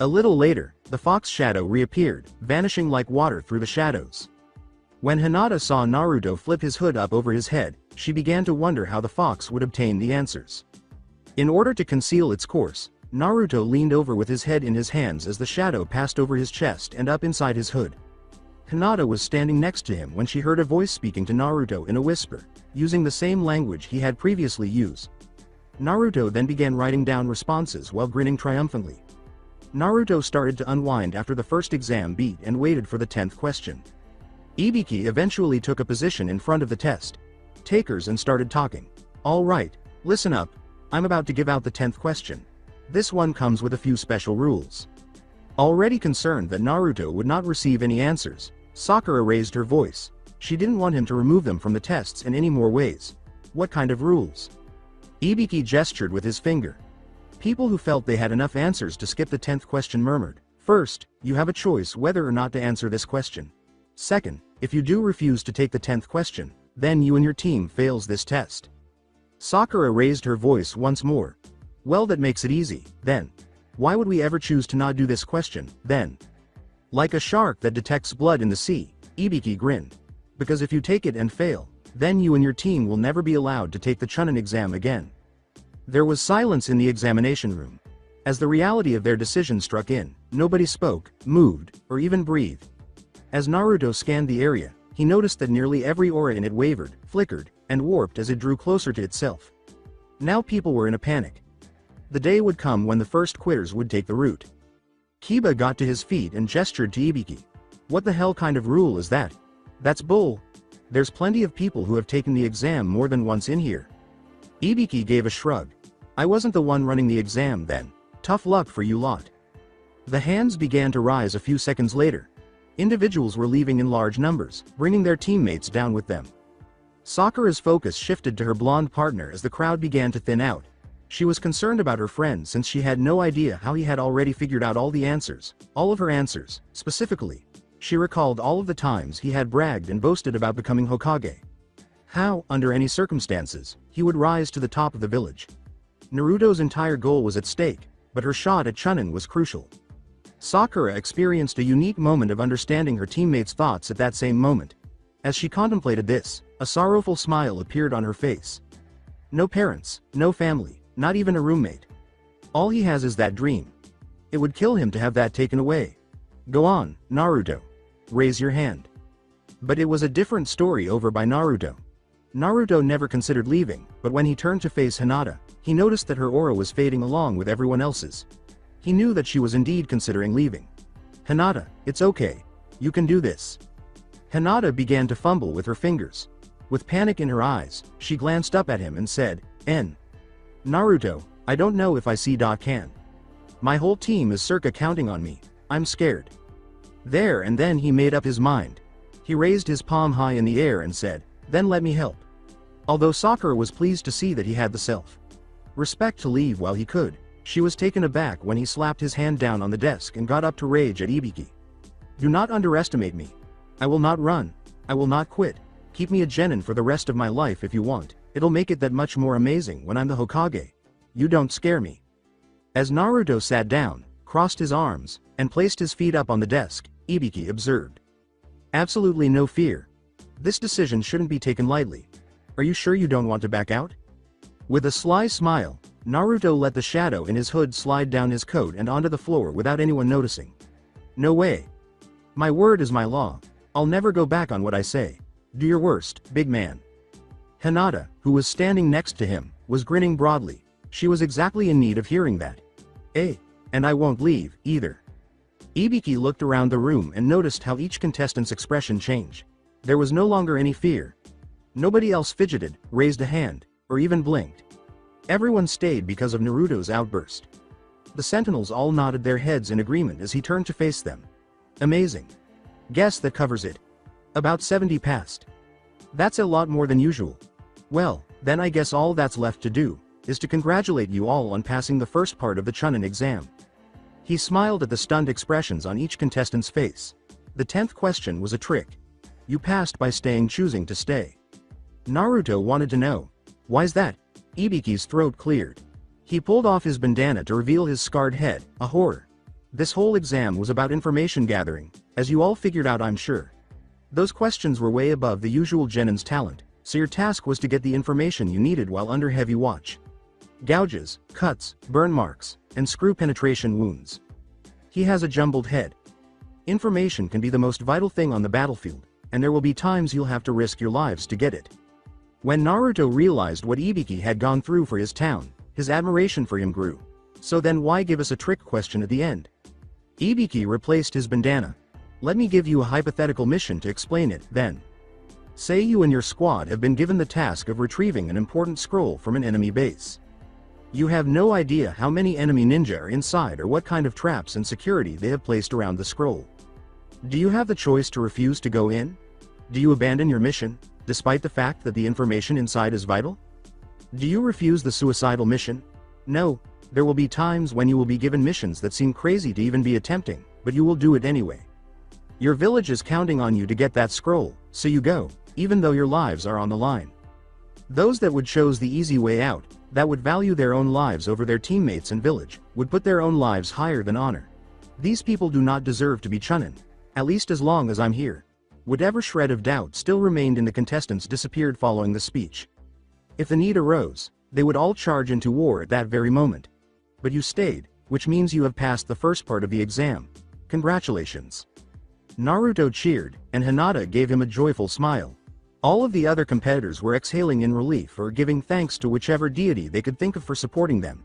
A little later, the fox shadow reappeared, vanishing like water through the shadows. When Hinata saw Naruto flip his hood up over his head, she began to wonder how the fox would obtain the answers. In order to conceal its course, Naruto leaned over with his head in his hands as the shadow passed over his chest and up inside his hood. Hinata was standing next to him when she heard a voice speaking to Naruto in a whisper, using the same language he had previously used. Naruto then began writing down responses while grinning triumphantly. Naruto started to unwind after the first exam beat and waited for the 10th question. Ibiki eventually took a position in front of the test takers and started talking. All right, listen up, I'm about to give out the 10th question. This one comes with a few special rules. Already concerned that Naruto would not receive any answers, Sakura raised her voice. She didn't want him to remove them from the tests in any more ways. What kind of rules? Ibiki gestured with his finger. People who felt they had enough answers to skip the 10th question murmured. First, you have a choice whether or not to answer this question. Second, if you do refuse to take the 10th question, then you and your team fails this test. Sakura raised her voice once more. Well, that makes it easy, then. Why would we ever choose to not do this question, then? Like a shark that detects blood in the sea, Ibiki grinned. Because if you take it and fail, then you and your team will never be allowed to take the Chunin exam again. There was silence in the examination room. As the reality of their decision struck in, nobody spoke, moved, or even breathed. As Naruto scanned the area, he noticed that nearly every aura in it wavered, flickered, and warped as it drew closer to itself. Now people were in a panic. The day would come when the first quitters would take the route. Kiba got to his feet and gestured to Ibiki. What the hell kind of rule is that? That's bull. There's plenty of people who have taken the exam more than once in here. Ibiki gave a shrug. I wasn't the one running the exam then. Tough luck for you lot. The hands began to rise a few seconds later. Individuals were leaving in large numbers, bringing their teammates down with them. Sakura's focus shifted to her blonde partner as the crowd began to thin out. She was concerned about her friend since she had no idea how he had already figured out all the answers, all of her answers, specifically. She recalled all of the times he had bragged and boasted about becoming Hokage. How, under any circumstances, he would rise to the top of the village. Naruto's entire goal was at stake, but her shot at Chunin was crucial. Sakura experienced a unique moment of understanding her teammates' thoughts at that same moment. As she contemplated this, a sorrowful smile appeared on her face. No parents, no family, not even a roommate. All he has is that dream. It would kill him to have that taken away. Go on, Naruto. Raise your hand. But it was a different story over by Naruto. Naruto never considered leaving, but when he turned to face Hinata, he noticed that her aura was fading along with everyone else's. He knew that she was indeed considering leaving. Hinata, it's okay. You can do this. Hinata began to fumble with her fingers. With panic in her eyes, she glanced up at him and said, N. Naruto, I don't know if I can. My whole team is circa counting on me. I'm scared. There and then he made up his mind. He raised his palm high in the air and said, then let me help. Although Sakura was pleased to see that he had the self-respect to leave while he could, she was taken aback when he slapped his hand down on the desk and got up to rage at Ibiki. Do not underestimate me. I will not run. I will not quit. Keep me a genin for the rest of my life if you want. It'll make it that much more amazing when I'm the Hokage. You don't scare me. As Naruto sat down, crossed his arms, and placed his feet up on the desk, Ibiki observed. Absolutely no fear. This decision shouldn't be taken lightly. Are you sure you don't want to back out? With a sly smile, Naruto let the shadow in his hood slide down his coat and onto the floor without anyone noticing. No way. My word is my law. I'll never go back on what I say. Do your worst, big man. Hinata, who was standing next to him, was grinning broadly. She was exactly in need of hearing that. And I won't leave, either. Ibiki looked around the room and noticed how each contestant's expression changed. There was no longer any fear. Nobody else fidgeted, raised a hand, or even blinked. Everyone stayed because of Naruto's outburst. The sentinels all nodded their heads in agreement as he turned to face them. Amazing. Guess that covers it. About 70 passed. That's a lot more than usual. Well, then I guess all that's left to do is to congratulate you all on passing the first part of the Chunin exam. He smiled at the stunned expressions on each contestant's face. The 10th question was a trick. You passed by choosing to stay. Naruto wanted to know. Why's that? Ibiki's throat cleared. He pulled off his bandana to reveal his scarred head, a horror. This whole exam was about information gathering, as you all figured out, I'm sure. Those questions were way above the usual genin's talent, so your task was to get the information you needed while under heavy watch. Gouges, cuts, burn marks, and screw penetration wounds. He has a jumbled head. Information can be the most vital thing on the battlefield, and there will be times you'll have to risk your lives to get it. When Naruto realized what Ibiki had gone through for his town, his admiration for him grew. So then why give us a trick question at the end? Ibiki replaced his bandana. Let me give you a hypothetical mission to explain it, then. Say you and your squad have been given the task of retrieving an important scroll from an enemy base. You have no idea how many enemy ninja are inside or what kind of traps and security they have placed around the scroll. Do you have the choice to refuse to go in? Do you abandon your mission, despite the fact that the information inside is vital? Do you refuse the suicidal mission? No, there will be times when you will be given missions that seem crazy to even be attempting, but you will do it anyway. Your village is counting on you to get that scroll, so you go, even though your lives are on the line. Those that would choose the easy way out, that would value their own lives over their teammates and village, would put their own lives higher than honor. These people do not deserve to be chunin. At least as long as I'm here. Whatever shred of doubt still remained in the contestants disappeared following the speech. If the need arose, they would all charge into war at that very moment. But you stayed, which means you have passed the first part of the exam. Congratulations. Naruto cheered, and Hinata gave him a joyful smile. All of the other competitors were exhaling in relief or giving thanks to whichever deity they could think of for supporting them.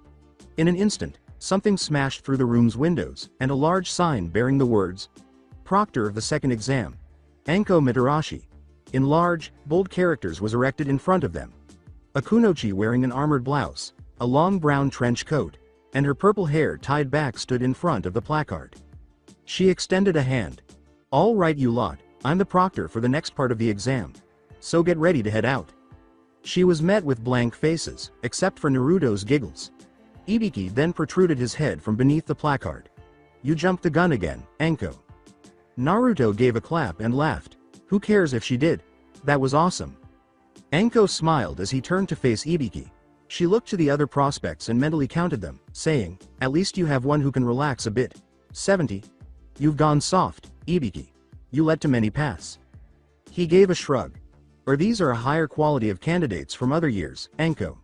In an instant, something smashed through the room's windows, and a large sign bearing the words, Proctor of the second exam, Anko Mitarashi, in large, bold characters was erected in front of them. Akunochi wearing an armored blouse, a long brown trench coat, and her purple hair tied back stood in front of the placard. She extended a hand. All right you lot, I'm the proctor for the next part of the exam. So get ready to head out. She was met with blank faces, except for Naruto's giggles. Ibiki then protruded his head from beneath the placard. You jumped the gun again, Anko. Naruto gave a clap and laughed. Who cares if she did? That was awesome. Anko smiled as he turned to face Ibiki. She looked to the other prospects and mentally counted them, saying, at least you have one who can relax a bit. 70. You've gone soft, Ibiki. You let too many pass. He gave a shrug. Or these are a higher quality of candidates from other years, Anko.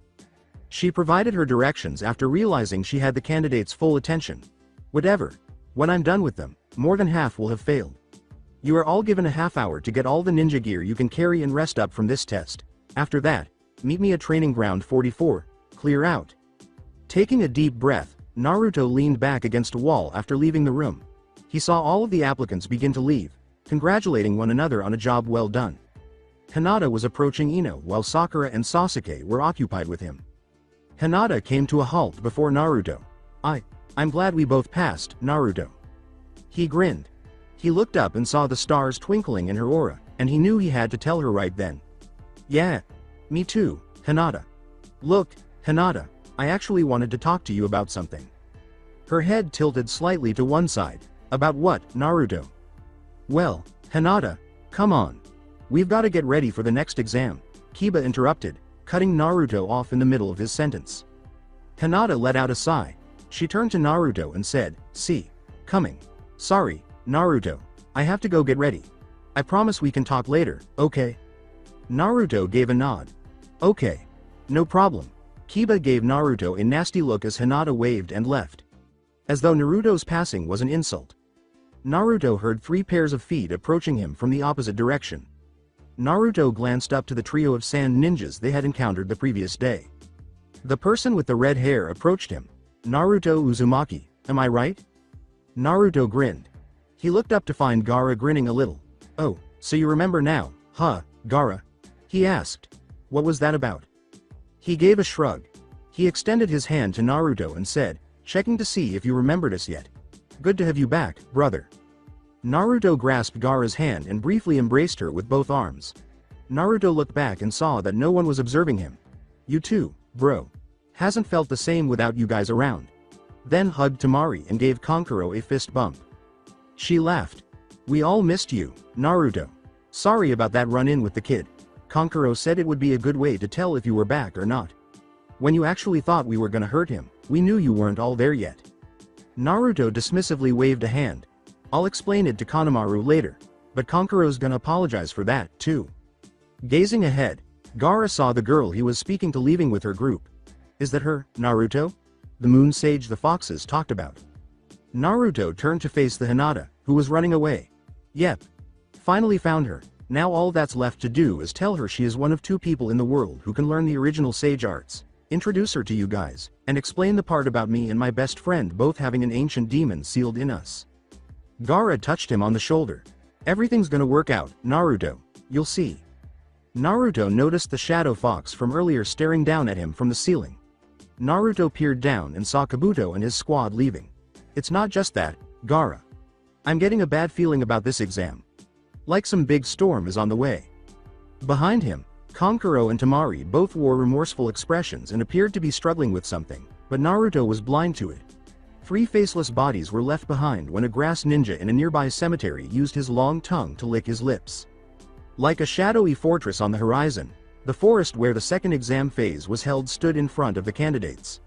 She provided her directions after realizing she had the candidates' full attention. Whatever. When I'm done with them, more than half will have failed. You are all given a half hour to get all the ninja gear you can carry and rest up from this test. After that, meet me at training ground 44, clear out. Taking a deep breath, Naruto leaned back against a wall after leaving the room. He saw all of the applicants begin to leave, congratulating one another on a job well done. Hinata was approaching Ino while Sakura and Sasuke were occupied with him. Hinata came to a halt before Naruto. I'm glad we both passed, Naruto. He grinned. He looked up and saw the stars twinkling in her aura, and he knew he had to tell her right then. Yeah. Me too, Hinata. Look, Hinata, I actually wanted to talk to you about something. Her head tilted slightly to one side. About what, Naruto? Well, Hinata, come on. We've got to get ready for the next exam, Kiba interrupted, cutting Naruto off in the middle of his sentence. Hinata let out a sigh. She turned to Naruto and said, see, coming. Sorry, Naruto, I have to go get ready. I promise we can talk later, okay? Naruto gave a nod. Okay. No problem. Kiba gave Naruto a nasty look as Hinata waved and left. As though Naruto's passing was an insult. Naruto heard 3 pairs of feet approaching him from the opposite direction. Naruto glanced up to the trio of sand ninjas they had encountered the previous day. The person with the red hair approached him. Naruto Uzumaki, am I right? Naruto grinned. He looked up to find Gaara grinning a little. Oh, so you remember now, huh, Gaara? He asked. What was that about? He gave a shrug. He extended his hand to Naruto and said, checking to see if you remembered us yet. Good to have you back, brother. Naruto grasped Gaara's hand and briefly embraced her with both arms. Naruto looked back and saw that no one was observing him. You too, bro. Hasn't felt the same without you guys around. Then hugged Temari and gave Kankuro a fist bump. She laughed. We all missed you, Naruto. Sorry about that run-in with the kid. Kankuro said it would be a good way to tell if you were back or not. When you actually thought we were gonna hurt him, we knew you weren't all there yet. Naruto dismissively waved a hand. I'll explain it to Kanemaru later, but Kankuro's gonna apologize for that, too. Gazing ahead, Gaara saw the girl he was speaking to leaving with her group. Is that her, Naruto? The moon sage the foxes talked about. Naruto turned to face the Hinata, who was running away. Yep. Finally found her. Now all that's left to do is tell her she is one of 2 people in the world who can learn the original sage arts, introduce her to you guys, and explain the part about me and my best friend both having an ancient demon sealed in us. Gaara touched him on the shoulder. Everything's gonna work out, Naruto. You'll see. Naruto noticed the shadow fox from earlier staring down at him from the ceiling. Naruto peered down and saw Kabuto and his squad leaving. It's not just that, Gaara. I'm getting a bad feeling about this exam. Like some big storm is on the way. Behind him, Kankuro and Temari both wore remorseful expressions and appeared to be struggling with something, but Naruto was blind to it. 3 faceless bodies were left behind when a grass ninja in a nearby cemetery used his long tongue to lick his lips. Like a shadowy fortress on the horizon, the forest where the second exam phase was held stood in front of the candidates.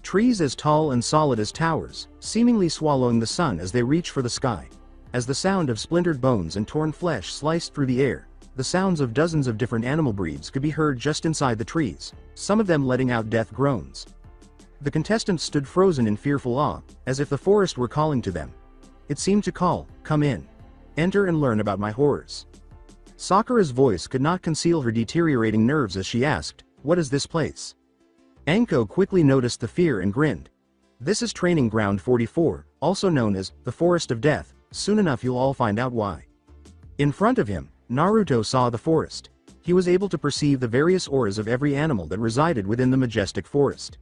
Trees as tall and solid as towers, seemingly swallowing the sun as they reach for the sky. As the sound of splintered bones and torn flesh sliced through the air, the sounds of dozens of different animal breeds could be heard just inside the trees, some of them letting out death groans. The contestants stood frozen in fearful awe, as if the forest were calling to them. It seemed to call, "Come in. Enter and learn about my horrors." Sakura's voice could not conceal her deteriorating nerves as she asked, "What is this place?" Anko quickly noticed the fear and grinned. "This is Training Ground 44, also known as the Forest of Death. Soon enough you'll all find out why." In front of him, Naruto saw the forest. He was able to perceive the various auras of every animal that resided within the majestic forest.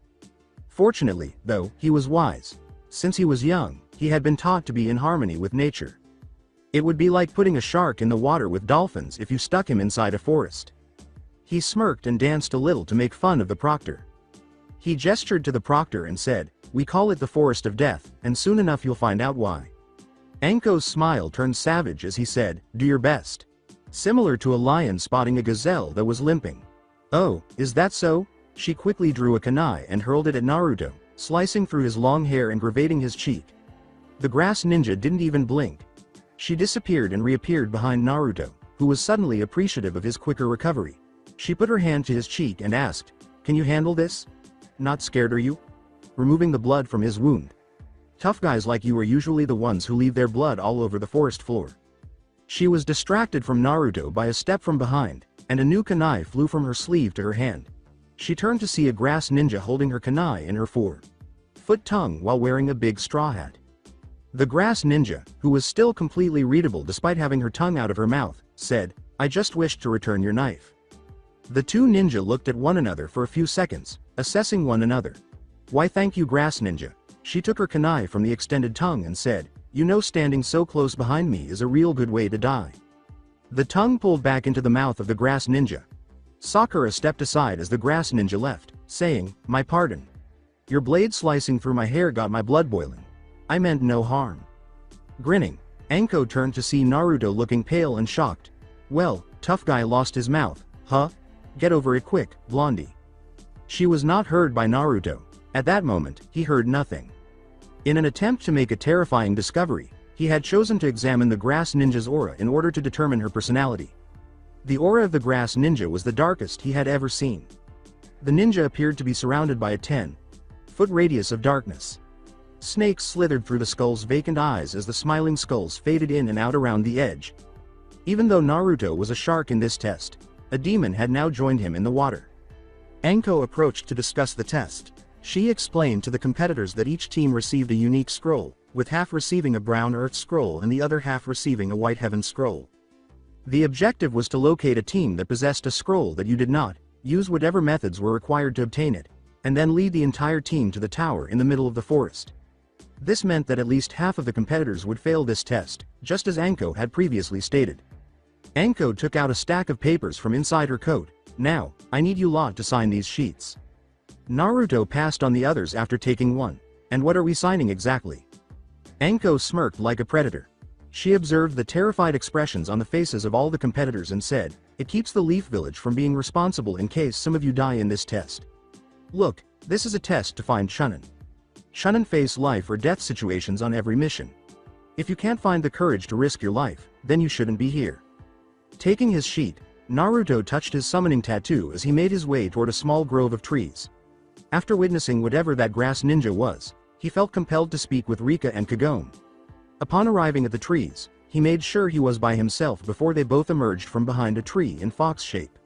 Fortunately, though, he was wise. Since he was young, he had been taught to be in harmony with nature. It would be like putting a shark in the water with dolphins if you stuck him inside a forest. He smirked and danced a little to make fun of the proctor. He gestured to the proctor and said, "We call it the Forest of Death, and soon enough you'll find out why." Anko's smile turned savage as he said, "Do your best." Similar to a lion spotting a gazelle that was limping. "Oh, is that so?" She quickly drew a kunai and hurled it at Naruto, slicing through his long hair and gravating his cheek. The grass ninja didn't even blink. She disappeared and reappeared behind Naruto, who was suddenly appreciative of his quicker recovery. She put her hand to his cheek and asked, "Can you handle this? Not scared are you?" Removing the blood from his wound. "Tough guys like you are usually the ones who leave their blood all over the forest floor." She was distracted from Naruto by a step from behind, and a new kunai flew from her sleeve to her hand. She turned to see a grass ninja holding her kunai in her 4-foot tongue while wearing a big straw hat. The grass ninja, who was still completely readable despite having her tongue out of her mouth, said, "I just wished to return your knife." The two ninja looked at one another for a few seconds, assessing one another. "Why thank you, grass ninja." She took her kunai from the extended tongue and said, "You know standing so close behind me is a real good way to die." The tongue pulled back into the mouth of the grass ninja. Sakura stepped aside as the grass ninja left, saying, "My pardon. Your blade slicing through my hair got my blood boiling. I meant no harm." Grinning, Anko turned to see Naruto looking pale and shocked. "Well, tough guy lost his mouth, huh? Get over it quick, blondie." She was not heard by Naruto. At that moment, he heard nothing. In an attempt to make a terrifying discovery, he had chosen to examine the grass ninja's aura in order to determine her personality. The aura of the grass ninja was the darkest he had ever seen. The ninja appeared to be surrounded by a 10-foot radius of darkness. Snakes slithered through the skull's vacant eyes as the smiling skulls faded in and out around the edge. Even though Naruto was a shark in this test, a demon had now joined him in the water. Anko approached to discuss the test. She explained to the competitors that each team received a unique scroll, with half receiving a brown earth scroll and the other half receiving a white heaven scroll. The objective was to locate a team that possessed a scroll that you did not, use whatever methods were required to obtain it, and then lead the entire team to the tower in the middle of the forest. This meant that at least half of the competitors would fail this test, just as Anko had previously stated. Anko took out a stack of papers from inside her coat. "Now, I need you lot to sign these sheets." Naruto passed on the others after taking one. "And what are we signing exactly?" Anko smirked like a predator. She observed the terrified expressions on the faces of all the competitors and said, "It keeps the Leaf Village from being responsible in case some of you die in this test. Look, this is a test to find Shunin. Shunin face life or death situations on every mission. If you can't find the courage to risk your life, then you shouldn't be here." Taking his sheet, Naruto touched his summoning tattoo as he made his way toward a small grove of trees. After witnessing whatever that grass ninja was, he felt compelled to speak with Rika and Kagome. Upon arriving at the trees, he made sure he was by himself before they both emerged from behind a tree in fox shape.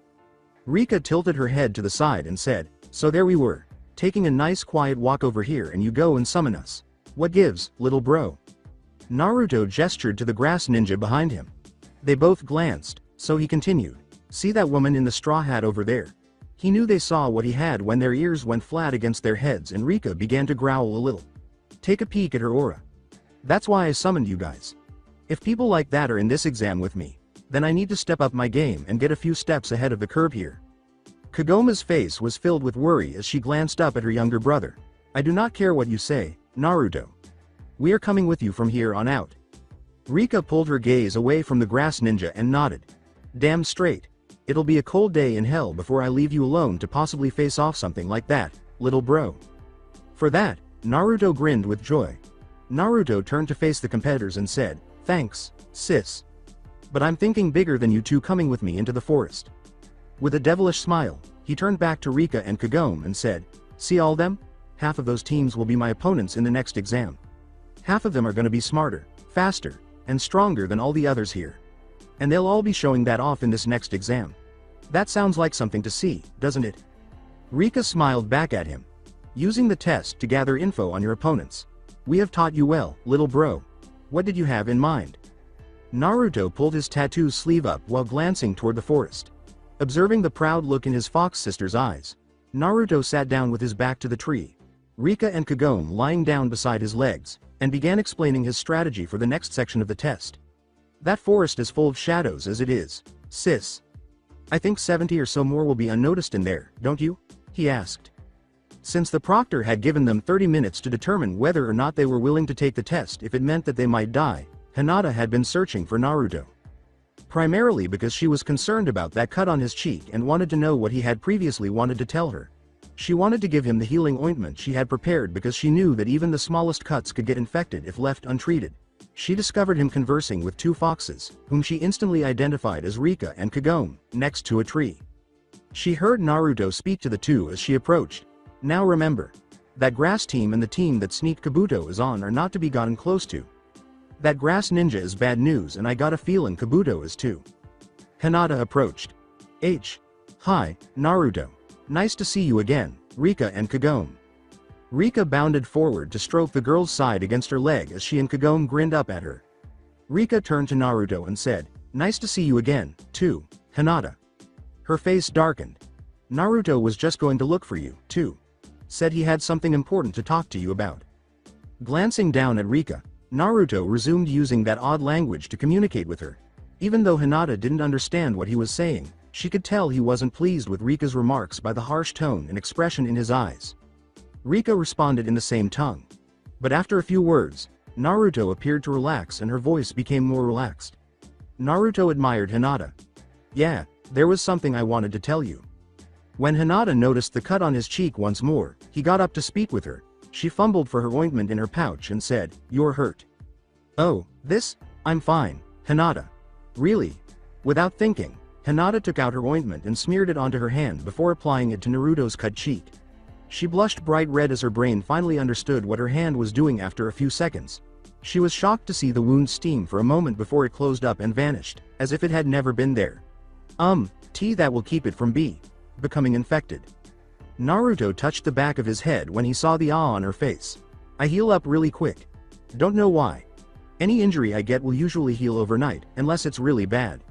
Rika tilted her head to the side and said, "So there we were, taking a nice quiet walk over here and you go and summon us. What gives, little bro?" Naruto gestured to the grass ninja behind him. They both glanced, so he continued. See that woman in the straw hat over there? He knew they saw what he had when their ears went flat against their heads and Rika began to growl a little. Take a peek at her aura. That's why I summoned you guys. If people like that are in this exam with me, then I need to step up my game and get a few steps ahead of the curve here. Kagoma's face was filled with worry as she glanced up at her younger brother. I do not care what you say, Naruto. We are coming with you from here on out. Rika pulled her gaze away from the grass ninja and nodded. Damn straight. It'll be a cold day in hell before I leave you alone to possibly face off something like that, little bro. For that, Naruto grinned with joy. Naruto turned to face the competitors and said, thanks, sis. But I'm thinking bigger than you two coming with me into the forest. With a devilish smile, he turned back to Rika and Kagome and said, see all them? Half of those teams will be my opponents in the next exam. Half of them are gonna be smarter, faster, and stronger than all the others here. And they'll all be showing that off in this next exam. That sounds like something to see, doesn't it? Rika smiled back at him. Using the test to gather info on your opponents. We have taught you well, little bro. What did you have in mind? Naruto pulled his tattoo sleeve up while glancing toward the forest. Observing the proud look in his fox sister's eyes, Naruto sat down with his back to the tree. Rika and Kagome lying down beside his legs, and began explaining his strategy for the next section of the test. That forest is full of shadows as it is, sis. I think 70 or so more will be unnoticed in there, don't you? He asked. Since the proctor had given them 30 minutes to determine whether or not they were willing to take the test if it meant that they might die, Hinata had been searching for Naruto. Primarily because she was concerned about that cut on his cheek and wanted to know what he had previously wanted to tell her. She wanted to give him the healing ointment she had prepared because she knew that even the smallest cuts could get infected if left untreated. She discovered him conversing with two foxes, whom she instantly identified as Rika and Kagome, next to a tree. She heard Naruto speak to the two as she approached. Now remember, that grass team and the team that Sneak Kabuto is on are not to be gotten close to. That grass ninja is bad news and I got a feeling Kabuto is too. Hinata approached. Hi, Naruto. Nice to see you again, Rika and Kagome. Rika bounded forward to stroke the girl's side against her leg as she and Kagome grinned up at her. Rika turned to Naruto and said, nice to see you again, too, Hinata. Her face darkened. Naruto was just going to look for you, too. Said he had something important to talk to you about. Glancing down at Rika, Naruto resumed using that odd language to communicate with her. Even though Hinata didn't understand what he was saying, she could tell he wasn't pleased with Rika's remarks by the harsh tone and expression in his eyes. Rika responded in the same tongue. But after a few words, Naruto appeared to relax and her voice became more relaxed. Naruto admired Hinata. Yeah, there was something I wanted to tell you. When Hinata noticed the cut on his cheek once more, he got up to speak with her. She fumbled for her ointment in her pouch and said, you're hurt. Oh, this? I'm fine, Hinata. Really? Without thinking, Hinata took out her ointment and smeared it onto her hand before applying it to Naruto's cut cheek. She blushed bright red as her brain finally understood what her hand was doing after a few seconds. She was shocked to see the wound steam for a moment before it closed up and vanished, as if it had never been there. That will keep it from becoming infected. Naruto touched the back of his head when he saw the awe on her face. I heal up really quick. Don't know why. Any injury I get will usually heal overnight, unless it's really bad.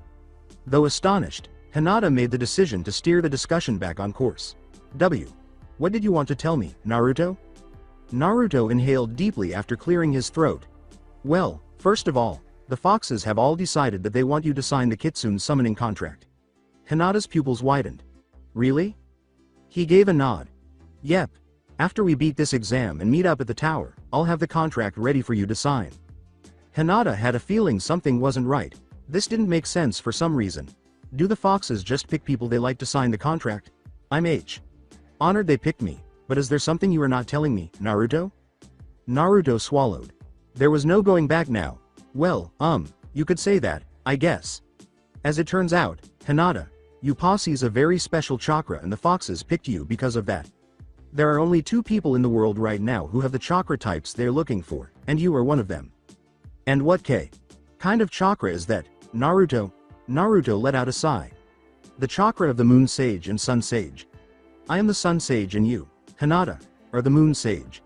Though astonished, Hinata made the decision to steer the discussion back on course. What did you want to tell me, Naruto? Naruto inhaled deeply after clearing his throat. Well, first of all, the foxes have all decided that they want you to sign the Kitsune summoning contract. Hinata's pupils widened. Really? He gave a nod. Yep. After we beat this exam and meet up at the tower, I'll have the contract ready for you to sign. Hinata had a feeling something wasn't right. This didn't make sense for some reason. Do the foxes just pick people they like to sign the contract? I'm honored they picked me, but is there something you are not telling me, Naruto? Naruto swallowed. There was no going back now. Well, you could say that, I guess. As it turns out, Hinata, you possess a very special chakra and the foxes picked you because of that. There are only 2 people in the world right now who have the chakra types they're looking for, and you are one of them. And what kind of chakra is that, Naruto? Naruto let out a sigh. The chakra of the Moon Sage and Sun Sage. I am the Sun Sage and you, Hinata, are the Moon Sage.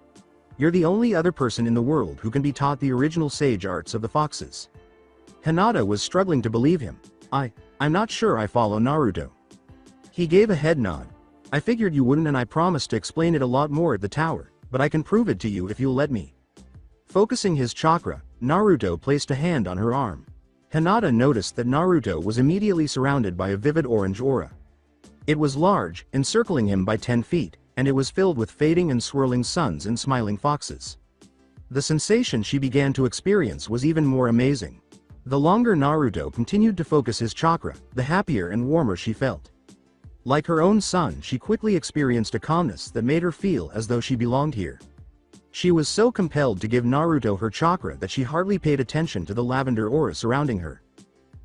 You're the only other person in the world who can be taught the original sage arts of the foxes. Hinata was struggling to believe him. I'm not sure I follow Naruto. He gave a head nod. I figured you wouldn't, and I promised to explain it a lot more at the tower, but I can prove it to you if you'll let me. Focusing his chakra, Naruto placed a hand on her arm. Hinata noticed that Naruto was immediately surrounded by a vivid orange aura. It was large, encircling him by 10 feet, and it was filled with fading and swirling suns and smiling foxes. The sensation she began to experience was even more amazing. The longer Naruto continued to focus his chakra, the happier and warmer she felt. Like her own son, she quickly experienced a calmness that made her feel as though she belonged here. She was so compelled to give Naruto her chakra that she hardly paid attention to the lavender aura surrounding her.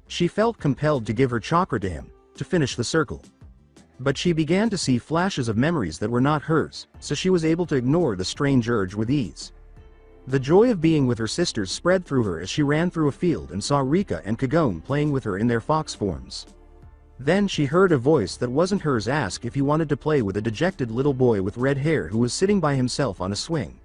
She felt compelled to give her chakra to him, to finish the circle. But she began to see flashes of memories that were not hers, so she was able to ignore the strange urge with ease. The joy of being with her sisters spread through her as she ran through a field and saw Rika and Kagome playing with her in their fox forms. Then she heard a voice that wasn't hers ask if he wanted to play with a dejected little boy with red hair who was sitting by himself on a swing.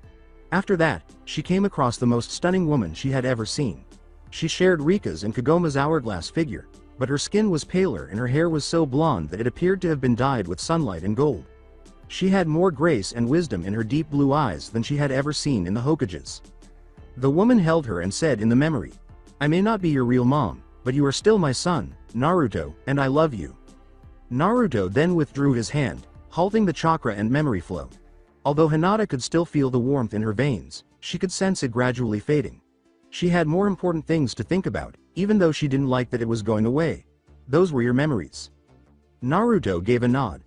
After that, she came across the most stunning woman she had ever seen. She shared Rika's and Kagome's hourglass figure, but her skin was paler and her hair was so blonde that it appeared to have been dyed with sunlight and gold. She had more grace and wisdom in her deep blue eyes than she had ever seen in the Hokages. The woman held her and said in the memory, I may not be your real mom, but you are still my son, Naruto, and I love you. Naruto then withdrew his hand, halting the chakra and memory flow. Although Hinata could still feel the warmth in her veins, she could sense it gradually fading. She had more important things to think about, even though she didn't like that it was going away. Those were your memories. Naruto gave a nod.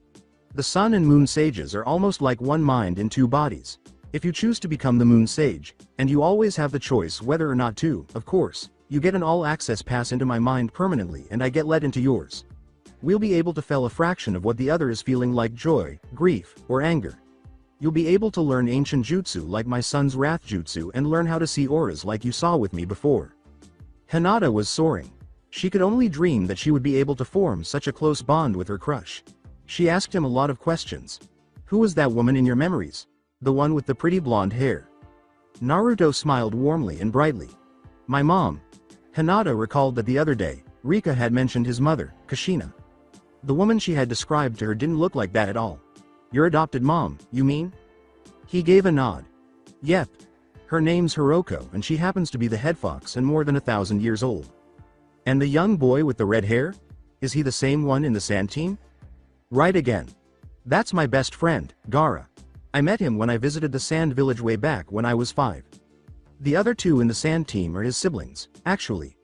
The Sun and Moon Sages are almost like one mind in two bodies. If you choose to become the Moon Sage, and you always have the choice whether or not to, of course, you get an all-access pass into my mind permanently and I get let into yours. We'll be able to feel a fraction of what the other is feeling, like joy, grief, or anger. You'll be able to learn ancient jutsu like my son's wrath jutsu and learn how to see auras like you saw with me before. Hinata was soaring. She could only dream that she would be able to form such a close bond with her crush. She asked him a lot of questions. Who was that woman in your memories? The one with the pretty blonde hair. Naruto smiled warmly and brightly. My mom. Hinata recalled that the other day, Rika had mentioned his mother, Kushina. The woman she had described to her didn't look like that at all. Your adopted mom, you mean? He gave a nod. Yep. Her name's Hiroko and she happens to be the head fox and more than 1,000 years old. And the young boy with the red hair? Is he the same one in the sand team? Right again. That's my best friend, Gaara. I met him when I visited the sand village way back when I was 5. The other two in the sand team are his siblings, actually.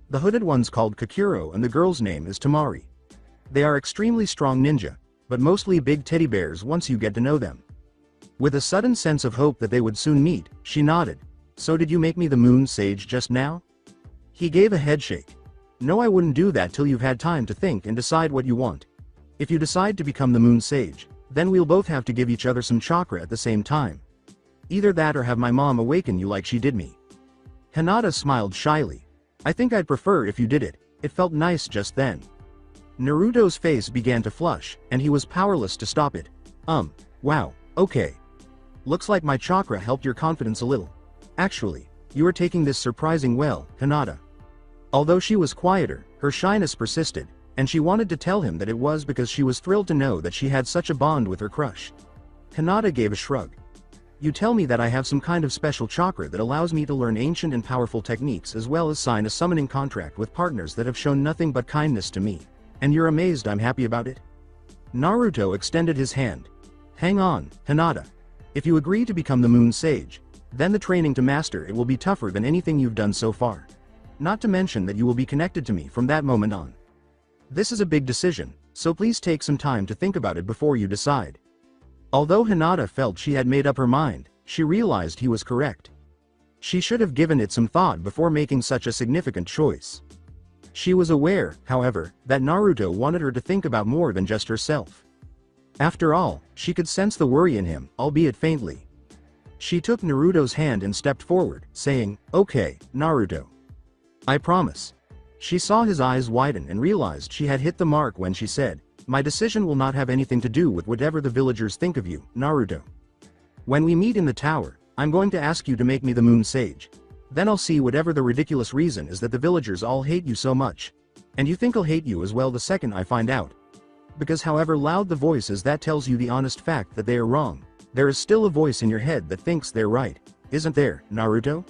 The hooded one's called Kakuro and the girl's name is Tamari. They are extremely strong ninja, but mostly big teddy bears once you get to know them. With a sudden sense of hope that they would soon meet, she nodded. So did you make me the Moon Sage just now? He gave a headshake. No, I wouldn't do that till you've had time to think and decide what you want. If you decide to become the Moon Sage, then we'll both have to give each other some chakra at the same time. Either that or have my mom awaken you like she did me. Hinata smiled shyly. I think I'd prefer if you did it. It felt nice just then. Naruto's face began to flush, and he was powerless to stop it. Wow, okay. Looks like my chakra helped your confidence a little. Actually, you are taking this surprising well, Hinata. Although she was quieter, her shyness persisted, and she wanted to tell him that it was because she was thrilled to know that she had such a bond with her crush. Hinata gave a shrug. You tell me that I have some kind of special chakra that allows me to learn ancient and powerful techniques as well as sign a summoning contract with partners that have shown nothing but kindness to me. And you're amazed I'm happy about it? Naruto extended his hand. Hang on, Hinata. If you agree to become the Moon Sage, then the training to master it will be tougher than anything you've done so far. Not to mention that you will be connected to me from that moment on. This is a big decision, so please take some time to think about it before you decide. Although Hinata felt she had made up her mind, she realized he was correct. She should have given it some thought before making such a significant choice. She was aware, however, that Naruto wanted her to think about more than just herself. After all, she could sense the worry in him, albeit faintly. She took Naruto's hand and stepped forward, saying, Okay, Naruto. I promise. She saw his eyes widen and realized she had hit the mark when she said, My decision will not have anything to do with whatever the villagers think of you, Naruto. When we meet in the tower, I'm going to ask you to make me the Moon Sage. Then I'll see whatever the ridiculous reason is that the villagers all hate you so much. And you think I'll hate you as well the second I find out. Because however loud the voice is that tells you the honest fact that they are wrong, there is still a voice in your head that thinks they're right. Isn't there, Naruto?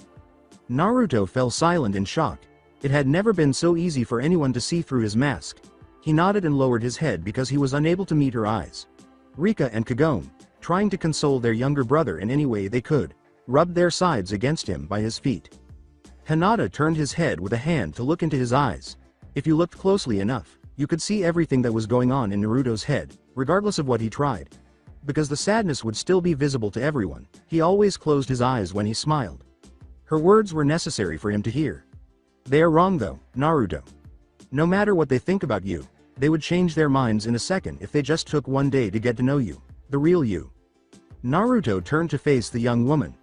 Naruto fell silent in shock. It had never been so easy for anyone to see through his mask. He nodded and lowered his head because he was unable to meet her eyes. Rika and Kagome, trying to console their younger brother in any way they could, rubbed their sides against him by his feet. Hinata turned his head with a hand to look into his eyes. If you looked closely enough, you could see everything that was going on in Naruto's head, regardless of what he tried. Because the sadness would still be visible to everyone, he always closed his eyes when he smiled. Her words were necessary for him to hear. They are wrong though, Naruto. No matter what they think about you, they would change their minds in a second if they just took one day to get to know you, the real you. Naruto turned to face the young woman.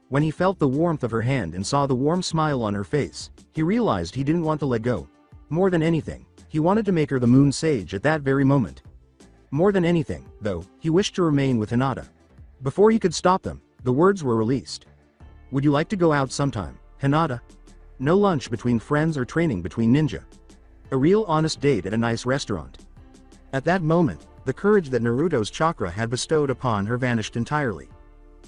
When he felt the warmth of her hand and saw the warm smile on her face, he realized he didn't want to let go. More than anything, he wanted to make her the Moon Sage at that very moment. More than anything, though, he wished to remain with Hinata. Before he could stop them, the words were released. Would you like to go out sometime, Hinata? No lunch between friends or training between ninja. A real honest date at a nice restaurant. At that moment, the courage that Naruto's chakra had bestowed upon her vanished entirely.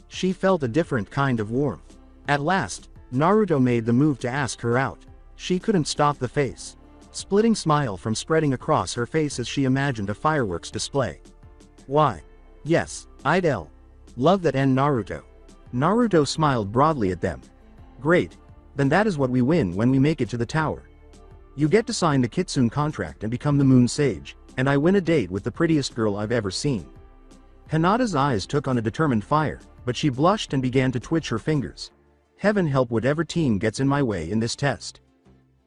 She felt a different kind of warmth. At last, Naruto made the move to ask her out. She couldn't stop the splitting smile from spreading across her face as she imagined a fireworks display. Why? Yes, I'd love that and Naruto. Naruto smiled broadly at them. Great. Then that is what we win when we make it to the tower. You get to sign the Kitsune contract and become the Moon Sage, and I win a date with the prettiest girl I've ever seen. Hinata's eyes took on a determined fire, but she blushed and began to twitch her fingers. Heaven help whatever team gets in my way in this test.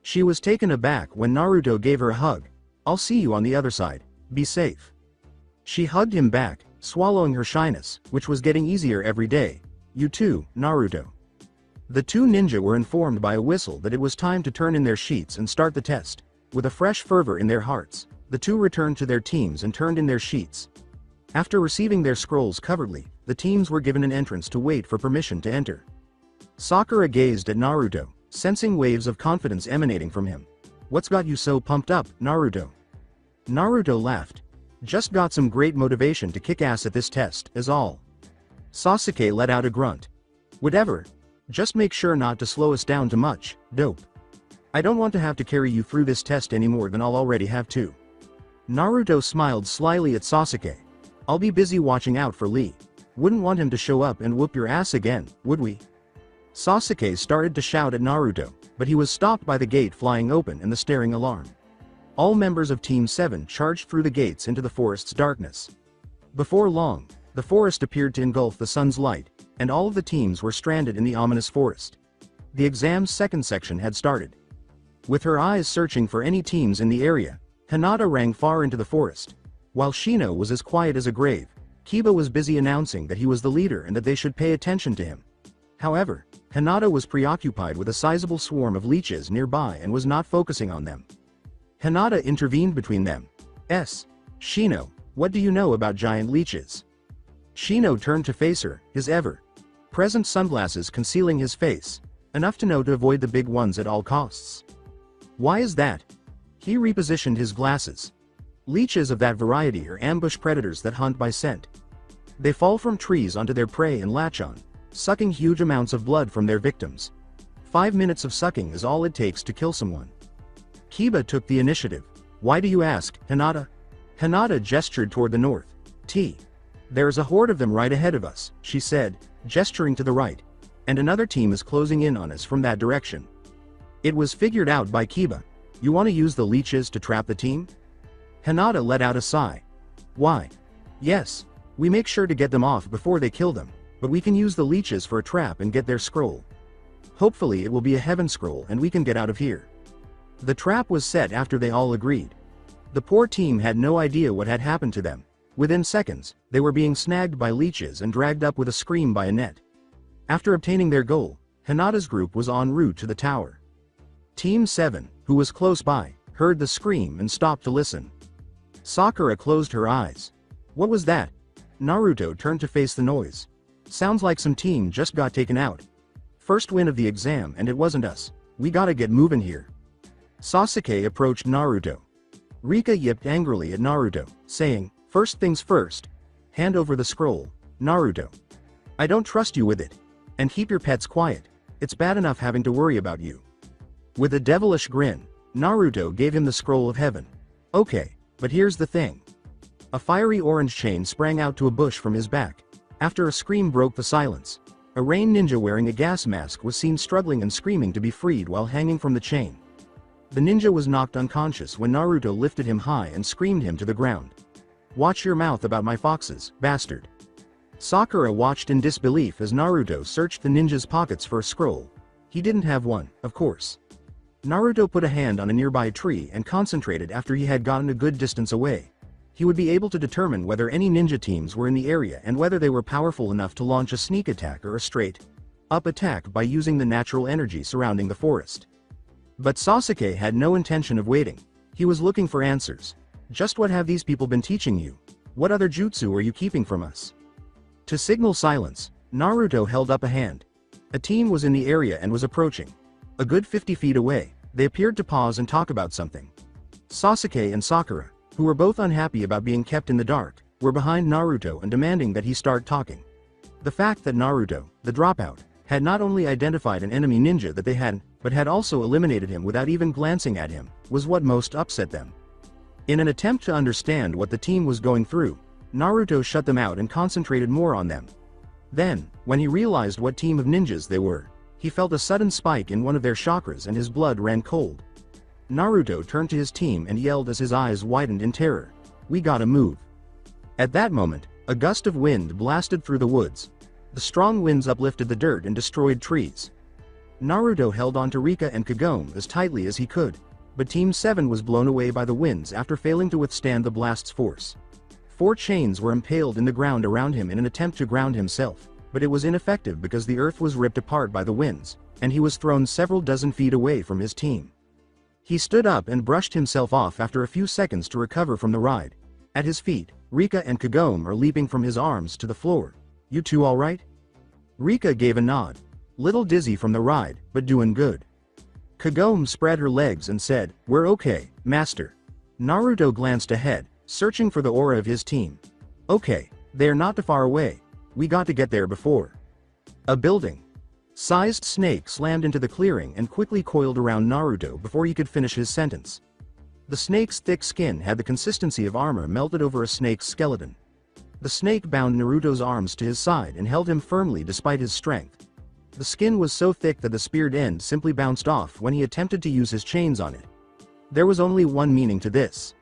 She was taken aback when Naruto gave her a hug. I'll see you on the other side, be safe. She hugged him back, swallowing her shyness, which was getting easier every day. You too, Naruto. The two ninja were informed by a whistle that it was time to turn in their sheets and start the test. With a fresh fervor in their hearts, the two returned to their teams and turned in their sheets. After receiving their scrolls covertly, the teams were given an entrance to wait for permission to enter. Sakura gazed at Naruto, sensing waves of confidence emanating from him. What's got you so pumped up, Naruto? Naruto laughed. Just got some great motivation to kick ass at this test, is all. Sasuke let out a grunt. Whatever. Just make sure not to slow us down too much, dope. I don't want to have to carry you through this test any more than I'll already have to. Naruto smiled slyly at Sasuke. I'll be busy watching out for Lee. Wouldn't want him to show up and whoop your ass again, would we? Sasuke started to shout at Naruto, but he was stopped by the gate flying open and the staring alarm. All members of Team 7 charged through the gates into the forest's darkness. Before long, the forest appeared to engulf the sun's light, and all of the teams were stranded in the ominous forest. The exam's second section had started. With her eyes searching for any teams in the area, Hinata rang far into the forest. While Shino was as quiet as a grave, Kiba was busy announcing that he was the leader and that they should pay attention to him. However, Hinata was preoccupied with a sizable swarm of leeches nearby and was not focusing on them. Hinata intervened between them. Shino, what do you know about giant leeches? Shino turned to face her, his ever-present sunglasses concealing his face, enough to know to avoid the big ones at all costs. Why is that? He repositioned his glasses. Leeches of that variety are ambush predators that hunt by scent. They fall from trees onto their prey and latch on, sucking huge amounts of blood from their victims. 5 minutes of sucking is all it takes to kill someone. Kiba took the initiative. Why do you ask, Hinata? Hinata gestured toward the north. There is a horde of them right ahead of us, she said, gesturing to the right. And another team is closing in on us from that direction. It was figured out by Kiba. You want to use the leeches to trap the team? Hinata let out a sigh. Why? Yes. We make sure to get them off before they kill them, but we can use the leeches for a trap and get their scroll. Hopefully it will be a heaven scroll and we can get out of here. The trap was set after they all agreed. The poor team had no idea what had happened to them. Within seconds, they were being snagged by leeches and dragged up with a scream by a net. After obtaining their goal, Hinata's group was en route to the tower. Team 7, who was close by, heard the scream and stopped to listen. Sakura closed her eyes. What was that? Naruto turned to face the noise. Sounds like some team just got taken out. First win of the exam and it wasn't us. We gotta get moving here. Sasuke approached Naruto. Rika yipped angrily at Naruto, saying, "First things first. Hand over the scroll, Naruto. I don't trust you with it. And keep your pets quiet. It's bad enough having to worry about you." With a devilish grin, Naruto gave him the scroll of heaven. "Okay, but here's the thing." A fiery orange chain sprang out to a bush from his back. After a scream broke the silence, a rain ninja wearing a gas mask was seen struggling and screaming to be freed while hanging from the chain. The ninja was knocked unconscious when Naruto lifted him high and screamed him to the ground. "Watch your mouth about my foxes, bastard." Sakura watched in disbelief as Naruto searched the ninja's pockets for a scroll. He didn't have one, of course. Naruto put a hand on a nearby tree and concentrated after he had gotten a good distance away. He would be able to determine whether any ninja teams were in the area and whether they were powerful enough to launch a sneak attack or a straight-up attack by using the natural energy surrounding the forest. But Sasuke had no intention of waiting. He was looking for answers. "Just what have these people been teaching you? What other jutsu are you keeping from us?" To signal silence, Naruto held up a hand. A team was in the area and was approaching. A good 50 feet away, they appeared to pause and talk about something. Sasuke and Sakura, who were both unhappy about being kept in the dark, were behind Naruto and demanding that he start talking. The fact that Naruto, the dropout, had not only identified an enemy ninja that they hadn't, but had also eliminated him without even glancing at him, was what most upset them. In an attempt to understand what the team was going through, Naruto shut them out and concentrated more on them. Then, when he realized what team of ninjas they were, he felt a sudden spike in one of their chakras and his blood ran cold. Naruto turned to his team and yelled as his eyes widened in terror, "We gotta move." At that moment, a gust of wind blasted through the woods. The strong winds uplifted the dirt and destroyed trees. Naruto held on to Rika and Kagome as tightly as he could, but Team 7 was blown away by the winds after failing to withstand the blast's force. 4 chains were impaled in the ground around him in an attempt to ground himself, but it was ineffective because the earth was ripped apart by the winds, and he was thrown several dozen feet away from his team. He stood up and brushed himself off after a few seconds to recover from the ride. At his feet, Rika and Kagome are leaping from his arms to the floor. "You two alright?" Rika gave a nod. Little dizzy from the ride, but doing good. Kagome spread her legs and said, "We're okay, master." Naruto glanced ahead, searching for the aura of his team. "Okay, they're not too far away. We got to get there before." A building-sized snake slammed into the clearing and quickly coiled around Naruto before he could finish his sentence. The snake's thick skin had the consistency of armor melted over a snake's skeleton. The snake bound Naruto's arms to his side and held him firmly despite his strength. The skin was so thick that the speared end simply bounced off when he attempted to use his chains on it. There was only one meaning to this.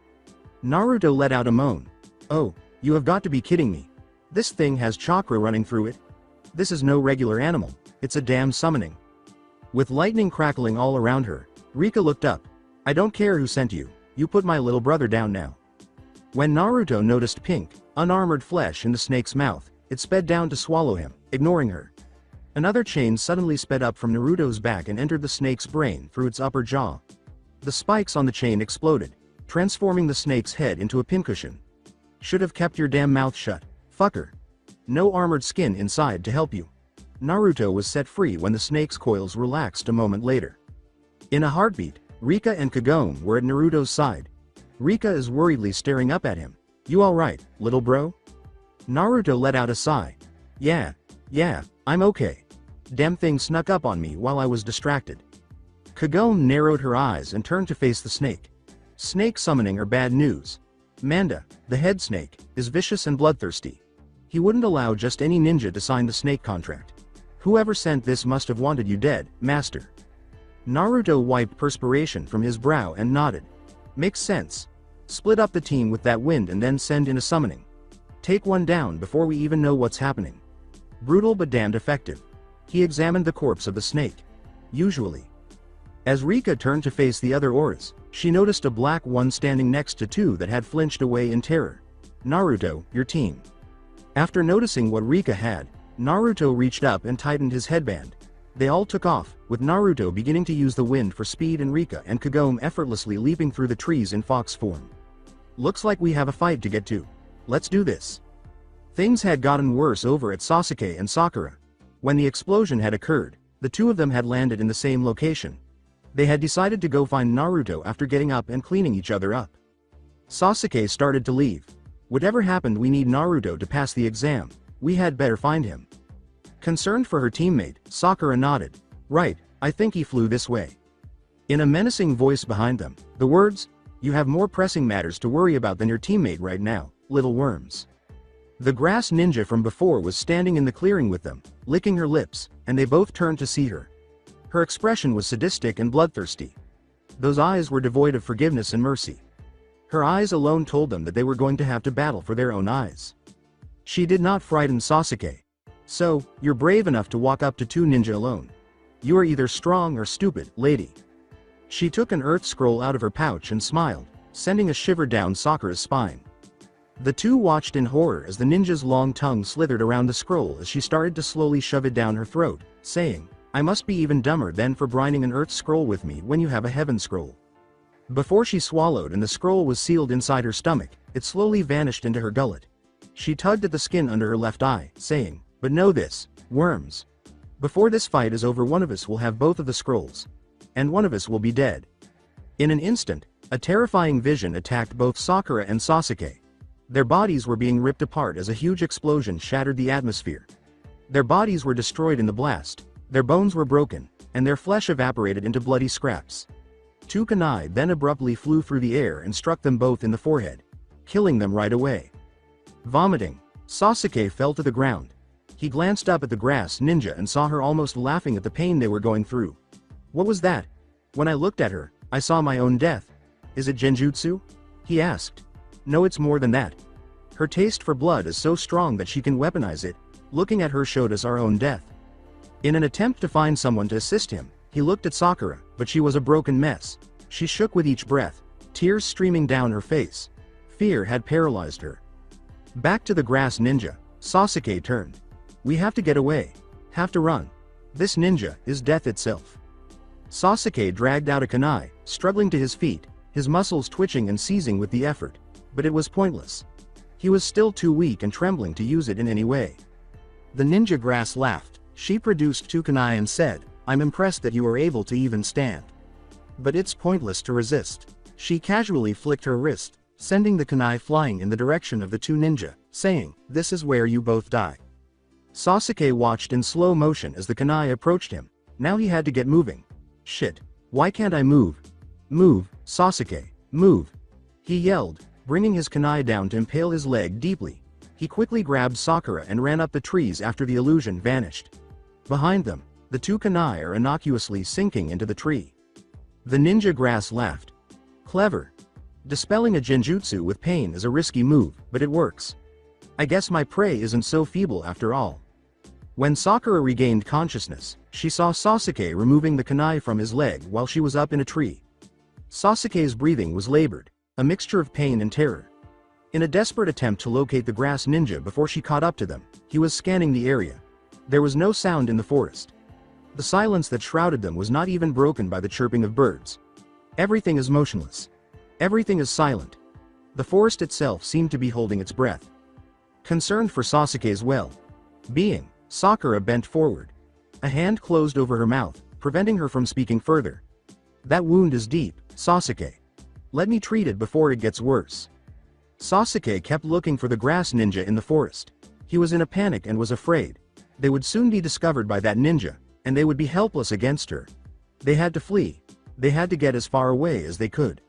Naruto let out a moan. "Oh, you have got to be kidding me. This thing has chakra running through it. This is no regular animal, it's a damn summoning." With lightning crackling all around her, Rika looked up. "I don't care who sent you, you put my little brother down now." When Naruto noticed pink, unarmored flesh in the snake's mouth, it sped down to swallow him, ignoring her. Another chain suddenly sped up from Naruto's back and entered the snake's brain through its upper jaw. The spikes on the chain exploded, transforming the snake's head into a pincushion. "Should have kept your damn mouth shut, fucker. No armored skin inside to help you." Naruto was set free when the snake's coils relaxed a moment later. In a heartbeat, Rika and Kagome were at Naruto's side. Rika is worriedly staring up at him. "You alright, little bro?" Naruto let out a sigh. Yeah, I'm okay. Damn thing snuck up on me while I was distracted." Kagome narrowed her eyes and turned to face the snake. Snake summoning are bad news. Manda, the head snake, is vicious and bloodthirsty. He wouldn't allow just any ninja to sign the snake contract. Whoever sent this must have wanted you dead, master. Naruto wiped perspiration from his brow and nodded. "Makes sense. Split up the team with that wind and then send in a summoning. Take one down before we even know what's happening." Brutal but damned effective. He examined the corpse of the snake. Usually. As Rika turned to face the other auras, she noticed a black one standing next to 2 that had flinched away in terror. "Naruto, your team." After noticing what Rika had, Naruto reached up and tightened his headband. They all took off, with Naruto beginning to use the wind for speed and Rika and Kagome effortlessly leaping through the trees in fox form. "Looks like we have a fight to get to. Let's do this." Things had gotten worse over at Sasuke and Sakura. When the explosion had occurred, the two of them had landed in the same location. They had decided to go find Naruto after getting up and cleaning each other up. Sasuke started to leave. Whatever happened, we need Naruto to pass the exam. We had better find him. Concerned for her teammate, Sakura nodded. Right, I think he flew this way. In a menacing voice behind them, the words, "You have more pressing matters to worry about than your teammate right now, little worms." The grass ninja from before was standing in the clearing with them, licking her lips, and they both turned to see her. Her expression was sadistic and bloodthirsty. Those eyes were devoid of forgiveness and mercy. Her eyes alone told them that they were going to have to battle for their own eyes. She did not frighten Sasuke. So, you're brave enough to walk up to two ninja alone. You are either strong or stupid, lady. She took an earth scroll out of her pouch and smiled, sending a shiver down Sakura's spine. The two watched in horror as the ninja's long tongue slithered around the scroll as she started to slowly shove it down her throat, saying, "I must be even dumber than for brining an earth scroll with me when you have a heaven scroll." Before she swallowed and the scroll was sealed inside her stomach, it slowly vanished into her gullet. She tugged at the skin under her left eye, saying, "But know this, worms. Before this fight is over, one of us will have both of the scrolls. And one of us will be dead." In an instant, a terrifying vision attacked both Sakura and Sasuke. Their bodies were being ripped apart as a huge explosion shattered the atmosphere. Their bodies were destroyed in the blast, their bones were broken, and their flesh evaporated into bloody scraps. Two kunai then abruptly flew through the air and struck them both in the forehead, killing them right away. Vomiting, Sasuke fell to the ground. He glanced up at the grass ninja and saw her almost laughing at the pain they were going through. "What was that? When I looked at her, I saw my own death. Is it genjutsu?" he asked. "No, it's more than that. Her taste for blood is so strong that she can weaponize it. Looking at her showed us our own death." In an attempt to find someone to assist him, he looked at Sakura, but she was a broken mess. She shook with each breath, tears streaming down her face. Fear had paralyzed her. Back to the grass ninja, Sasuke turned. "We have to get away. Have to run. This ninja is death itself." Sasuke dragged out a kunai, struggling to his feet, his muscles twitching and seizing with the effort. But it was pointless. He was still too weak and trembling to use it in any way. The ninja grass laughed. She produced two kunai and said, "I'm impressed that you are able to even stand. But it's pointless to resist." She casually flicked her wrist, sending the kunai flying in the direction of the two ninja, saying, "This is where you both die." Sasuke watched in slow motion as the kunai approached him. Now he had to get moving. "Shit. Why can't I move? Move, Sasuke, move!" he yelled, bringing his kunai down to impale his leg deeply. He quickly grabbed Sakura and ran up the trees after the illusion vanished. Behind them, the two kunai are innocuously sinking into the tree. The ninja grass laughed. "Clever. Dispelling a genjutsu with pain is a risky move, but it works. I guess my prey isn't so feeble after all." When Sakura regained consciousness, she saw Sasuke removing the kunai from his leg while she was up in a tree. Sasuke's breathing was labored, a mixture of pain and terror. In a desperate attempt to locate the grass ninja before she caught up to them, he was scanning the area. There was no sound in the forest. The silence that shrouded them was not even broken by the chirping of birds. Everything is motionless. Everything is silent. The forest itself seemed to be holding its breath. Concerned for Sasuke's well-being, Sakura bent forward. A hand closed over her mouth, preventing her from speaking further. "That wound is deep, Sasuke. Let me treat it before it gets worse." Sasuke kept looking for the grass ninja in the forest. He was in a panic and was afraid. They would soon be discovered by that ninja, and they would be helpless against her. They had to flee. They had to get as far away as they could.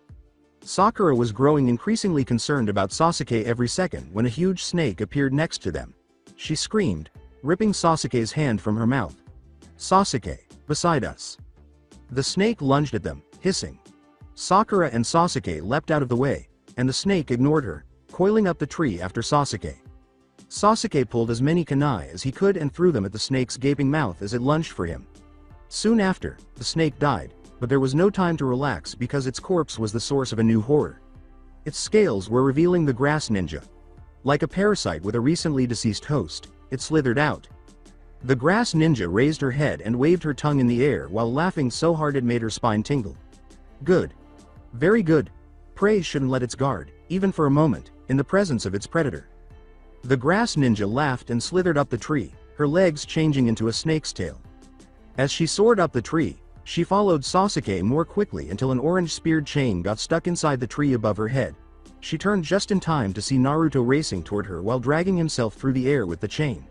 Sakura was growing increasingly concerned about Sasuke every second when a huge snake appeared next to them. She screamed, ripping Sasuke's hand from her mouth. "Sasuke, beside us." The snake lunged at them, hissing. Sakura and Sasuke leapt out of the way, and the snake ignored her, coiling up the tree after Sasuke. Sasuke pulled as many kunai as he could and threw them at the snake's gaping mouth as it lunged for him. Soon after, the snake died, but there was no time to relax because its corpse was the source of a new horror. Its scales were revealing the grass ninja. Like a parasite with a recently deceased host, it slithered out. The grass ninja raised her head and waved her tongue in the air while laughing so hard it made her spine tingle. "Good. Very good. Prey shouldn't let its guard, even for a moment, in the presence of its predator." The grass ninja laughed and slithered up the tree, her legs changing into a snake's tail. As she soared up the tree, she followed Sasuke more quickly until an orange speared chain got stuck inside the tree above her head. She turned just in time to see Naruto racing toward her while dragging himself through the air with the chain.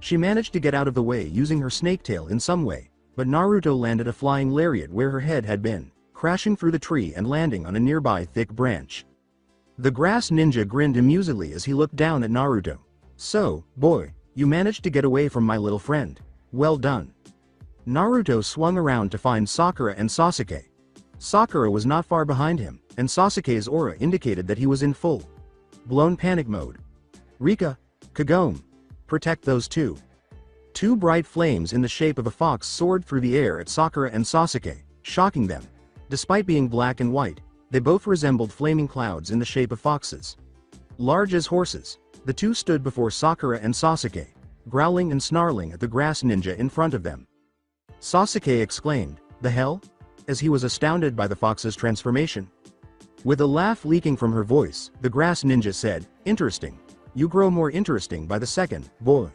She managed to get out of the way using her snake tail in some way, but Naruto landed a flying lariat where her head had been, crashing through the tree and landing on a nearby thick branch. The grass ninja grinned amusedly as he looked down at Naruto. "So, boy, you managed to get away from my little friend. Well done." Naruto swung around to find Sakura and Sasuke. Sakura was not far behind him, and Sasuke's aura indicated that he was in full blown panic mode. "Rika, Kagome, protect those two." Two bright flames in the shape of a fox soared through the air at Sakura and Sasuke, shocking them. Despite being black and white, they both resembled flaming clouds in the shape of foxes. Large as horses, the two stood before Sakura and Sasuke, growling and snarling at the grass ninja in front of them. Sasuke exclaimed, "The hell?" as he was astounded by the fox's transformation. With a laugh leaking from her voice, the grass ninja said, "Interesting. You grow more interesting by the second, boy."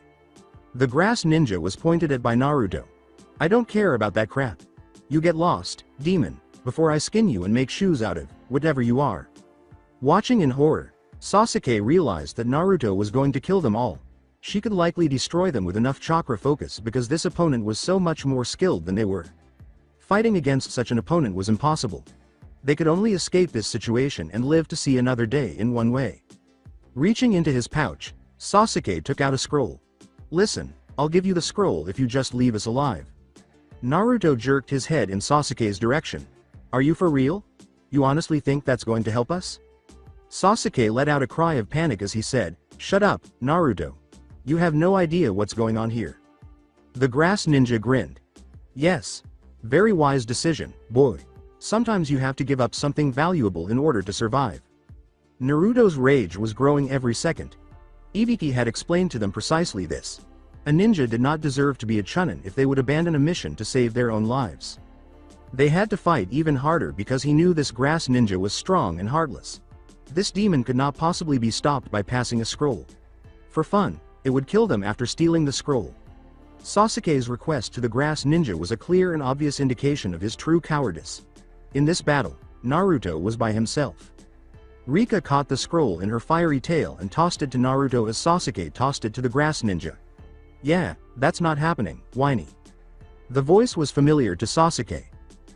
The grass ninja was pointed at by Naruto. "I don't care about that crap. You get lost, demon, before I skin you and make shoes out of whatever you are." Watching in horror, Sasuke realized that Naruto was going to kill them all. She could likely destroy them with enough chakra focus because this opponent was so much more skilled than they were. Fighting against such an opponent was impossible. They could only escape this situation and live to see another day in one way. Reaching into his pouch, Sasuke took out a scroll. "Listen, I'll give you the scroll if you just leave us alive." Naruto jerked his head in Sasuke's direction. "Are you for real? You honestly think that's going to help us?" Sasuke let out a cry of panic as he said, "Shut up, Naruto. You have no idea what's going on here." The grass ninja grinned. "Yes. Very wise decision, boy. Sometimes you have to give up something valuable in order to survive." Naruto's rage was growing every second. Ibiki had explained to them precisely this. A ninja did not deserve to be a chunin if they would abandon a mission to save their own lives. They had to fight even harder because he knew this grass ninja was strong and heartless. This demon could not possibly be stopped by passing a scroll. For fun, it would kill them after stealing the scroll. Sasuke's request to the grass ninja was a clear and obvious indication of his true cowardice. In this battle, Naruto was by himself. Rika caught the scroll in her fiery tail and tossed it to Naruto as Sasuke tossed it to the grass ninja. "Yeah, that's not happening, whiny." The voice was familiar to Sasuke.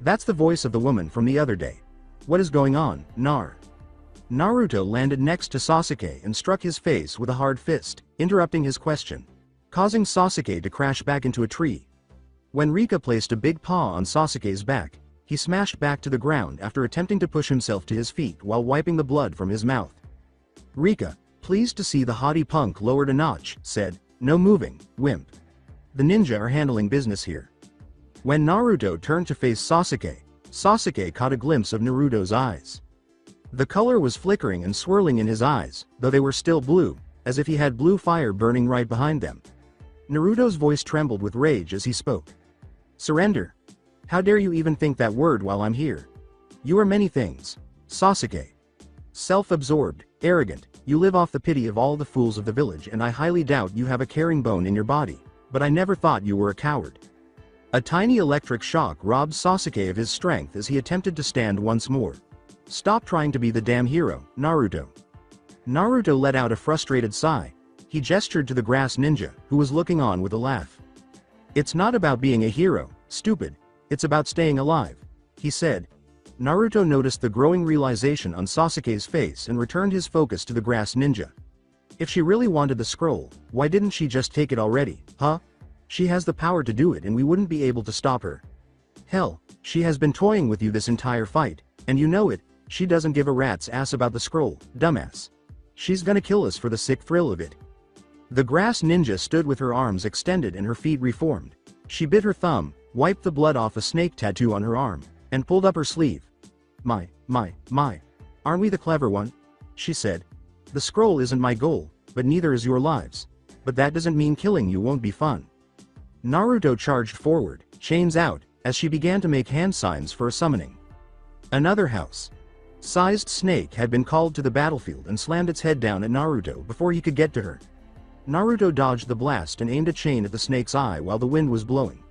"That's the voice of the woman from the other day. What is going on, Nar?" Naruto landed next to Sasuke and struck his face with a hard fist, interrupting his question, causing Sasuke to crash back into a tree. When Rika placed a big paw on Sasuke's back, he smashed back to the ground after attempting to push himself to his feet while wiping the blood from his mouth. Rika, pleased to see the haughty punk lowered a notch, said, "No moving, wimp. The ninja are handling business here." When Naruto turned to face Sasuke, Sasuke caught a glimpse of Naruto's eyes. The color was flickering and swirling in his eyes, though they were still blue, as if he had blue fire burning right behind them. Naruto's voice trembled with rage as he spoke. "Surrender. How dare you even think that word while I'm here? You are many things, Sasuke. Self-absorbed, arrogant, you live off the pity of all the fools of the village and I highly doubt you have a caring bone in your body, but I never thought you were a coward." A tiny electric shock robbed Sasuke of his strength as he attempted to stand once more. "Stop trying to be the damn hero, Naruto." Naruto let out a frustrated sigh. He gestured to the grass ninja, who was looking on with a laugh. "It's not about being a hero, stupid. It's about staying alive," he said. Naruto noticed the growing realization on Sasuke's face and returned his focus to the grass ninja. If she really wanted the scroll, why didn't she just take it already, huh? She has the power to do it and we wouldn't be able to stop her. Hell, she has been toying with you this entire fight, and you know it. She doesn't give a rat's ass about the scroll, dumbass. She's gonna kill us for the sick thrill of it. The grass ninja stood with her arms extended and her feet reformed. She bit her thumb, wiped the blood off a snake tattoo on her arm, and pulled up her sleeve. My, aren't we the clever one?" she said. "The scroll isn't my goal, but neither is your lives. But that doesn't mean killing you won't be fun." Naruto charged forward, chains out, as she began to make hand signs for a summoning. Another house-sized snake had been called to the battlefield and slammed its head down at Naruto before he could get to her. Naruto dodged the blast and aimed a chain at the snake's eye while the wind was blowing.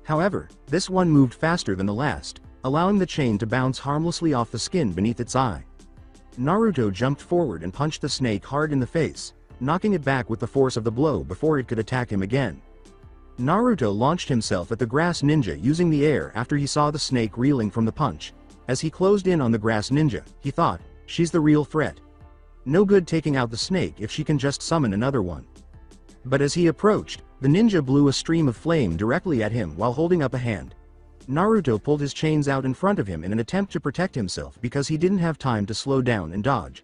However, this one moved faster than the last, allowing the chain to bounce harmlessly off the skin beneath its eye. Naruto jumped forward and punched the snake hard in the face, knocking it back with the force of the blow before it could attack him again. Naruto launched himself at the grass ninja using the air after he saw the snake reeling from the punch. As he closed in on the grass ninja, he thought, "She's the real threat. No good taking out the snake if she can just summon another one." But as he approached, the ninja blew a stream of flame directly at him while holding up a hand. Naruto pulled his chains out in front of him in an attempt to protect himself because he didn't have time to slow down and dodge.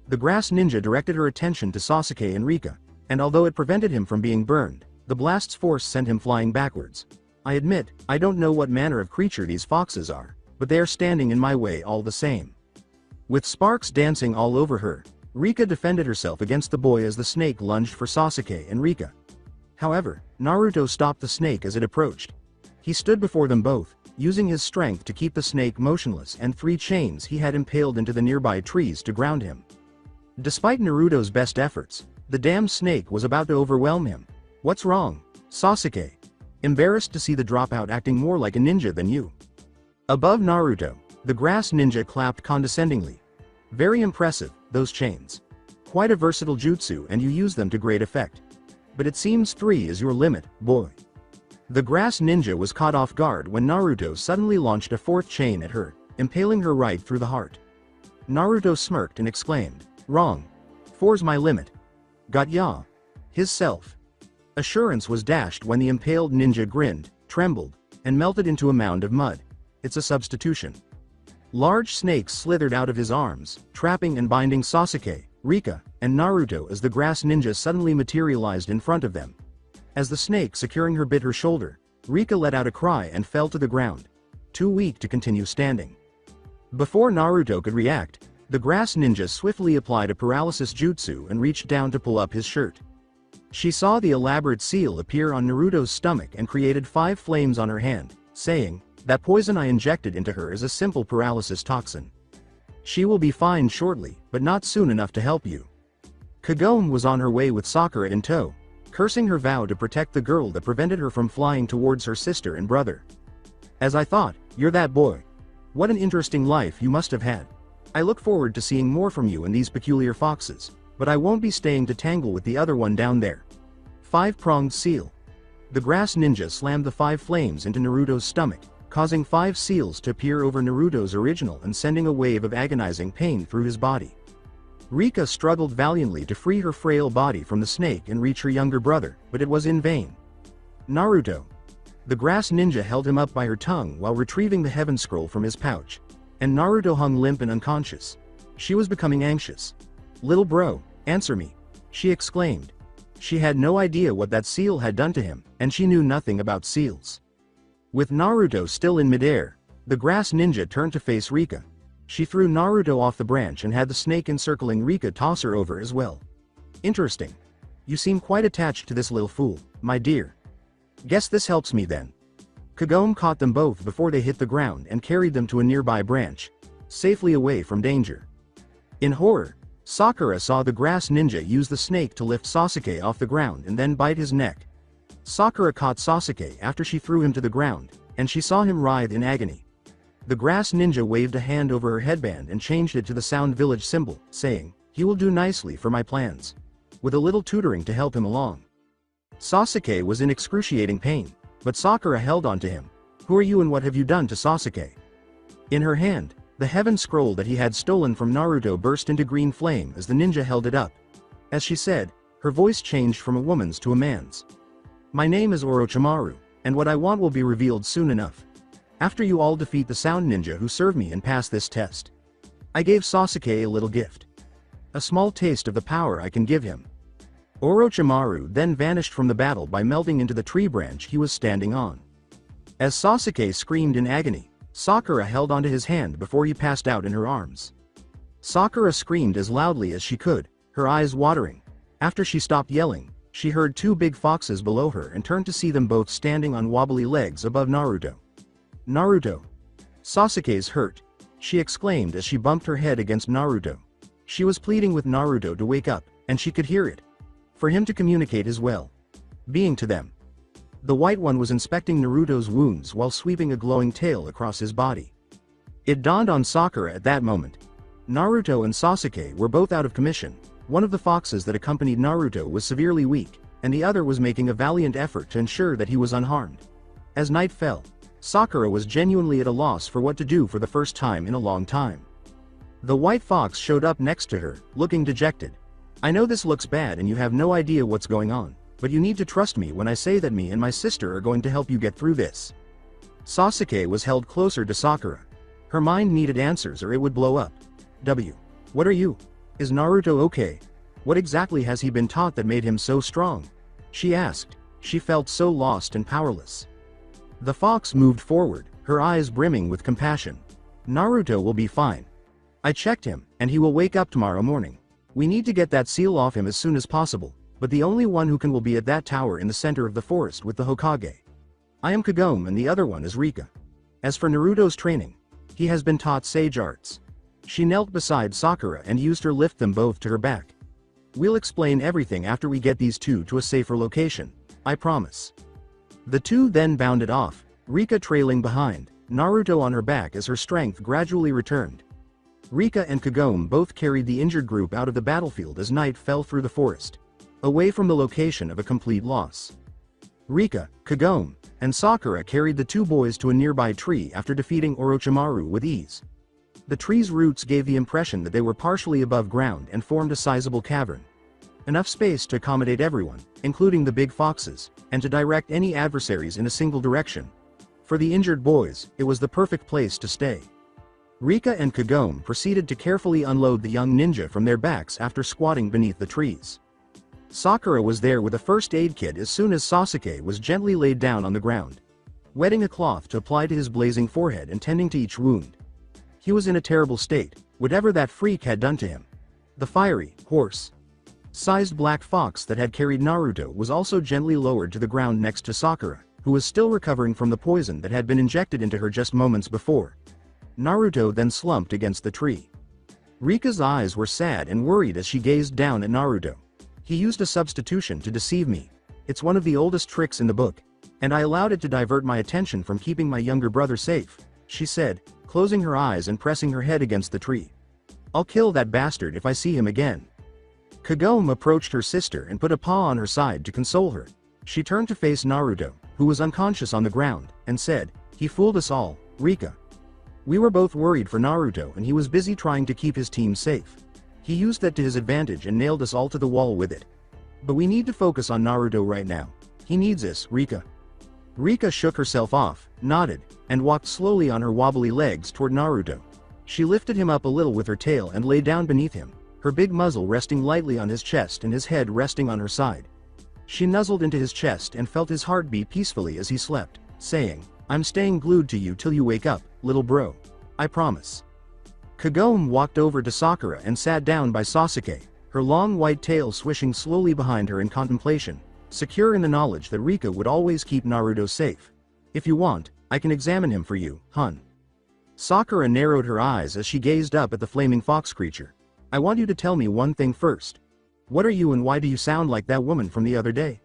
The grass ninja directed her attention to Sasuke and Rika, and although it prevented him from being burned, the blast's force sent him flying backwards. "I admit, I don't know what manner of creature these foxes are, but they are standing in my way all the same." With sparks dancing all over her, Rika defended herself against the boy as the snake lunged for Sasuke and Rika. However, Naruto stopped the snake as it approached. He stood before them both, using his strength to keep the snake motionless and 3 chains he had impaled into the nearby trees to ground him. Despite Naruto's best efforts, the damn snake was about to overwhelm him. "What's wrong, Sasuke? Embarrassed to see the dropout acting more like a ninja than you?" Above Naruto, the grass ninja clapped condescendingly. "Very impressive, those chains. Quite a versatile jutsu and you use them to great effect. But it seems 3 is your limit, boy." The grass ninja was caught off guard when Naruto suddenly launched a 4th chain at her, impaling her right through the heart. Naruto smirked and exclaimed, "Wrong. 4's my limit. Got ya." His self-assurance was dashed when the impaled ninja grinned, trembled, and melted into a mound of mud. "It's a substitution." Large snakes slithered out of his arms, trapping and binding Sasuke, Rika, and Naruto as the grass ninja suddenly materialized in front of them. As the snake securing her bit her shoulder, Rika let out a cry and fell to the ground, too weak to continue standing. Before Naruto could react, the grass ninja swiftly applied a paralysis jutsu and reached down to pull up his shirt. She saw the elaborate seal appear on Naruto's stomach and created 5 flames on her hand, saying, "That poison I injected into her is a simple paralysis toxin. She will be fine shortly, but not soon enough to help you." Kagome was on her way with Sakura in tow, cursing her vow to protect the girl that prevented her from flying towards her sister and brother. "As I thought, you're that boy. What an interesting life you must have had. I look forward to seeing more from you and these peculiar foxes, but I won't be staying to tangle with the other one down there." 5-pronged seal. The grass ninja slammed the 5 flames into Naruto's stomach, causing 5 seals to appear over Naruto's original and sending a wave of agonizing pain through his body. Rika struggled valiantly to free her frail body from the snake and reach her younger brother, but it was in vain. "Naruto." The grass ninja held him up by her tongue while retrieving the heaven scroll from his pouch, and Naruto hung limp and unconscious. She was becoming anxious. "Little bro, answer me," she exclaimed. She had no idea what that seal had done to him, and she knew nothing about seals. With Naruto still in midair, the grass ninja turned to face Rika. She threw Naruto off the branch and had the snake encircling Rika toss her over as well. "Interesting. You seem quite attached to this little fool, my dear. Guess this helps me then." Kagome caught them both before they hit the ground and carried them to a nearby branch, safely away from danger. In horror, Sakura saw the grass ninja use the snake to lift Sasuke off the ground and then bite his neck. Sakura caught Sasuke after she threw him to the ground, and she saw him writhe in agony. The grass ninja waved a hand over her headband and changed it to the Sound Village symbol, saying, "He will do nicely for my plans," with a little tutoring to help him along. Sasuke was in excruciating pain, but Sakura held on to him. "Who are you and what have you done to Sasuke?" In her hand, the heaven scroll that he had stolen from Naruto burst into green flame as the ninja held it up. As she said, her voice changed from a woman's to a man's. "My name is Orochimaru, and what I want will be revealed soon enough. After you all defeat the sound ninja who served me and pass this test." I gave Sasuke a little gift. A small taste of the power I can give him. Orochimaru then vanished from the battle by melting into the tree branch he was standing on. As Sasuke screamed in agony, Sakura held onto his hand before he passed out in her arms. Sakura screamed as loudly as she could, her eyes watering. After she stopped yelling, she heard 2 big foxes below her and turned to see them both standing on wobbly legs above Naruto. "Naruto. Sasuke's hurt," she exclaimed as she bumped her head against Naruto. She was pleading with Naruto to wake up, and she could hear it. for him to communicate his well-being to them. The white one was inspecting Naruto's wounds while sweeping a glowing tail across his body. It dawned on Sakura at that moment. Naruto and Sasuke were both out of commission. One of the foxes that accompanied Naruto was severely weak, and the other was making a valiant effort to ensure that he was unharmed. As night fell, Sakura was genuinely at a loss for what to do for the first time in a long time. The white fox showed up next to her, looking dejected. "I know this looks bad and you have no idea what's going on, but you need to trust me when I say that me and my sister are going to help you get through this." Sasuke was held closer to Sakura. Her mind needed answers or it would blow up. What are you? Is Naruto okay? What exactly has he been taught that made him so strong? She asked. She felt so lost and powerless. The fox moved forward, her eyes brimming with compassion. "Naruto will be fine. I checked him, and he will wake up tomorrow morning. We need to get that seal off him as soon as possible, but the only one who can will be at that tower in the center of the forest with the Hokage. I am Kagome and the other one is Rika. As for Naruto's training, he has been taught sage arts." She knelt beside Sakura and used her lift them both to her back. "We'll explain everything after we get these two to a safer location. I promise." The two then bounded off, Rika trailing behind, Naruto on her back as her strength gradually returned. Rika and Kagome both carried the injured group out of the battlefield as night fell through the forest, away from the location of a complete loss. Rika, Kagome, and Sakura carried the two boys to a nearby tree after defeating Orochimaru with ease. The tree's roots gave the impression that they were partially above ground and formed a sizable cavern. Enough space to accommodate everyone, including the big foxes, and to direct any adversaries in a single direction. For the injured boys, it was the perfect place to stay. Rika and Kagome proceeded to carefully unload the young ninja from their backs after squatting beneath the trees. Sakura was there with a first aid kit as soon as Sasuke was gently laid down on the ground, wetting a cloth to apply to his blazing forehead and tending to each wound. He was in a terrible state, whatever that freak had done to him. The fiery, horse-sized black fox that had carried Naruto was also gently lowered to the ground next to Sakura, who was still recovering from the poison that had been injected into her just moments before. Naruto then slumped against the tree. Rika's eyes were sad and worried as she gazed down at Naruto. "He used a substitution to deceive me. It's one of the oldest tricks in the book, and I allowed it to divert my attention from keeping my younger brother safe," she said, closing her eyes and pressing her head against the tree. "I'll kill that bastard if I see him again." Kagome approached her sister and put a paw on her side to console her. She turned to face Naruto, who was unconscious on the ground, and said, "He fooled us all, Rika. We were both worried for Naruto and he was busy trying to keep his team safe. He used that to his advantage and nailed us all to the wall with it. But we need to focus on Naruto right now. He needs us, Rika." Rika shook herself off, nodded, and walked slowly on her wobbly legs toward Naruto. She lifted him up a little with her tail and lay down beneath him, her big muzzle resting lightly on his chest and his head resting on her side. She nuzzled into his chest and felt his heart beat peacefully as he slept, saying, "I'm staying glued to you till you wake up, little bro. I promise." Kagome walked over to Sakura and sat down by Sasuke, her long white tail swishing slowly behind her in contemplation, secure in the knowledge that Rika would always keep Naruto safe. "If you want, I can examine him for you, hun." Sakura narrowed her eyes as she gazed up at the flaming fox creature. "I want you to tell me one thing first. What are you and why do you sound like that woman from the other day?"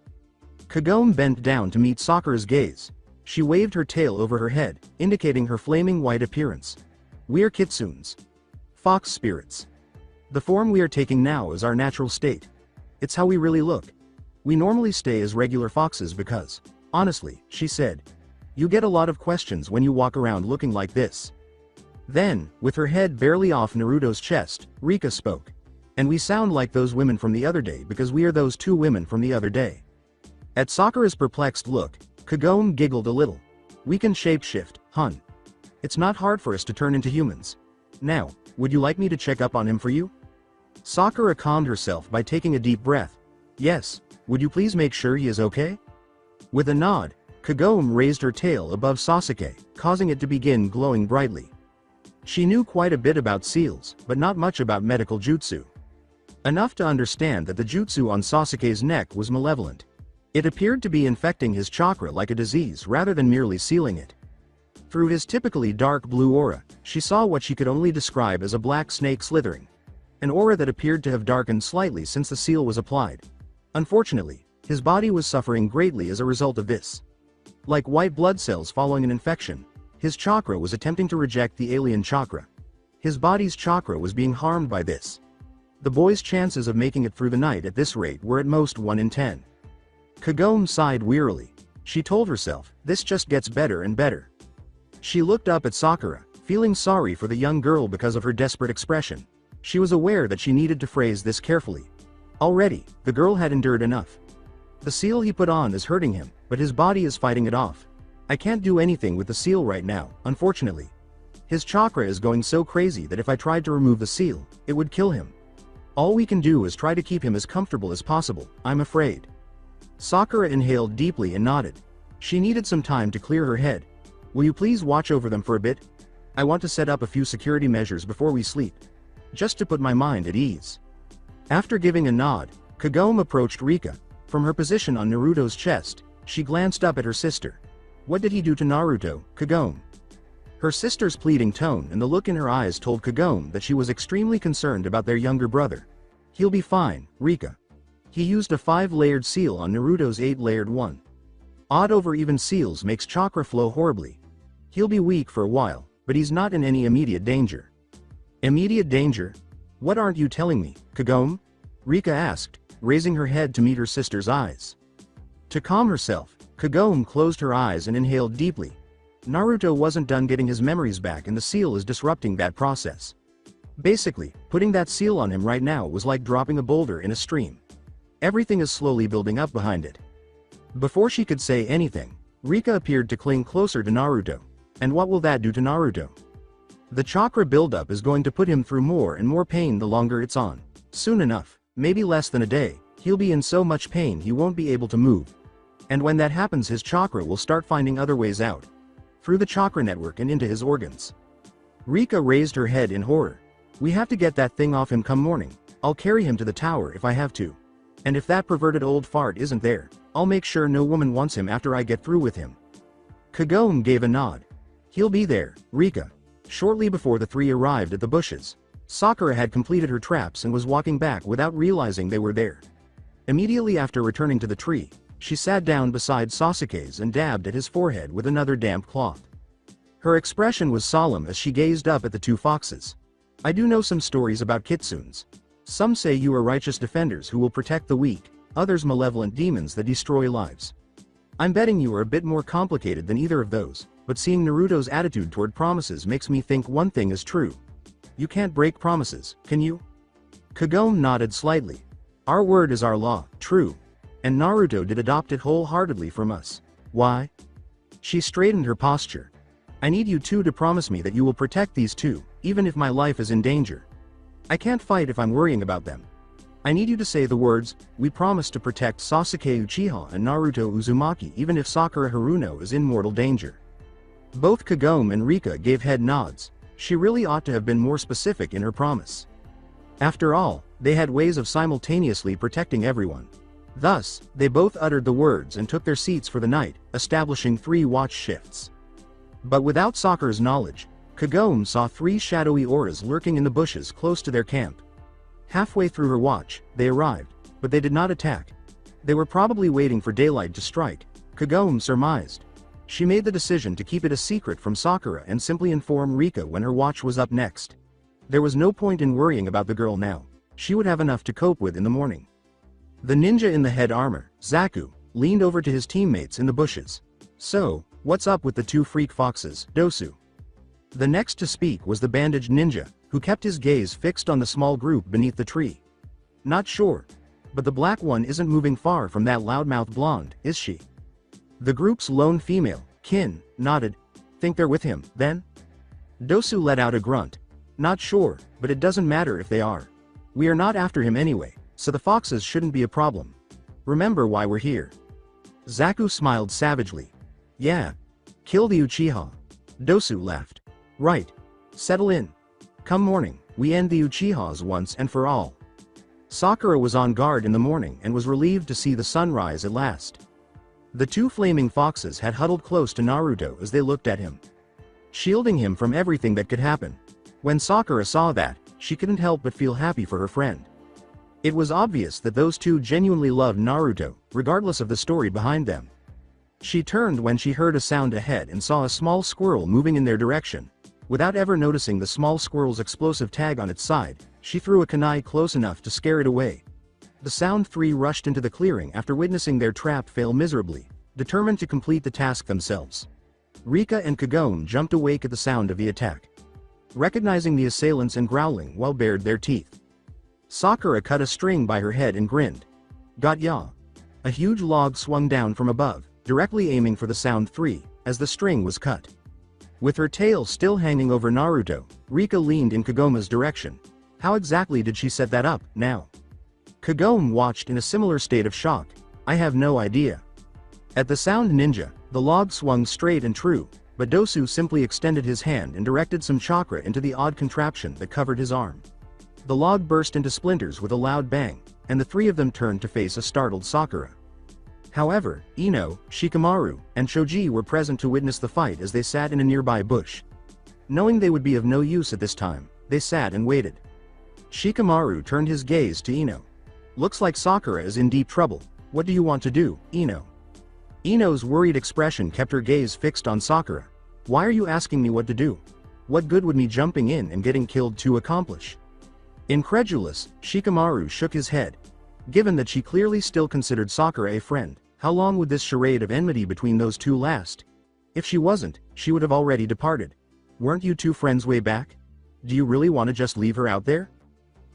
Kagome bent down to meet Sakura's gaze. She waved her tail over her head, indicating her flaming white appearance. "We're kitsunes. Fox spirits. The form we are taking now is our natural state. It's how we really look. We normally stay as regular foxes because, honestly," she said, "you get a lot of questions when you walk around looking like this." Then, with her head barely off Naruto's chest, Rika spoke. "And we sound like those women from the other day because we are those two women from the other day." At Sakura's perplexed look, Kagome giggled a little. "We can shapeshift, hun. It's not hard for us to turn into humans. Now, would you like me to check up on him for you?" Sakura calmed herself by taking a deep breath. "Yes, would you please make sure he is okay?" With a nod, Kagome raised her tail above Sasuke, causing it to begin glowing brightly. She knew quite a bit about seals, but not much about medical jutsu. Enough to understand that the jutsu on Sasuke's neck was malevolent. It appeared to be infecting his chakra like a disease rather than merely sealing it. Through his typically dark blue aura, she saw what she could only describe as a black snake slithering. An aura that appeared to have darkened slightly since the seal was applied. Unfortunately, his body was suffering greatly as a result of this. Like white blood cells following an infection, his chakra was attempting to reject the alien chakra. His body's chakra was being harmed by this. The boy's chances of making it through the night at this rate were at most 1 in 10. Kagome sighed wearily. She told herself, this just gets better and better. She looked up at Sakura, feeling sorry for the young girl because of her desperate expression. She was aware that she needed to phrase this carefully. Already, the girl had endured enough. The seal he put on is hurting him, but his body is fighting it off. I can't do anything with the seal right now, unfortunately. His chakra is going so crazy that if I tried to remove the seal, it would kill him. All we can do is try to keep him as comfortable as possible, I'm afraid. Sakura inhaled deeply and nodded. She needed some time to clear her head. Will you please watch over them for a bit? I want to set up a few security measures before we sleep. Just to put my mind at ease. After giving a nod, Kagome approached Rika. From her position on Naruto's chest, she glanced up at her sister. What did he do to Naruto, Kagome? Her sister's pleading tone and the look in her eyes told Kagome that she was extremely concerned about their younger brother. He'll be fine, Rika. He used a 5-layered seal on Naruto's 8-layered one. Odd over even seals makes chakra flow horribly. He'll be weak for a while, but he's not in any immediate danger. Immediate danger? What aren't you telling me, Kagome? Rika asked, raising her head to meet her sister's eyes. To calm herself, Kagome closed her eyes and inhaled deeply. Naruto wasn't done getting his memories back and the seal is disrupting that process. Basically, putting that seal on him right now was like dropping a boulder in a stream. Everything is slowly building up behind it. Before she could say anything, Rika appeared to cling closer to Naruto. And what will that do to Naruto? The chakra buildup is going to put him through more and more pain the longer it's on. Soon enough, maybe less than a day, he'll be in so much pain he won't be able to move. And when that happens, his chakra will start finding other ways out. Through the chakra network and into his organs. Rika raised her head in horror. We have to get that thing off him come morning. I'll carry him to the tower if I have to. And if that perverted old fart isn't there, I'll make sure no woman wants him after I get through with him. Kagome gave a nod. He'll be there, Rika. Shortly before the three arrived at the bushes, Sakura had completed her traps and was walking back without realizing they were there. Immediately after returning to the tree, she sat down beside Sasuke's and dabbed at his forehead with another damp cloth. Her expression was solemn as she gazed up at the two foxes. I do know some stories about kitsunes. Some say you are righteous defenders who will protect the weak, others malevolent demons that destroy lives. I'm betting you are a bit more complicated than either of those, but seeing Naruto's attitude toward promises makes me think one thing is true. You can't break promises, can you? Kagome nodded slightly. Our word is our law, true. And Naruto did adopt it wholeheartedly from us. Why? She straightened her posture. I need you two to promise me that you will protect these two, even if my life is in danger. I can't fight if I'm worrying about them. I need you to say the words, we promise to protect Sasuke Uchiha and Naruto Uzumaki even if Sakura Haruno is in mortal danger. Both Kagome and Rika gave head nods. She really ought to have been more specific in her promise. After all, they had ways of simultaneously protecting everyone. Thus, they both uttered the words and took their seats for the night, establishing 3 watch shifts. But without Sakura's knowledge, Kagome saw 3 shadowy auras lurking in the bushes close to their camp. Halfway through her watch, they arrived, but they did not attack. They were probably waiting for daylight to strike, Kagome surmised. She made the decision to keep it a secret from Sakura and simply inform Rika when her watch was up next. There was no point in worrying about the girl now. She would have enough to cope with in the morning. The ninja in the head armor, Zaku, leaned over to his teammates in the bushes. So, what's up with the 2 freak foxes, Dosu? The next to speak was the bandaged ninja, who kept his gaze fixed on the small group beneath the tree. Not sure. But the black one isn't moving far from that loudmouth blonde, is she? The group's lone female, Kin, nodded. Think they're with him, then? Dosu let out a grunt. Not sure, but it doesn't matter if they are. We are not after him anyway, so the foxes shouldn't be a problem. Remember why we're here. Zaku smiled savagely. Yeah. Kill the Uchiha. Dosu laughed. Right. Settle in. Come morning, we end the Uchihas once and for all. Sakura was on guard in the morning and was relieved to see the sunrise at last. The 2 flaming foxes had huddled close to Naruto as they looked at him, shielding him from everything that could happen. When Sakura saw that, she couldn't help but feel happy for her friend. It was obvious that those two genuinely loved Naruto, regardless of the story behind them. She turned when she heard a sound ahead and saw a small squirrel moving in their direction. Without ever noticing the small squirrel's explosive tag on its side, she threw a kunai close enough to scare it away. The Sound Three rushed into the clearing after witnessing their trap fail miserably, determined to complete the task themselves. Rika and Kagome jumped awake at the sound of the attack, recognizing the assailants and growling while bared their teeth. Sakura cut a string by her head and grinned. Got ya. A huge log swung down from above, directly aiming for the Sound Three, as the string was cut. With her tail still hanging over Naruto, Rika leaned in Kagome's direction. How exactly did she set that up, now? Kagome watched in a similar state of shock. I have no idea. At the Sound Ninja, the log swung straight and true, but Dosu simply extended his hand and directed some chakra into the odd contraption that covered his arm. The log burst into splinters with a loud bang, and the three of them turned to face a startled Sakura. However, Ino, Shikamaru, and Choji were present to witness the fight as they sat in a nearby bush. Knowing they would be of no use at this time, they sat and waited. Shikamaru turned his gaze to Ino. Looks like Sakura is in deep trouble. What do you want to do, Ino? Ino's worried expression kept her gaze fixed on Sakura. Why are you asking me what to do? What good would me jumping in and getting killed to accomplish? Incredulous, Shikamaru shook his head. Given that she clearly still considered Sakura a friend, how long would this charade of enmity between those two last? If she wasn't, she would have already departed. Weren't you two friends way back? Do you really want to just leave her out there?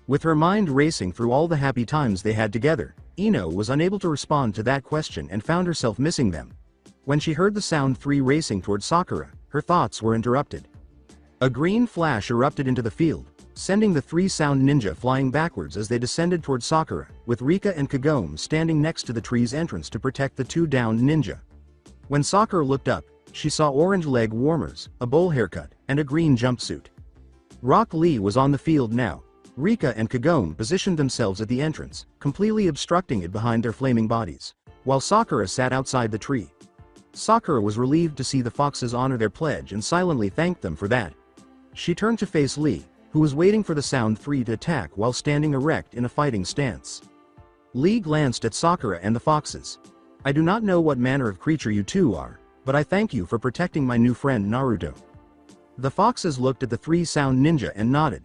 With her mind racing through all the happy times they had together, Ino was unable to respond to that question and found herself missing them. When she heard the Sound Three racing toward Sakura, her thoughts were interrupted. A green flash erupted into the field, sending the three Sound Ninja flying backwards as they descended toward Sakura, with Rika and Kagome standing next to the tree's entrance to protect the two downed ninja. When Sakura looked up, she saw orange leg warmers, a bowl haircut, and a green jumpsuit. Rock Lee was on the field now. Rika and Kagome positioned themselves at the entrance, completely obstructing it behind their flaming bodies, while Sakura sat outside the tree. Sakura was relieved to see the foxes honor their pledge and silently thanked them for that. She turned to face Lee, who was waiting for the Sound Three to attack while standing erect in a fighting stance. Lee glanced at Sakura and the foxes. I do not know what manner of creature you two are, but I thank you for protecting my new friend Naruto. The foxes looked at the three Sound Ninja and nodded.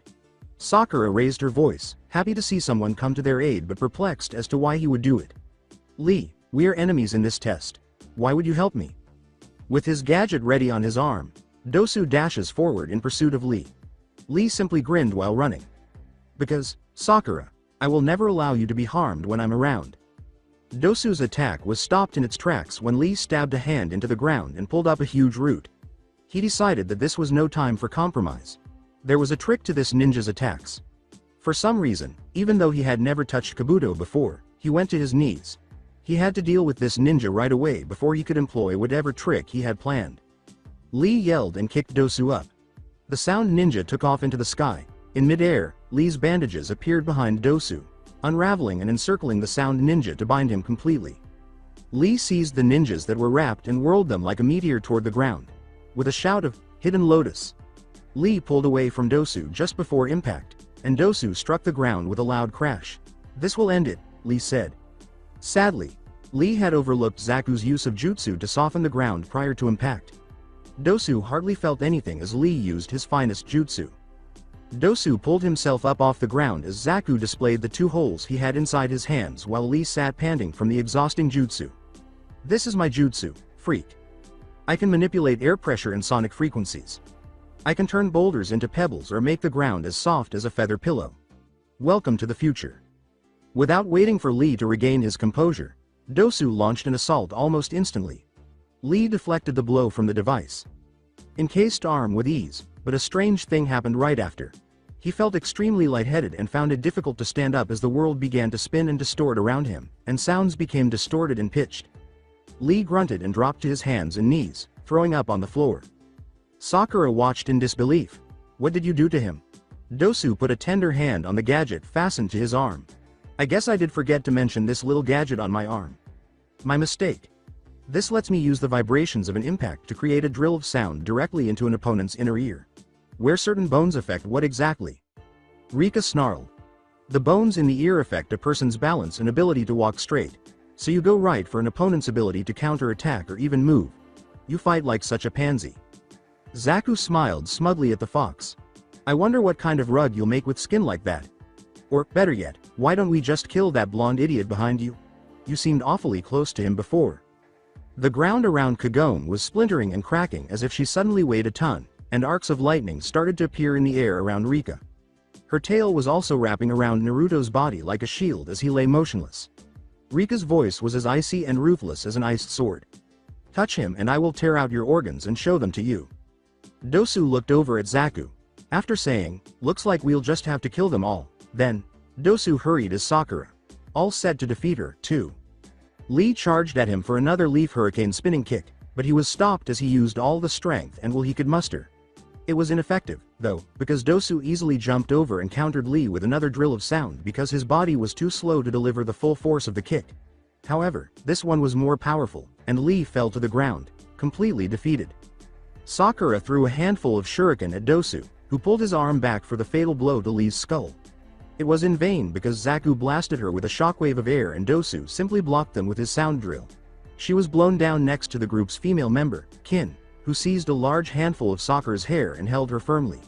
Sakura raised her voice, happy to see someone come to their aid but perplexed as to why he would do it. Lee, we are enemies in this test. Why would you help me? With his gadget ready on his arm, Dosu dashes forward in pursuit of Lee. Lee simply grinned while running. Because, Sakura, I will never allow you to be harmed when I'm around. Dosu's attack was stopped in its tracks when Lee stabbed a hand into the ground and pulled up a huge root. He decided that this was no time for compromise. There was a trick to this ninja's attacks. For some reason, even though he had never touched Kabuto before, he went to his knees. He had to deal with this ninja right away before he could employ whatever trick he had planned. Lee yelled and kicked Dosu up. The Sound Ninja took off into the sky. In midair, Lee's bandages appeared behind Dosu, unraveling and encircling the Sound Ninja to bind him completely. Lee seized the ninjas that were wrapped and whirled them like a meteor toward the ground. With a shout of, "Hidden Lotus!" Lee pulled away from Dosu just before impact, and Dosu struck the ground with a loud crash. This will end it, Lee said. Sadly, Lee had overlooked Zaku's use of jutsu to soften the ground prior to impact. Dosu hardly felt anything as Lee used his finest jutsu. Dosu pulled himself up off the ground as Zaku displayed the two holes he had inside his hands while Lee sat panting from the exhausting jutsu. This is my jutsu, freak. I can manipulate air pressure and sonic frequencies. I can turn boulders into pebbles or make the ground as soft as a feather pillow. Welcome to the future. Without waiting for Lee to regain his composure, Dosu launched an assault almost instantly. Lee deflected the blow from the device. Encased arm with ease, but a strange thing happened right after. He felt extremely lightheaded and found it difficult to stand up as the world began to spin and distort around him, and sounds became distorted and pitched. Lee grunted and dropped to his hands and knees, throwing up on the floor. Sakura watched in disbelief. What did you do to him? Dosu put a tender hand on the gadget fastened to his arm. I guess I did forget to mention this little gadget on my arm. My mistake. This lets me use the vibrations of an impact to create a drill of sound directly into an opponent's inner ear. Where certain bones affect what exactly? Rika snarled. The bones in the ear affect a person's balance and ability to walk straight. So you go right for an opponent's ability to counter-attack or even move. You fight like such a pansy. Zaku smiled smugly at the fox. I wonder what kind of rug you'll make with skin like that. Or, better yet, why don't we just kill that blonde idiot behind you? You seemed awfully close to him before. The ground around Kagome was splintering and cracking as if she suddenly weighed a ton, and arcs of lightning started to appear in the air around Rika. Her tail was also wrapping around Naruto's body like a shield as he lay motionless. Rika's voice was as icy and ruthless as an iced sword. Touch him and I will tear out your organs and show them to you. Dosu looked over at Zaku. After saying, looks like we'll just have to kill them all, then, Dosu hurried as Sakura. All set to defeat her, too. Lee charged at him for another leaf hurricane spinning kick, but he was stopped as he used all the strength and will he could muster. It was ineffective, though, because Dosu easily jumped over and countered Lee with another drill of sound because his body was too slow to deliver the full force of the kick. However, this one was more powerful, and Lee fell to the ground, completely defeated. Sakura threw a handful of shuriken at Dosu, who pulled his arm back for the fatal blow to Lee's skull. It was in vain because Zaku blasted her with a shockwave of air and Dosu simply blocked them with his sound drill. She was blown down next to the group's female member, Kin, who seized a large handful of Sakura's hair and held her firmly.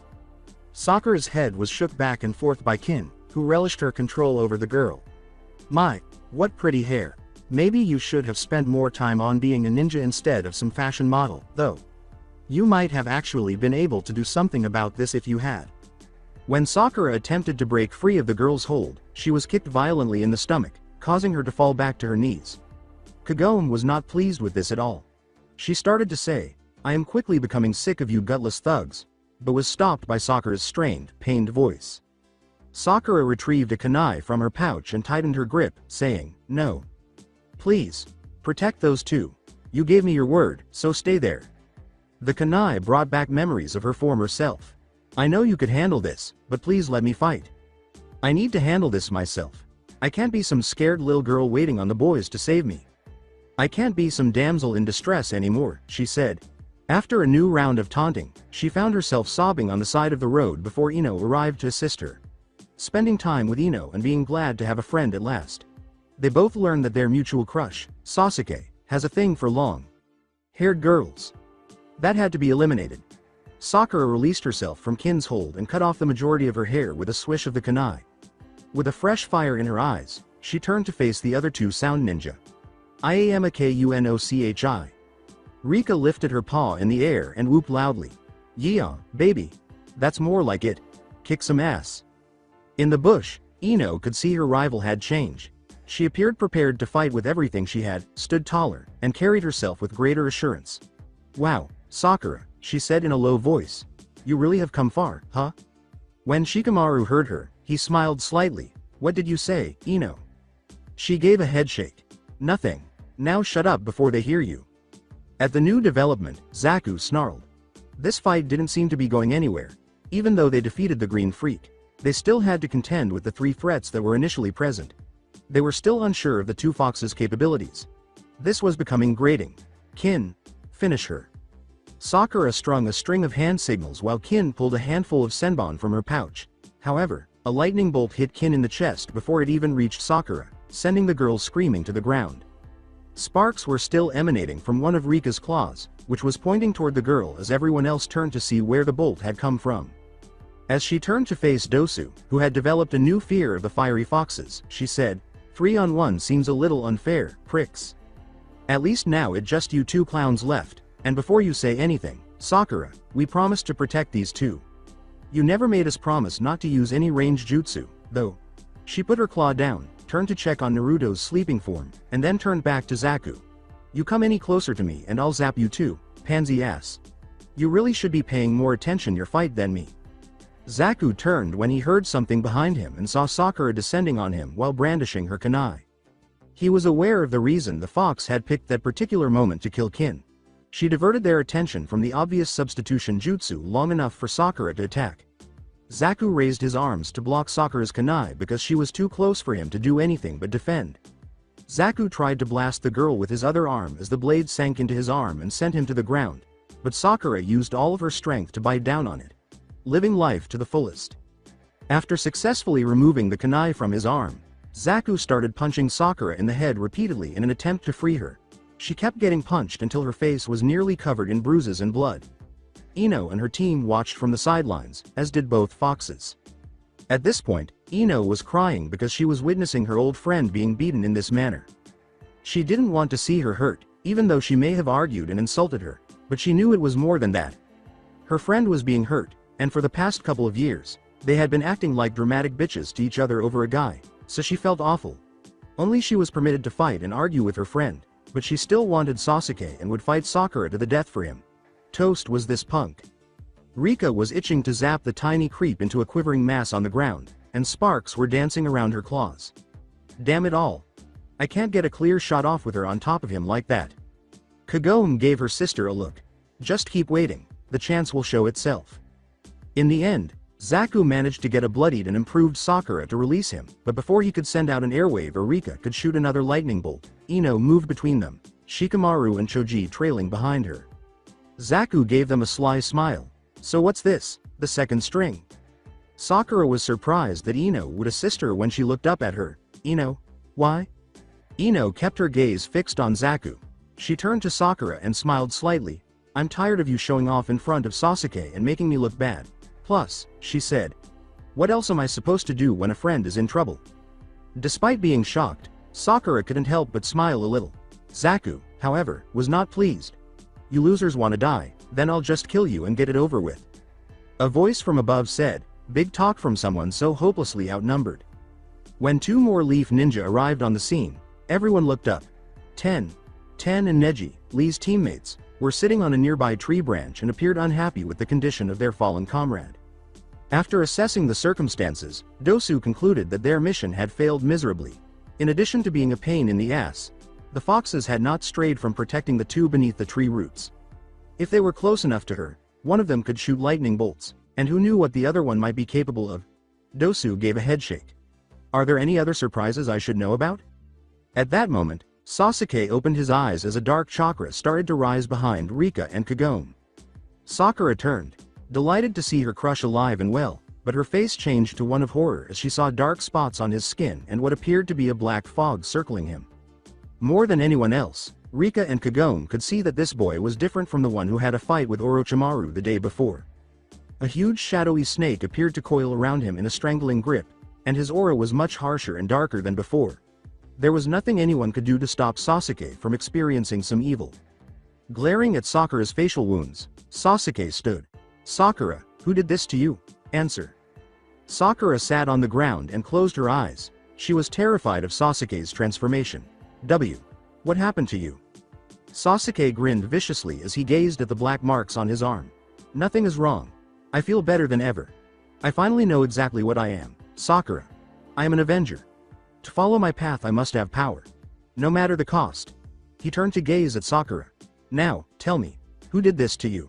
Sakura's head was shook back and forth by Kin, who relished her control over the girl. My, what pretty hair. Maybe you should have spent more time on being a ninja instead of some fashion model, though. You might have actually been able to do something about this if you had. When Sakura attempted to break free of the girl's hold, she was kicked violently in the stomach, causing her to fall back to her knees. Kagome was not pleased with this at all. She started to say, I am quickly becoming sick of you gutless thugs, but was stopped by Sakura's strained, pained voice. Sakura retrieved a kunai from her pouch and tightened her grip, saying, No. Please. Protect those two. You gave me your word, so stay there. The kunai brought back memories of her former self. I know you could handle this, but please let me fight. I need to handle this myself. I can't be some scared little girl waiting on the boys to save me. I can't be some damsel in distress anymore, she said. After a new round of taunting, she found herself sobbing on the side of the road before Ino arrived to assist her. Spending time with Ino and being glad to have a friend at last. They both learned that their mutual crush, Sasuke, has a thing for long-haired girls. That had to be eliminated. Sakura released herself from Kin's hold and cut off the majority of her hair with a swish of the kunai. With a fresh fire in her eyes, she turned to face the other two sound ninja. Iamakunochi. Rika lifted her paw in the air and whooped loudly. Yeah, baby. That's more like it. Kick some ass. In the bush, Ino could see her rival had changed. She appeared prepared to fight with everything she had, stood taller, and carried herself with greater assurance. Wow, Sakura, she said in a low voice. You really have come far, huh? When Shikamaru heard her, he smiled slightly. What did you say, Ino? She gave a headshake. Nothing. Now shut up before they hear you. At the new development, Zaku snarled. This fight didn't seem to be going anywhere. Even though they defeated the Green Freak, they still had to contend with the three threats that were initially present. They were still unsure of the two foxes' capabilities. This was becoming grating. Kin, finish her. Sakura strung a string of hand signals while Kin pulled a handful of senbon from her pouch. However, a lightning bolt hit Kin in the chest before it even reached Sakura, sending the girl screaming to the ground. Sparks were still emanating from one of Rika's claws, which was pointing toward the girl as everyone else turned to see where the bolt had come from. As she turned to face Dosu, who had developed a new fear of the fiery foxes, she said, 3-on-1 seems a little unfair, pricks. At least now it's just you two clowns left, and before you say anything, Sakura, we promised to protect these two. You never made us promise not to use any range jutsu, though. She put her claw down, turned to check on Naruto's sleeping form, and then turned back to Zaku. You come any closer to me and I'll zap you too, pansy ass. You really should be paying more attention your fight than me. Zaku turned when he heard something behind him and saw Sakura descending on him while brandishing her kunai. He was aware of the reason the fox had picked that particular moment to kill Kin. She diverted their attention from the obvious substitution jutsu long enough for Sakura to attack. Zaku raised his arms to block Sakura's kunai because she was too close for him to do anything but defend. Zaku tried to blast the girl with his other arm as the blade sank into his arm and sent him to the ground, but Sakura used all of her strength to bite down on it. Living life to the fullest. After successfully removing the kunai from his arm, Zaku started punching Sakura in the head repeatedly in an attempt to free her. She kept getting punched until her face was nearly covered in bruises and blood. Ino and her team watched from the sidelines, as did both foxes. At this point, Ino was crying because she was witnessing her old friend being beaten in this manner. She didn't want to see her hurt, even though she may have argued and insulted her, but she knew it was more than that. Her friend was being hurt, and for the past couple of years, they had been acting like dramatic bitches to each other over a guy, so she felt awful. Only she was permitted to fight and argue with her friend, but she still wanted Sasuke and would fight Sakura to the death for him. Toast was this punk. Rika was itching to zap the tiny creep into a quivering mass on the ground, and sparks were dancing around her claws. Damn it all. I can't get a clear shot off with her on top of him like that. Kagome gave her sister a look. Just keep waiting, the chance will show itself. In the end, Zaku managed to get a bloodied and improved Sakura to release him, but before he could send out an airwave or Rika could shoot another lightning bolt, Ino moved between them, Shikamaru and Choji trailing behind her. Zaku gave them a sly smile. So what's this, the second string? Sakura was surprised that Ino would assist her when she looked up at her. Ino? Why? Ino kept her gaze fixed on Zaku. She turned to Sakura and smiled slightly. I'm tired of you showing off in front of Sasuke and making me look bad. Plus, she said, what else am I supposed to do when a friend is in trouble? Despite being shocked, Sakura couldn't help but smile a little. Zaku, however, was not pleased. You losers want to die, then I'll just kill you and get it over with. A voice from above said, big talk from someone so hopelessly outnumbered. When two more Leaf Ninja arrived on the scene, everyone looked up. Ten and Neji, Lee's teammates, were sitting on a nearby tree branch and appeared unhappy with the condition of their fallen comrade. After assessing the circumstances, Dosu concluded that their mission had failed miserably. In addition to being a pain in the ass, the foxes had not strayed from protecting the two beneath the tree roots. If they were close enough to her, one of them could shoot lightning bolts, and who knew what the other one might be capable of? Dosu gave a headshake. Are there any other surprises I should know about? At that moment, Sasuke opened his eyes as a dark chakra started to rise behind Rika and Kagome. Sakura turned, delighted to see her crush alive and well, but her face changed to one of horror as she saw dark spots on his skin and what appeared to be a black fog circling him. More than anyone else, Rika and Kagome could see that this boy was different from the one who had a fight with Orochimaru the day before. A huge shadowy snake appeared to coil around him in a strangling grip, and his aura was much harsher and darker than before. There was nothing anyone could do to stop Sasuke from experiencing some evil. Glaring at Sakura's facial wounds, Sasuke stood. Sakura, who did this to you? Answer. Sakura sat on the ground and closed her eyes. She was terrified of Sasuke's transformation. What happened to you? Sasuke grinned viciously as he gazed at the black marks on his arm. Nothing is wrong. I feel better than ever. I finally know exactly what I am. Sakura. I am an Avenger. To follow my path I must have power. No matter the cost. He turned to gaze at Sakura. Now, tell me, who did this to you?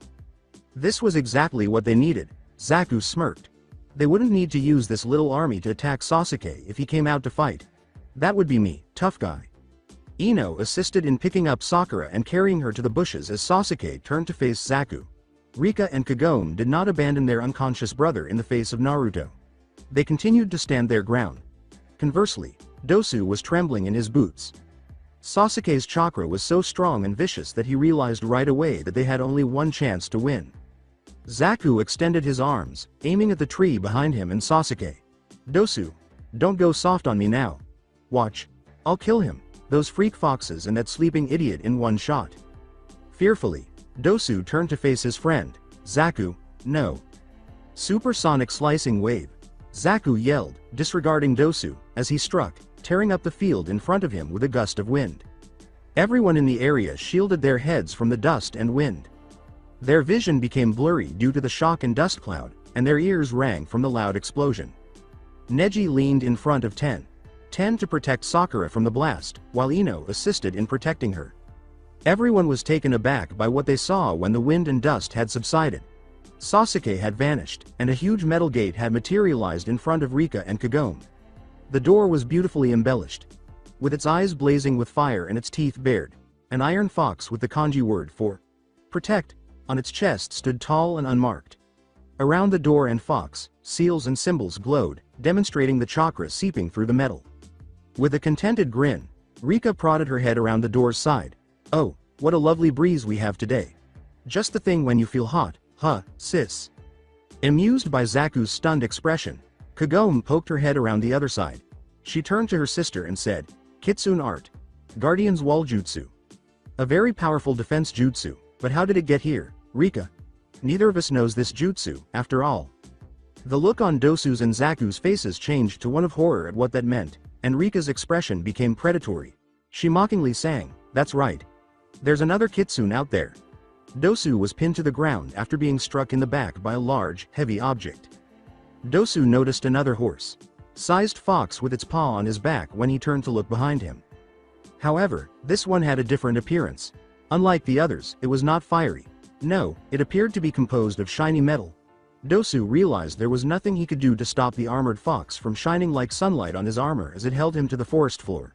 This was exactly what they needed. Zaku smirked. They wouldn't need to use this little army to attack Sasuke if he came out to fight. That would be me, tough guy. Ino assisted in picking up Sakura and carrying her to the bushes as Sasuke turned to face Zaku. Rika and Kagome did not abandon their unconscious brother in the face of Naruto. They continued to stand their ground. Conversely, Dosu was trembling in his boots. Sasuke's chakra was so strong and vicious that he realized right away that they had only one chance to win. Zaku extended his arms, aiming at the tree behind him and Sasuke. Dosu, don't go soft on me now. Watch. I'll kill him, those freak foxes and that sleeping idiot in one shot. Fearfully, Dosu turned to face his friend. Zaku, no. Supersonic slicing wave. Zaku yelled, disregarding Dosu, as he struck, tearing up the field in front of him with a gust of wind. Everyone in the area shielded their heads from the dust and wind. Their vision became blurry due to the shock and dust cloud, and their ears rang from the loud explosion. Neji leaned in front of Ten to protect Sakura from the blast, while Ino assisted in protecting her. Everyone was taken aback by what they saw when the wind and dust had subsided. Sasuke had vanished, and a huge metal gate had materialized in front of Rika and Kagome. The door was beautifully embellished. With its eyes blazing with fire and its teeth bared, an iron fox with the kanji word for protect on its chest stood tall and unmarked. Around the door and Fox, seals and symbols glowed, demonstrating the chakra seeping through the metal. With a contented grin, Rika prodded her head around the door's side. Oh, what a lovely breeze we have today. Just the thing when you feel hot, huh, sis? Amused by Zaku's stunned expression, Kagome poked her head around the other side. She turned to her sister and said, Kitsune Art. Guardian's Wall Jutsu. A very powerful defense jutsu, but how did it get here, Rika? Neither of us knows this jutsu, after all. The look on Dosu's and Zaku's faces changed to one of horror at what that meant, and Rika's expression became predatory. She mockingly sang, that's right. There's another kitsune out there. Dosu was pinned to the ground after being struck in the back by a large, heavy object. Dosu noticed another horse-sized fox with its paw on his back when he turned to look behind him. However, this one had a different appearance. Unlike the others, it was not fiery. No, it appeared to be composed of shiny metal. Dosu realized there was nothing he could do to stop the armored fox from shining like sunlight on his armor as it held him to the forest floor.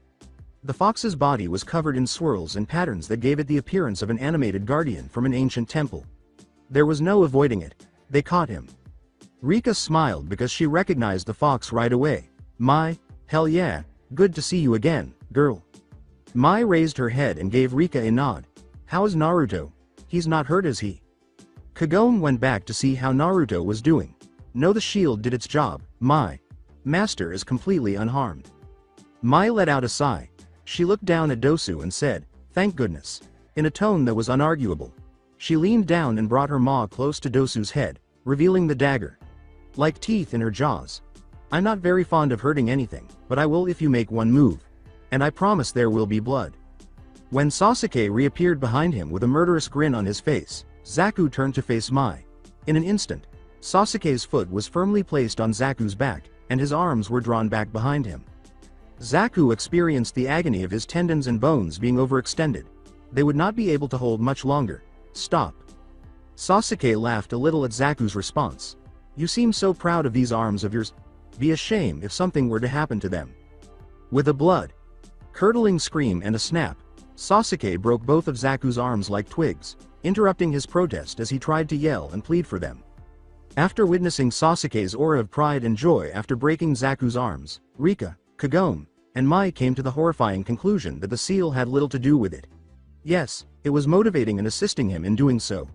The fox's body was covered in swirls and patterns that gave it the appearance of an animated guardian from an ancient temple. There was no avoiding it. They caught him. Rika smiled because she recognized the fox right away. Mai, hell yeah, good to see you again, girl. Mai raised her head and gave Rika a nod. How is Naruto? He's not hurt, is he? Kagome went back to see how Naruto was doing. No, the shield did its job, Mai. Master is completely unharmed. Mai let out a sigh. She looked down at Dosu and said, thank goodness. In a tone that was unarguable. She leaned down and brought her maw close to Dosu's head, revealing the dagger. Like teeth in her jaws. I'm not very fond of hurting anything, but I will if you make one move. And I promise there will be blood. When Sasuke reappeared behind him with a murderous grin on his face, Zaku turned to face Mai. In an instant, Sasuke's foot was firmly placed on Zaku's back, and his arms were drawn back behind him. Zaku experienced the agony of his tendons and bones being overextended. They would not be able to hold much longer. Stop. Sasuke laughed a little at Zaku's response. You seem so proud of these arms of yours. Be a shame if something were to happen to them. With a blood-curdling scream and a snap, Sasuke broke both of Zaku's arms like twigs, interrupting his protest as he tried to yell and plead for them. After witnessing Sasuke's aura of pride and joy after breaking Zaku's arms, Rika, Kagome, and Mai came to the horrifying conclusion that the seal had little to do with it. Yes, it was motivating and assisting him in doing so.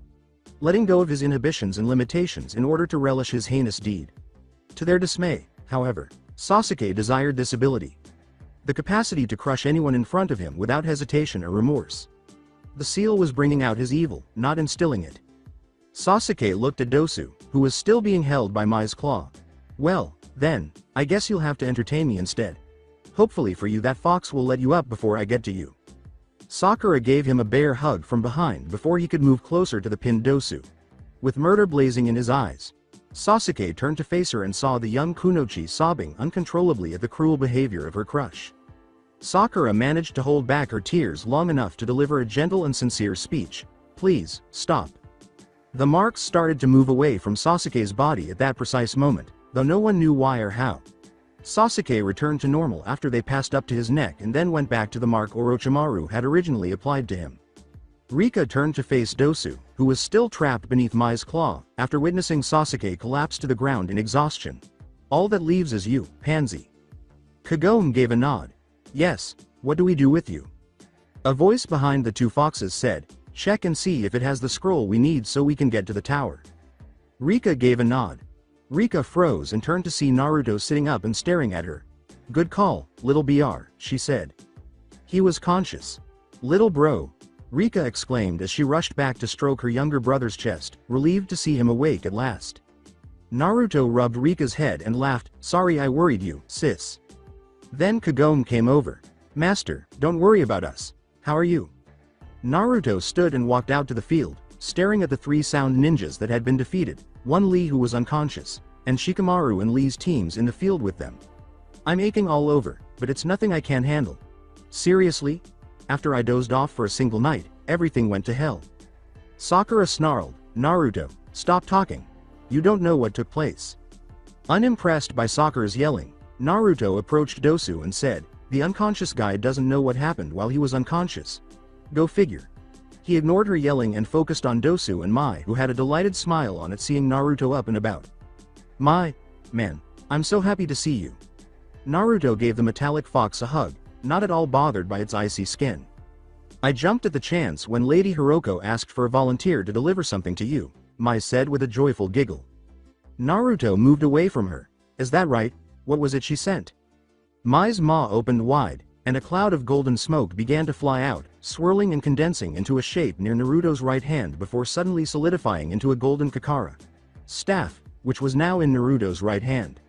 Letting go of his inhibitions and limitations in order to relish his heinous deed. To their dismay, however, Sasuke desired this ability. The capacity to crush anyone in front of him without hesitation or remorse. The seal was bringing out his evil, not instilling it. Sasuke looked at Dosu, who was still being held by Mai's claw. Well, then, I guess you'll have to entertain me instead. Hopefully for you that fox will let you up before I get to you. Sakura gave him a bear hug from behind before he could move closer to the pinned Dosu. With murder blazing in his eyes, Sasuke turned to face her and saw the young Kunoichi sobbing uncontrollably at the cruel behavior of her crush. Sakura managed to hold back her tears long enough to deliver a gentle and sincere speech. Please, stop. The marks started to move away from Sasuke's body at that precise moment, though no one knew why or how. Sasuke returned to normal after they passed up to his neck and then went back to the mark Orochimaru had originally applied to him. Rika turned to face Dosu, who was still trapped beneath Mai's claw, after witnessing Sasuke collapse to the ground in exhaustion. All that leaves is you, Pansy. Kagome gave a nod. Yes, what do we do with you? A voice behind the two foxes said, check and see if it has the scroll we need so we can get to the tower. Rika gave a nod. Rika froze and turned to see Naruto sitting up and staring at her. Good call, little BR, she said. He was conscious. Little bro. Rika exclaimed as she rushed back to stroke her younger brother's chest, relieved to see him awake at last. Naruto rubbed Rika's head and laughed, sorry I worried you, sis. Then Kagome came over. Master, don't worry about us. How are you? Naruto stood and walked out to the field, staring at the three sound ninjas that had been defeated, one Lee who was unconscious, and Shikamaru and Lee's teams in the field with them. I'm aching all over, but it's nothing I can't handle. Seriously? After I dozed off for a single night, everything went to hell. Sakura snarled, Naruto, stop talking. You don't know what took place. Unimpressed by Sakura's yelling, Naruto approached Dosu and said, the unconscious guy doesn't know what happened while he was unconscious. Go figure. He ignored her yelling and focused on Dosu and Mai, who had a delighted smile on it seeing Naruto up and about. "Mai, man, I'm so happy to see you." Naruto gave the metallic fox a hug, not at all bothered by its icy skin. "I jumped at the chance when Lady Hiroko asked for a volunteer to deliver something to you," Mai said with a joyful giggle. Naruto moved away from her. "Is that right? What was it she sent?" Mai's maw opened wide, and a cloud of golden smoke began to fly out, swirling and condensing into a shape near Naruto's right hand before suddenly solidifying into a golden Kakara staff, which was now in Naruto's right hand.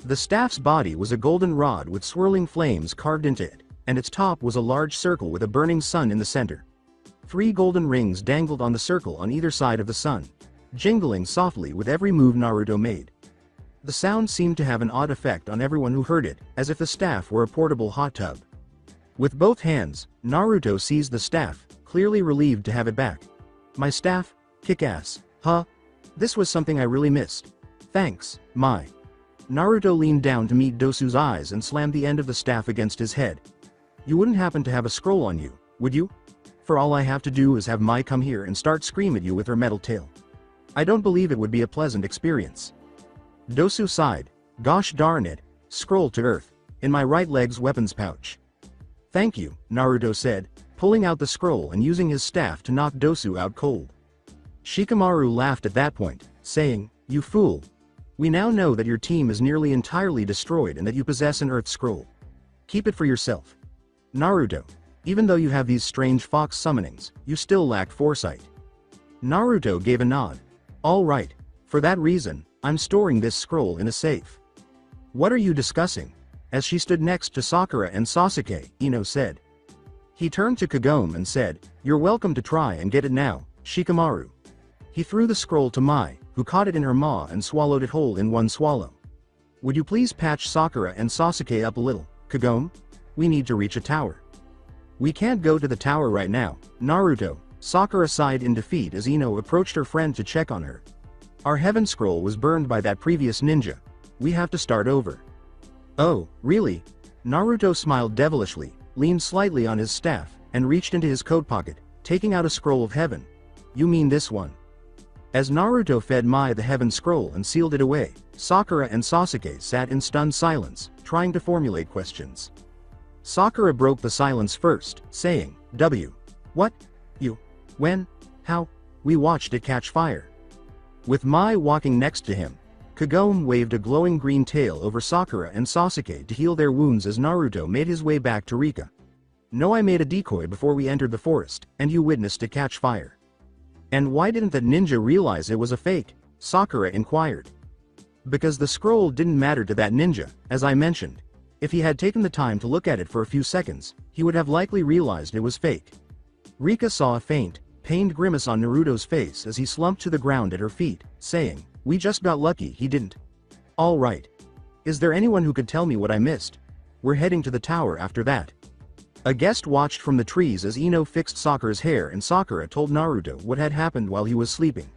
The staff's body was a golden rod with swirling flames carved into it, and its top was a large circle with a burning sun in the center. 3 golden rings dangled on the circle on either side of the sun, jingling softly with every move Naruto made. The sound seemed to have an odd effect on everyone who heard it, as if the staff were a portable hot tub. With both hands, Naruto seized the staff, clearly relieved to have it back. "My staff? Kick-ass, huh? This was something I really missed. Thanks, Mai." Naruto leaned down to meet Dosu's eyes and slammed the end of the staff against his head. "You wouldn't happen to have a scroll on you, would you? For all I have to do is have Mai come here and start scream at you with her metal tail. I don't believe it would be a pleasant experience." Dosu sighed. "Gosh darn it, scroll to earth, in my right leg's weapons pouch." "Thank you," Naruto said, pulling out the scroll and using his staff to knock Dosu out cold. Shikamaru laughed at that point, saying, "You fool. We now know that your team is nearly entirely destroyed and that you possess an Earth Scroll. Keep it for yourself. Naruto, even though you have these strange fox summonings, you still lack foresight." Naruto gave a nod. "All right, for that reason, I'm storing this scroll in a safe." "What are you discussing?" As she stood next to Sakura and Sasuke, Ino said. He turned to Kagome and said, "You're welcome to try and get it now, Shikamaru." He threw the scroll to Mai, who caught it in her maw and swallowed it whole in one swallow. "Would you please patch Sakura and Sasuke up a little, Kagome? We need to reach a tower." "We can't go to the tower right now, Naruto," Sakura sighed in defeat as Ino approached her friend to check on her. "Our heaven scroll was burned by that previous ninja. We have to start over." "Oh, really?" Naruto smiled devilishly, leaned slightly on his staff, and reached into his coat pocket, taking out a scroll of heaven. "You mean this one?" As Naruto fed Mai the heaven scroll and sealed it away, Sakura and Sasuke sat in stunned silence, trying to formulate questions. Sakura broke the silence first, saying, What? You? When? How? We watched it catch fire." With Mai walking next to him, Kagome waved a glowing green tail over Sakura and Sasuke to heal their wounds as Naruto made his way back to Rika. "No, I made a decoy before we entered the forest, and you witnessed it catch fire." "And why didn't that ninja realize it was a fake?" Sakura inquired. "Because the scroll didn't matter to that ninja, as I mentioned. If he had taken the time to look at it for a few seconds, he would have likely realized it was fake." Rika saw a faint, pained grimace on Naruto's face as he slumped to the ground at her feet, saying, "We just got lucky he didn't." "All right. Is there anyone who could tell me what I missed? We're heading to the tower after that." A guest watched from the trees as Ino fixed Sakura's hair and Sakura told Naruto what had happened while he was sleeping.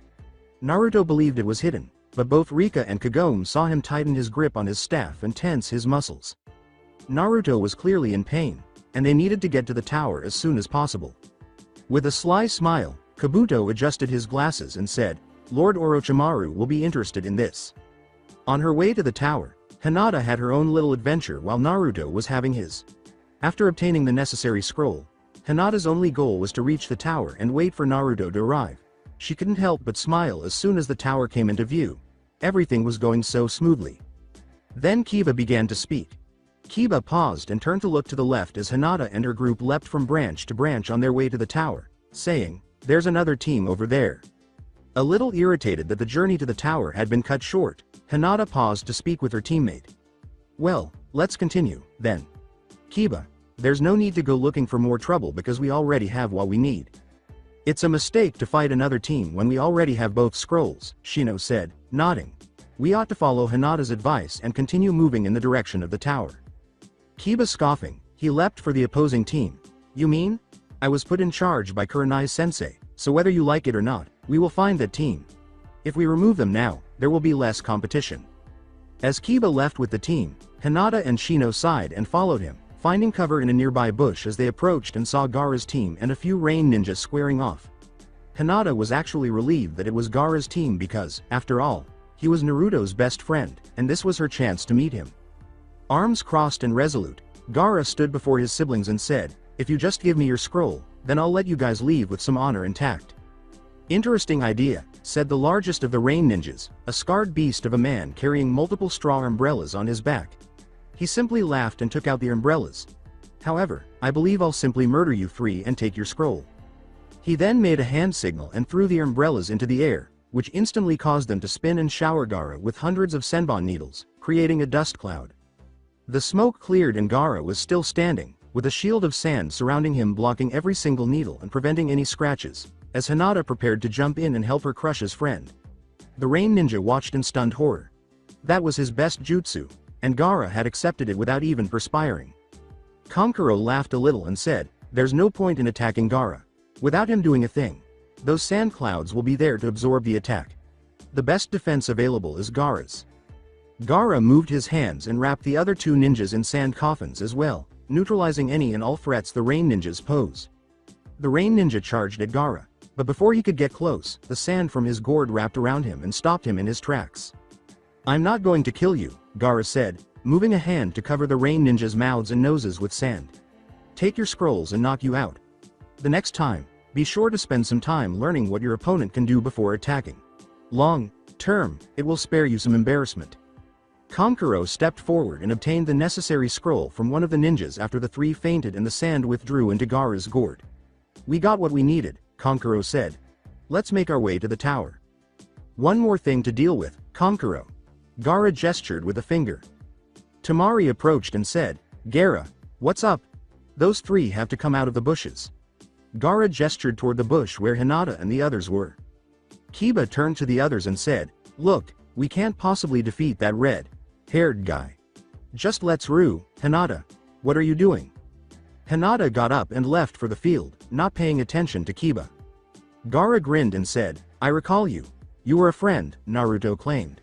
Naruto believed it was hidden, but both Rika and Kagome saw him tighten his grip on his staff and tense his muscles. Naruto was clearly in pain, and they needed to get to the tower as soon as possible. With a sly smile, Kabuto adjusted his glasses and said, "Lord Orochimaru will be interested in this." On her way to the tower, Hinata had her own little adventure while Naruto was having his. After obtaining the necessary scroll, Hinata's only goal was to reach the tower and wait for Naruto to arrive. She couldn't help but smile as soon as the tower came into view. Everything was going so smoothly. Then Kiba began to speak. Kiba paused and turned to look to the left as Hinata and her group leapt from branch to branch on their way to the tower, saying, "There's another team over there." A little irritated that the journey to the tower had been cut short, Hinata paused to speak with her teammate. "Well, let's continue, then. Kiba, there's no need to go looking for more trouble because we already have what we need." "It's a mistake to fight another team when we already have both scrolls," Shino said, nodding. "We ought to follow Hinata's advice and continue moving in the direction of the tower." Kiba scoffing, he leapt for the opposing team. "You mean? I was put in charge by Kurenai-sensei, so whether you like it or not, we will find that team. If we remove them now, there will be less competition." As Kiba left with the team, Hinata and Shino sighed and followed him, finding cover in a nearby bush as they approached and saw Gaara's team and a few rain ninjas squaring off. Hinata was actually relieved that it was Gaara's team because, after all, he was Naruto's best friend, and this was her chance to meet him. Arms crossed and resolute, Gaara stood before his siblings and said, "If you just give me your scroll, then I'll let you guys leave with some honor intact." "Interesting idea," said the largest of the rain ninjas, a scarred beast of a man carrying multiple straw umbrellas on his back. He simply laughed and took out the umbrellas. "However, I believe I'll simply murder you three and take your scroll." He then made a hand signal and threw the umbrellas into the air, which instantly caused them to spin and shower Gaara with hundreds of senbon needles, creating a dust cloud. The smoke cleared and Gaara was still standing, with a shield of sand surrounding him blocking every single needle and preventing any scratches, as Hinata prepared to jump in and help her crush his friend. The rain ninja watched in stunned horror. That was his best jutsu, and Gaara had accepted it without even perspiring. Kankuro laughed a little and said, "There's no point in attacking Gaara. Without him doing a thing, those sand clouds will be there to absorb the attack. The best defense available is Gaara's." Gaara moved his hands and wrapped the other two ninjas in sand coffins as well, neutralizing any and all threats the rain ninjas pose. The rain ninja charged at Gaara, but before he could get close, the sand from his gourd wrapped around him and stopped him in his tracks. "I'm not going to kill you," Gaara said, moving a hand to cover the rain ninjas' mouths and noses with sand. "Take your scrolls and knock you out. The next time, be sure to spend some time learning what your opponent can do before attacking. Long term, it will spare you some embarrassment." Kankuro stepped forward and obtained the necessary scroll from one of the ninjas after the three fainted and the sand withdrew into Gaara's gourd. "We got what we needed," Kankuro said. "Let's make our way to the tower." "One more thing to deal with, Kankuro." Gaara gestured with a finger. Tamari approached and said, "Gaara, what's up? Those three have to come out of the bushes." Gaara gestured toward the bush where Hinata and the others were. Kiba turned to the others and said, "Look, we can't possibly defeat that red-haired guy. Just let's rue, Hinata. What are you doing?" Hinata got up and left for the field, not paying attention to Kiba. Gaara grinned and said, "I recall you. You were a friend," Naruto claimed.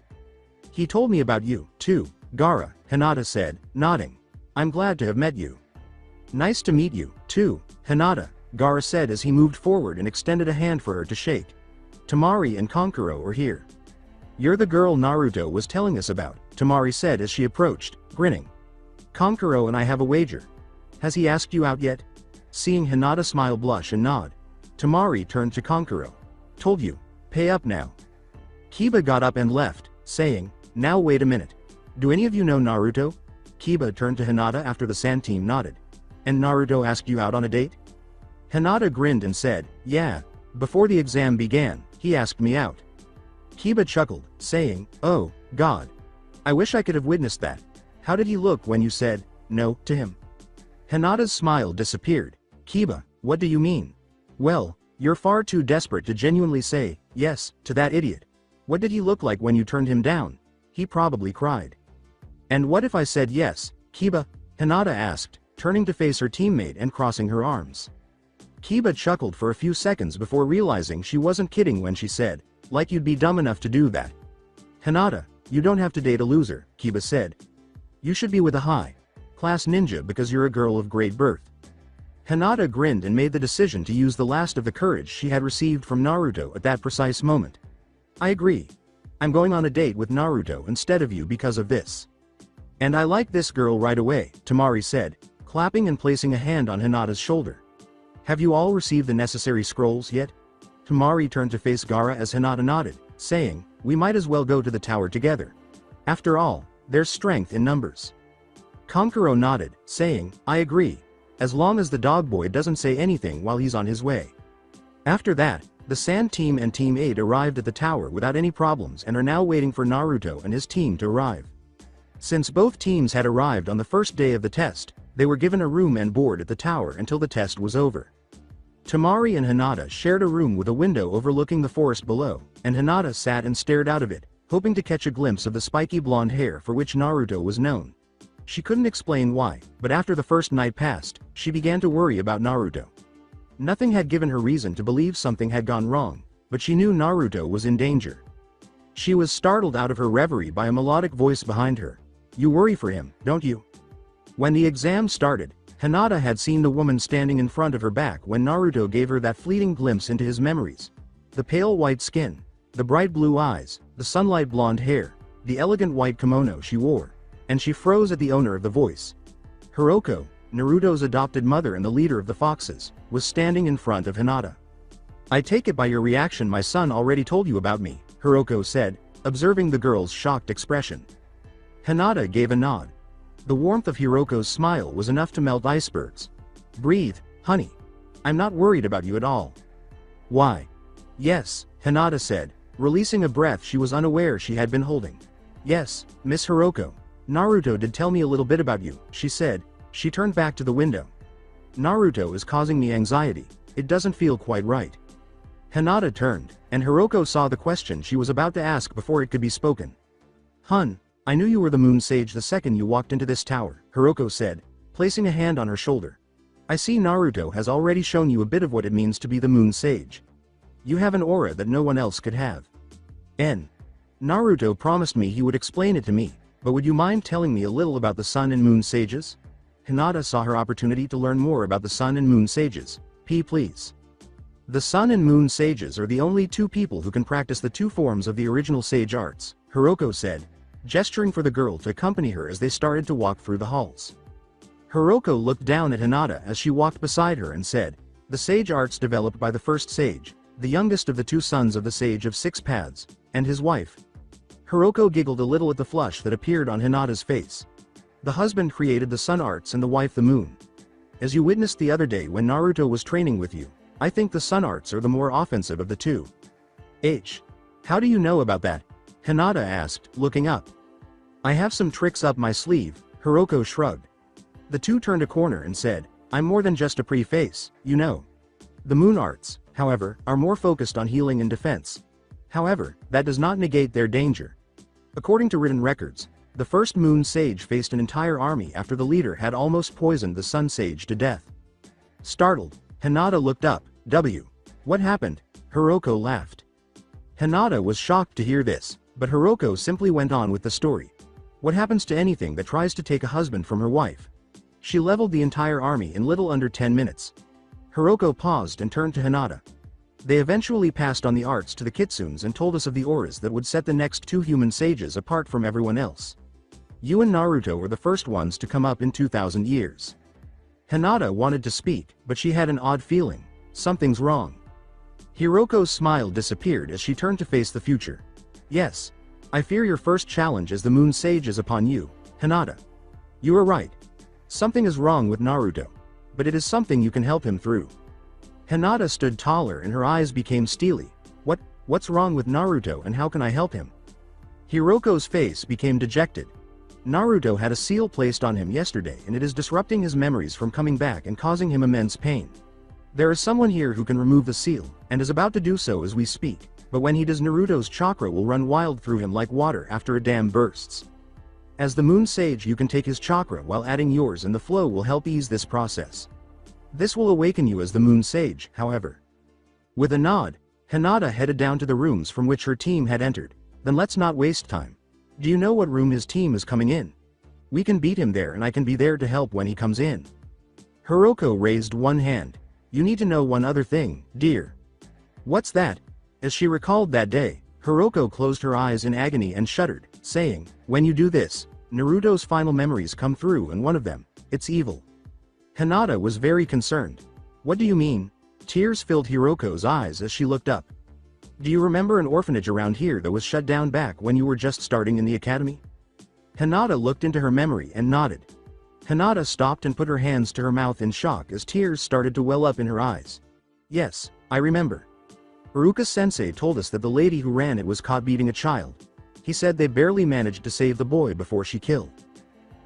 "He told me about you, too, Gaara," Hinata said, nodding. "I'm glad to have met you." "Nice to meet you, too, Hinata," Gaara said as he moved forward and extended a hand for her to shake. "Tamari and Kankuro are here." "You're the girl Naruto was telling us about," Tamari said as she approached, grinning. "Kankuro and I have a wager. Has he asked you out yet?" Seeing Hinata smile, blush and nod, Tamari turned to Kankuro. "Told you, pay up now." Kiba got up and left, saying, "Now wait a minute. Do any of you know Naruto?" Kiba turned to Hinata after the sand team nodded. "And Naruto asked you out on a date?" Hinata grinned and said, "Yeah, before the exam began, he asked me out." Kiba chuckled, saying, "Oh, God. I wish I could have witnessed that. How did he look when you said no to him?" Hinata's smile disappeared. "Kiba, what do you mean?" "Well, you're far too desperate to genuinely say yes to that idiot. What did he look like when you turned him down?" "He probably cried." "And what if I said yes, Kiba?" Hinata asked, turning to face her teammate and crossing her arms. Kiba chuckled for a few seconds before realizing she wasn't kidding when she said, "Like you'd be dumb enough to do that." "Hinata, you don't have to date a loser," Kiba said. "You should be with a high-class ninja because you're a girl of great birth." Hinata grinned and made the decision to use the last of the courage she had received from Naruto at that precise moment. "I agree. I'm going on a date with Naruto instead of you because of this. And I like this girl right away," Tamari said, clapping and placing a hand on Hinata's shoulder. "Have you all received the necessary scrolls yet?" Tamari turned to face Gaara as Hinata nodded, saying, "We might as well go to the tower together. After all, there's strength in numbers." Kankuro nodded, saying, "I agree, as long as the dog boy doesn't say anything while he's on his way." After that, the Sand Team and Team 8 arrived at the tower without any problems and are now waiting for Naruto and his team to arrive. Since both teams had arrived on the first day of the test, they were given a room and board at the tower until the test was over. Tamari and Hinata shared a room with a window overlooking the forest below, and Hinata sat and stared out of it, hoping to catch a glimpse of the spiky blonde hair for which Naruto was known. She couldn't explain why, but after the first night passed, she began to worry about Naruto. Nothing had given her reason to believe something had gone wrong, but she knew Naruto was in danger. She was startled out of her reverie by a melodic voice behind her. "You worry for him, don't you?" When the exam started, Hinata had seen the woman standing in front of her back when Naruto gave her that fleeting glimpse into his memories. The pale white skin, the bright blue eyes, the sunlight blonde hair, the elegant white kimono she wore, and she froze at the owner of the voice. Hiroko, Naruto's adopted mother and the leader of the Foxes, was standing in front of Hinata. "I take it by your reaction my son already told you about me," Hiroko said, observing the girl's shocked expression. Hinata gave a nod. The warmth of Hiroko's smile was enough to melt icebergs. "Breathe, honey. I'm not worried about you at all." "Why?" "Yes," Hinata said, releasing a breath she was unaware she had been holding. "Yes, Miss Hiroko. Naruto did tell me a little bit about you," she said. She turned back to the window. "Naruto is causing me anxiety. It doesn't feel quite right." Hinata turned, and Hiroko saw the question she was about to ask before it could be spoken. "Hun, I knew you were the Moon Sage the second you walked into this tower," Hiroko said, placing a hand on her shoulder. "I see Naruto has already shown you a bit of what it means to be the Moon Sage. You have an aura that no one else could have. Naruto promised me he would explain it to me, but would you mind telling me a little about the Sun and Moon Sages?" Hinata saw her opportunity to learn more about the Sun and Moon Sages. Please. "The Sun and Moon Sages are the only two people who can practice the two forms of the original sage arts," Hiroko said, gesturing for the girl to accompany her as they started to walk through the halls. Hiroko looked down at Hinata as she walked beside her and said, "The sage arts developed by the first sage, the youngest of the two sons of the Sage of Six Paths, and his wife." Hiroko giggled a little at the flush that appeared on Hinata's face. "The husband created the sun arts and the wife the moon. As you witnessed the other day when Naruto was training with you, I think the sun arts are the more offensive of the two." How do you know about that?" Hinata asked, looking up. "I have some tricks up my sleeve," Hiroko shrugged. The two turned a corner and said, "I'm more than just a pretty face, you know. The moon arts, however, are more focused on healing and defense. However, that does not negate their danger. According to written records, the first Moon Sage faced an entire army after the leader had almost poisoned the Sun Sage to death." Startled, Hinata looked up. What happened?" Hiroko laughed. Hinata was shocked to hear this, but Hiroko simply went on with the story. "What happens to anything that tries to take a husband from her wife? She leveled the entire army in little under 10 minutes. Hiroko paused and turned to Hinata. "They eventually passed on the arts to the Kitsunes and told us of the auras that would set the next two human sages apart from everyone else. You and Naruto were the first ones to come up in 2,000 years. Hinata wanted to speak, but she had an odd feeling. Something's wrong. Hiroko's smile disappeared as she turned to face the future. "Yes. I fear your first challenge as the Moon Sage is upon you, Hinata. You are right. Something is wrong with Naruto. But it is something you can help him through." Hinata stood taller and her eyes became steely. What's wrong with Naruto and how can I help him?" Hiroko's face became dejected. "Naruto had a seal placed on him yesterday and it is disrupting his memories from coming back and causing him immense pain. There is someone here who can remove the seal, and is about to do so as we speak, but when he does Naruto's chakra will run wild through him like water after a dam bursts. As the Moon Sage you can take his chakra while adding yours and the flow will help ease this process. This will awaken you as the Moon Sage, however." With a nod, Hinata headed down to the rooms from which her team had entered. "Then let's not waste time. Do you know what room his team is coming in? We can beat him there and I can be there to help when he comes in." Hiroko raised one hand. "You need to know one other thing, dear." "What's that?" As she recalled that day, Hiroko closed her eyes in agony and shuddered, saying, "When you do this, Naruto's final memories come through and one of them, it's evil." Hinata was very concerned. "What do you mean?" Tears filled Hiroko's eyes as she looked up. "Do you remember an orphanage around here that was shut down back when you were just starting in the academy?" Hinata looked into her memory and nodded. Hinata stopped and put her hands to her mouth in shock as tears started to well up in her eyes. "Yes, I remember. Iruka-sensei told us that the lady who ran it was caught beating a child. He said they barely managed to save the boy before she killed."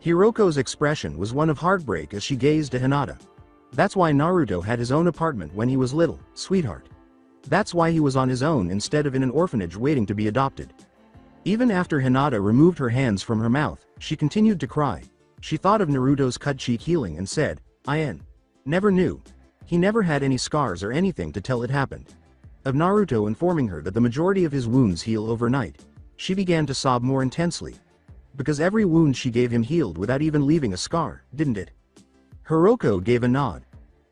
Hiroko's expression was one of heartbreak as she gazed at Hinata. "That's why Naruto had his own apartment when he was little, sweetheart. That's why he was on his own instead of in an orphanage waiting to be adopted." Even after Hinata removed her hands from her mouth, she continued to cry. She thought of Naruto's cut cheek healing and said, "I never knew. He never had any scars or anything to tell it happened." Of Naruto informing her that the majority of his wounds heal overnight, she began to sob more intensely. because every wound she gave him healed without even leaving a scar, didn't it? Hiroko gave a nod.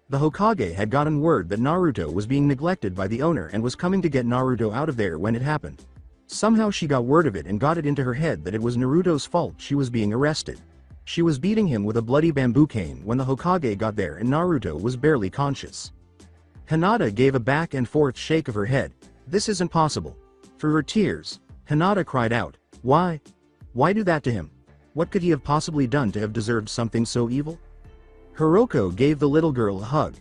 The Hokage had gotten word that Naruto was being neglected by the owner and was coming to get Naruto out of there when it happened. Somehow she got word of it and got it into her head that it was Naruto's fault she was being arrested. She was beating him with a bloody bamboo cane when the Hokage got there and Naruto was barely conscious. Hinata gave a back and forth shake of her head. This isn't possible. Through her tears, Hinata cried out, "Why? Why do that to him? What could he have possibly done to have deserved something so evil?" Hiroko gave the little girl a hug.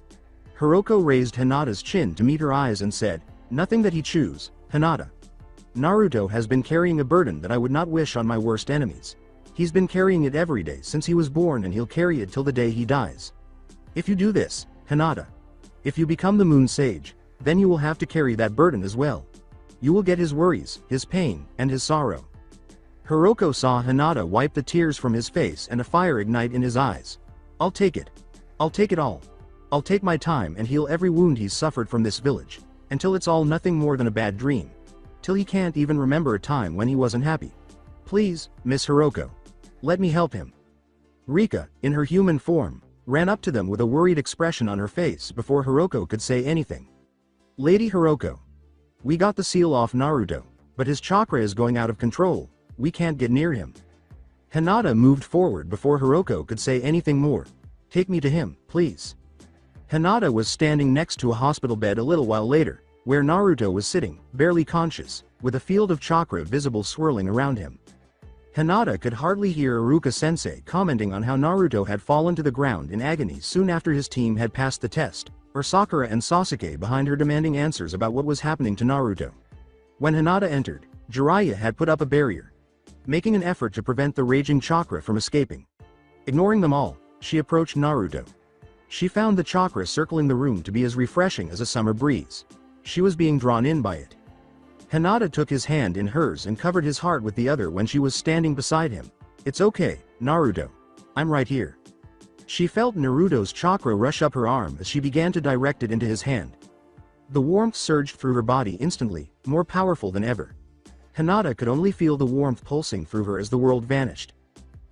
Hiroko raised Hinata's chin to meet her eyes and said, "Nothing that he choose, Hinata. Naruto has been carrying a burden that I would not wish on my worst enemies. He's been carrying it every day since he was born and he'll carry it till the day he dies. If you do this, Hinata, if you become the Moon Sage, then you will have to carry that burden as well. You will get his worries, his pain, and his sorrow." Hiroko saw Hinata wipe the tears from his face and a fire ignite in his eyes. "I'll take it. I'll take it all. I'll take my time and heal every wound he's suffered from this village, until it's all nothing more than a bad dream. Till he can't even remember a time when he wasn't happy. Please, Miss Hiroko. Let me help him." Rika, in her human form, ran up to them with a worried expression on her face before Hiroko could say anything. "Lady Hiroko. We got the seal off Naruto, but his chakra is going out of control. We can't get near him." Hinata moved forward before Hiroko could say anything more. "Take me to him, please." Hinata was standing next to a hospital bed a little while later, where Naruto was sitting, barely conscious, with a field of chakra visible swirling around him. Hinata could hardly hear Iruka-sensei commenting on how Naruto had fallen to the ground in agony soon after his team had passed the test, or Sakura and Sasuke behind her demanding answers about what was happening to Naruto. When Hinata entered, Jiraiya had put up a barrier, making an effort to prevent the raging chakra from escaping. Ignoring them all, she approached Naruto. She found the chakra circling the room to be as refreshing as a summer breeze. She was being drawn in by it. Hinata took his hand in hers and covered his heart with the other when she was standing beside him. "It's okay, Naruto. I'm right here." She felt Naruto's chakra rush up her arm as she began to direct it into his hand. The warmth surged through her body instantly, more powerful than ever. Hinata could only feel the warmth pulsing through her as the world vanished.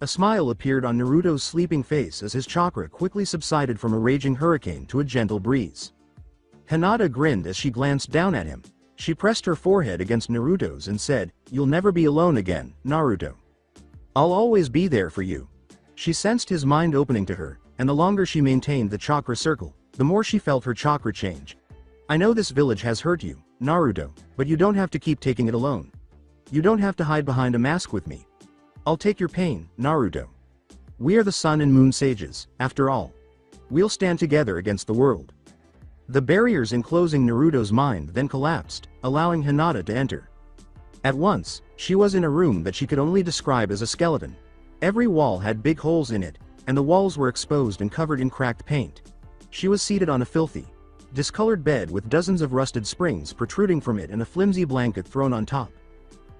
A smile appeared on Naruto's sleeping face as his chakra quickly subsided from a raging hurricane to a gentle breeze. Hinata grinned as she glanced down at him. She pressed her forehead against Naruto's and said, "You'll never be alone again, Naruto. I'll always be there for you." She sensed his mind opening to her, and the longer she maintained the chakra circle, the more she felt her chakra change. "I know this village has hurt you, Naruto, but you don't have to keep taking it alone. You don't have to hide behind a mask with me. I'll take your pain, Naruto. We are the Sun and Moon Sages, after all. We'll stand together against the world." The barriers enclosing Naruto's mind then collapsed, allowing Hinata to enter. At once, she was in a room that she could only describe as a skeleton. Every wall had big holes in it, and the walls were exposed and covered in cracked paint. She was seated on a filthy, discolored bed with dozens of rusted springs protruding from it and a flimsy blanket thrown on top.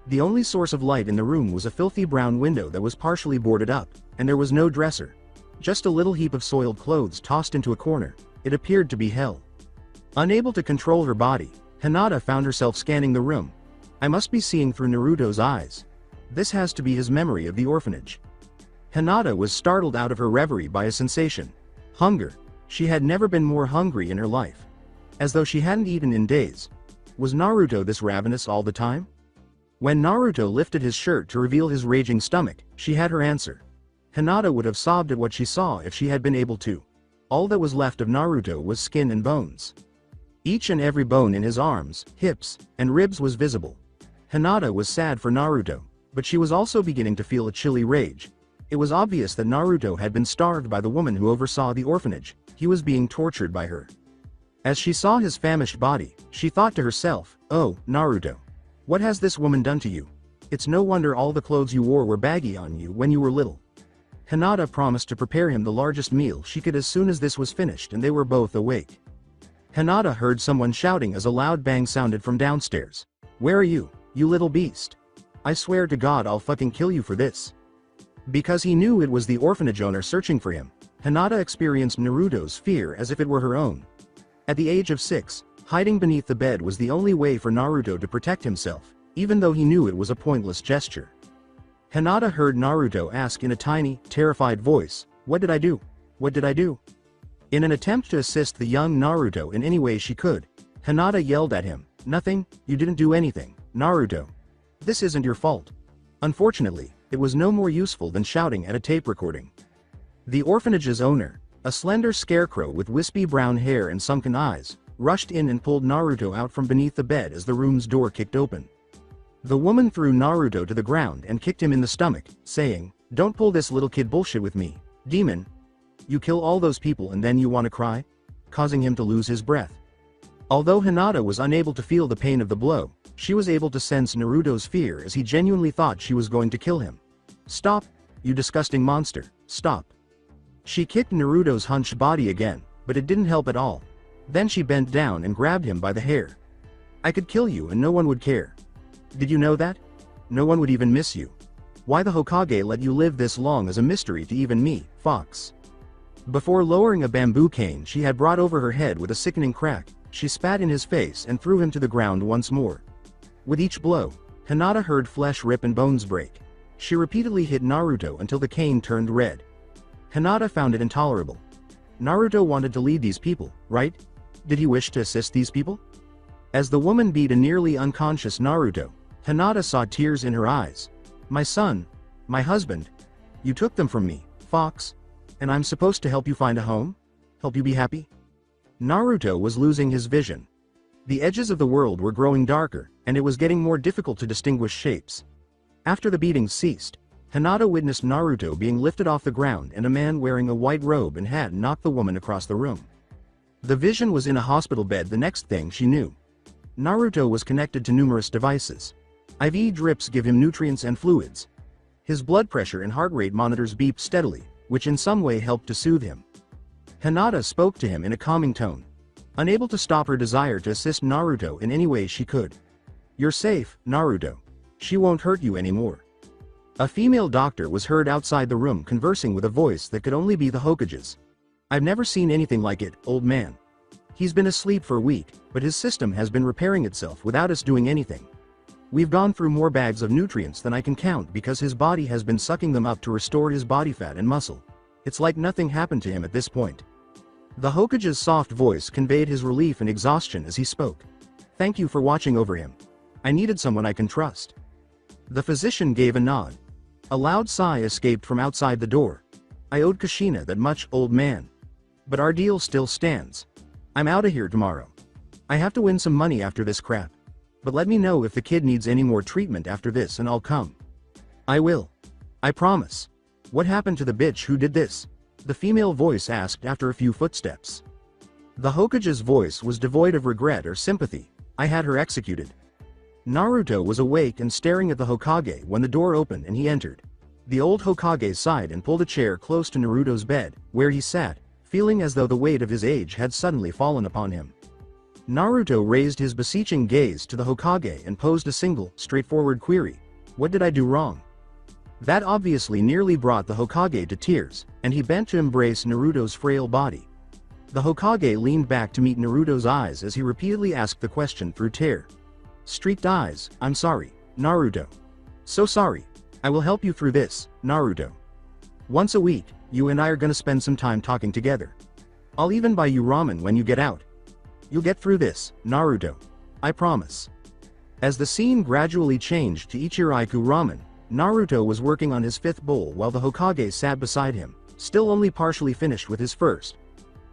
The only source of light in the room was a filthy brown window that was partially boarded up, and there was no dresser. Just a little heap of soiled clothes tossed into a corner. It appeared to be hell. Unable to control her body, Hinata found herself scanning the room. "I must be seeing through Naruto's eyes. This has to be his memory of the orphanage." Hinata was startled out of her reverie by a sensation. Hunger. She had never been more hungry in her life. As though she hadn't eaten in days. Was Naruto this ravenous all the time? When Naruto lifted his shirt to reveal his raging stomach, she had her answer. Hinata would have sobbed at what she saw if she had been able to. All that was left of Naruto was skin and bones. Each and every bone in his arms, hips, and ribs was visible. Hinata was sad for Naruto, but she was also beginning to feel a chilly rage. It was obvious that Naruto had been starved by the woman who oversaw the orphanage. He was being tortured by her. As she saw his famished body, she thought to herself, "Oh, Naruto. What has this woman done to you? It's no wonder all the clothes you wore were baggy on you when you were little." Hinata promised to prepare him the largest meal she could as soon as this was finished and they were both awake. Hinata heard someone shouting as a loud bang sounded from downstairs. "Where are you, you little beast? I swear to God I'll fucking kill you for this." Because he knew it was the orphanage owner searching for him, Hinata experienced Naruto's fear as if it were her own. At the age of 6, hiding beneath the bed was the only way for Naruto to protect himself, even though he knew it was a pointless gesture. Hinata heard Naruto ask in a tiny, terrified voice, "What did I do? What did I do?" In an attempt to assist the young Naruto in any way she could, Hinata yelled at him, "Nothing, you didn't do anything, Naruto. This isn't your fault." Unfortunately, it was no more useful than shouting at a tape recording. The orphanage's owner, a slender scarecrow with wispy brown hair and sunken eyes, rushed in and pulled Naruto out from beneath the bed as the room's door kicked open. The woman threw Naruto to the ground and kicked him in the stomach, saying, "Don't pull this little kid bullshit with me, demon. You kill all those people and then you wanna cry?" causing him to lose his breath. Although Hinata was unable to feel the pain of the blow, she was able to sense Naruto's fear as he genuinely thought she was going to kill him. "Stop, you disgusting monster, stop." She kicked Naruto's hunched body again, but it didn't help at all. Then she bent down and grabbed him by the hair. "I could kill you and no one would care. Did you know that? No one would even miss you. Why the Hokage let you live this long is a mystery to even me, Fox." Before lowering a bamboo cane she had brought over her head with a sickening crack, she spat in his face and threw him to the ground once more. With each blow, Hinata heard flesh rip and bones break. She repeatedly hit Naruto until the cane turned red. Hinata found it intolerable. Naruto wanted to lead these people, right? Did he wish to assist these people? As the woman beat a nearly unconscious Naruto, Hinata saw tears in her eyes. "My son, my husband, you took them from me, Fox, and I'm supposed to help you find a home? Help you be happy?" Naruto was losing his vision. The edges of the world were growing darker, and it was getting more difficult to distinguish shapes. After the beatings ceased, Hinata witnessed Naruto being lifted off the ground and a man wearing a white robe and hat knocked the woman across the room. The vision was in a hospital bed. The next thing she knew, Naruto was connected to numerous devices. IV drips give him nutrients and fluids. His blood pressure and heart rate monitors beeped steadily, which in some way helped to soothe him. Hinata spoke to him in a calming tone, unable to stop her desire to assist Naruto in any way she could. "You're safe, Naruto. She won't hurt you anymore." A female doctor was heard outside the room conversing with a voice that could only be the Hokage's. "I've never seen anything like it, old man. He's been asleep for a week, but his system has been repairing itself without us doing anything. We've gone through more bags of nutrients than I can count because his body has been sucking them up to restore his body fat and muscle. It's like nothing happened to him at this point." The Hokage's soft voice conveyed his relief and exhaustion as he spoke. "Thank you for watching over him. I needed someone I can trust." The physician gave a nod. A loud sigh escaped from outside the door. "I owed Kushina that much, old man. But our deal still stands. I'm out of here tomorrow. I have to win some money after this crap. But let me know if the kid needs any more treatment after this and I'll come." "I will. I promise." "What happened to the bitch who did this?" the female voice asked after a few footsteps. The Hokage's voice was devoid of regret or sympathy. "I had her executed." Naruto was awake and staring at the Hokage when the door opened and he entered. The old Hokage sighed and pulled a chair close to Naruto's bed, where he sat, feeling as though the weight of his age had suddenly fallen upon him. Naruto raised his beseeching gaze to the Hokage and posed a single, straightforward query. "What did I do wrong?" That obviously nearly brought the Hokage to tears, and he bent to embrace Naruto's frail body. The Hokage leaned back to meet Naruto's eyes as he repeatedly asked the question through tear-streaked eyes. "I'm sorry, Naruto. So sorry. I will help you through this, Naruto. Once a week, you and I are gonna spend some time talking together. I'll even buy you ramen when you get out. You'll get through this, Naruto. I promise." As the scene gradually changed to Ichiraku ramen, Naruto was working on his fifth bowl while the Hokage sat beside him, still only partially finished with his first.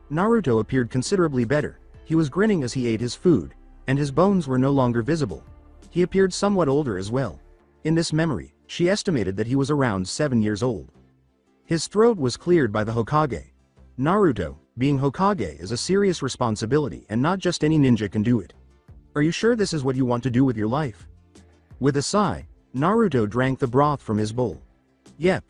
Naruto appeared considerably better. He was grinning as he ate his food, and his bones were no longer visible. He appeared somewhat older as well. In this memory, she estimated that he was around 7 years old. His throat was cleared by the Hokage. "Naruto, being Hokage is a serious responsibility and not just any ninja can do it. Are you sure this is what you want to do with your life?" With a sigh, Naruto drank the broth from his bowl. "Yep.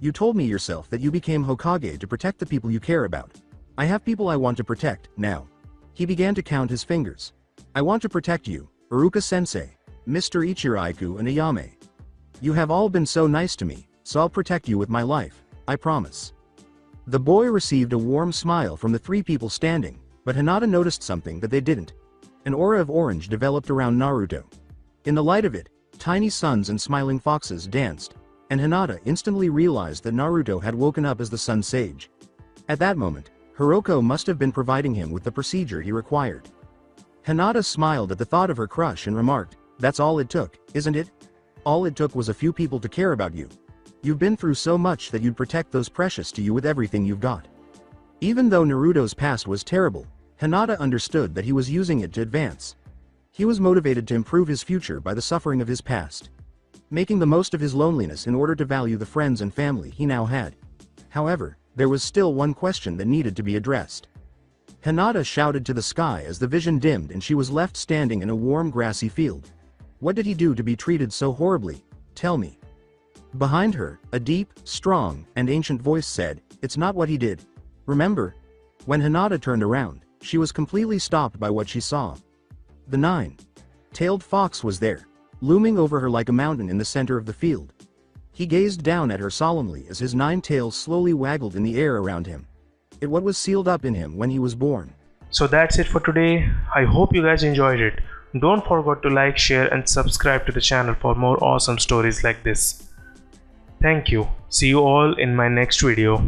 You told me yourself that you became Hokage to protect the people you care about. I have people I want to protect, now." He began to count his fingers. "I want to protect you, Iruka-sensei, Mr. Ichiraku and Ayame. You have all been so nice to me, so I'll protect you with my life, I promise." The boy received a warm smile from the three people standing, but Hinata noticed something that they didn't. An aura of orange developed around Naruto. In the light of it, tiny suns and smiling foxes danced. and Hinata instantly realized that Naruto had woken up as the Sun Sage. At that moment, Hiroko must have been providing him with the procedure he required. Hinata smiled at the thought of her crush and remarked, "That's all it took, isn't it? All it took was a few people to care about you. You've been through so much that you'd protect those precious to you with everything you've got." Even though Naruto's past was terrible, Hinata understood that he was using it to advance. He was motivated to improve his future by the suffering of his past, making the most of his loneliness in order to value the friends and family he now had. However, there was still one question that needed to be addressed. Hinata shouted to the sky as the vision dimmed and she was left standing in a warm grassy field. What did he do to be treated so horribly? Tell me. Behind her, a deep, strong, and ancient voice said, "It's not what he did. Remember?" When Hinata turned around, she was completely stopped by what she saw. The nine-tailed fox was there, looming over her like a mountain in the center of the field. He gazed down at her solemnly as his 9 tails slowly waggled in the air around him. What was sealed up in him when he was born. So that's it for today. I hope you guys enjoyed it. Don't forget to like, share and subscribe to the channel for more awesome stories like this. Thank you. See you all in my next video.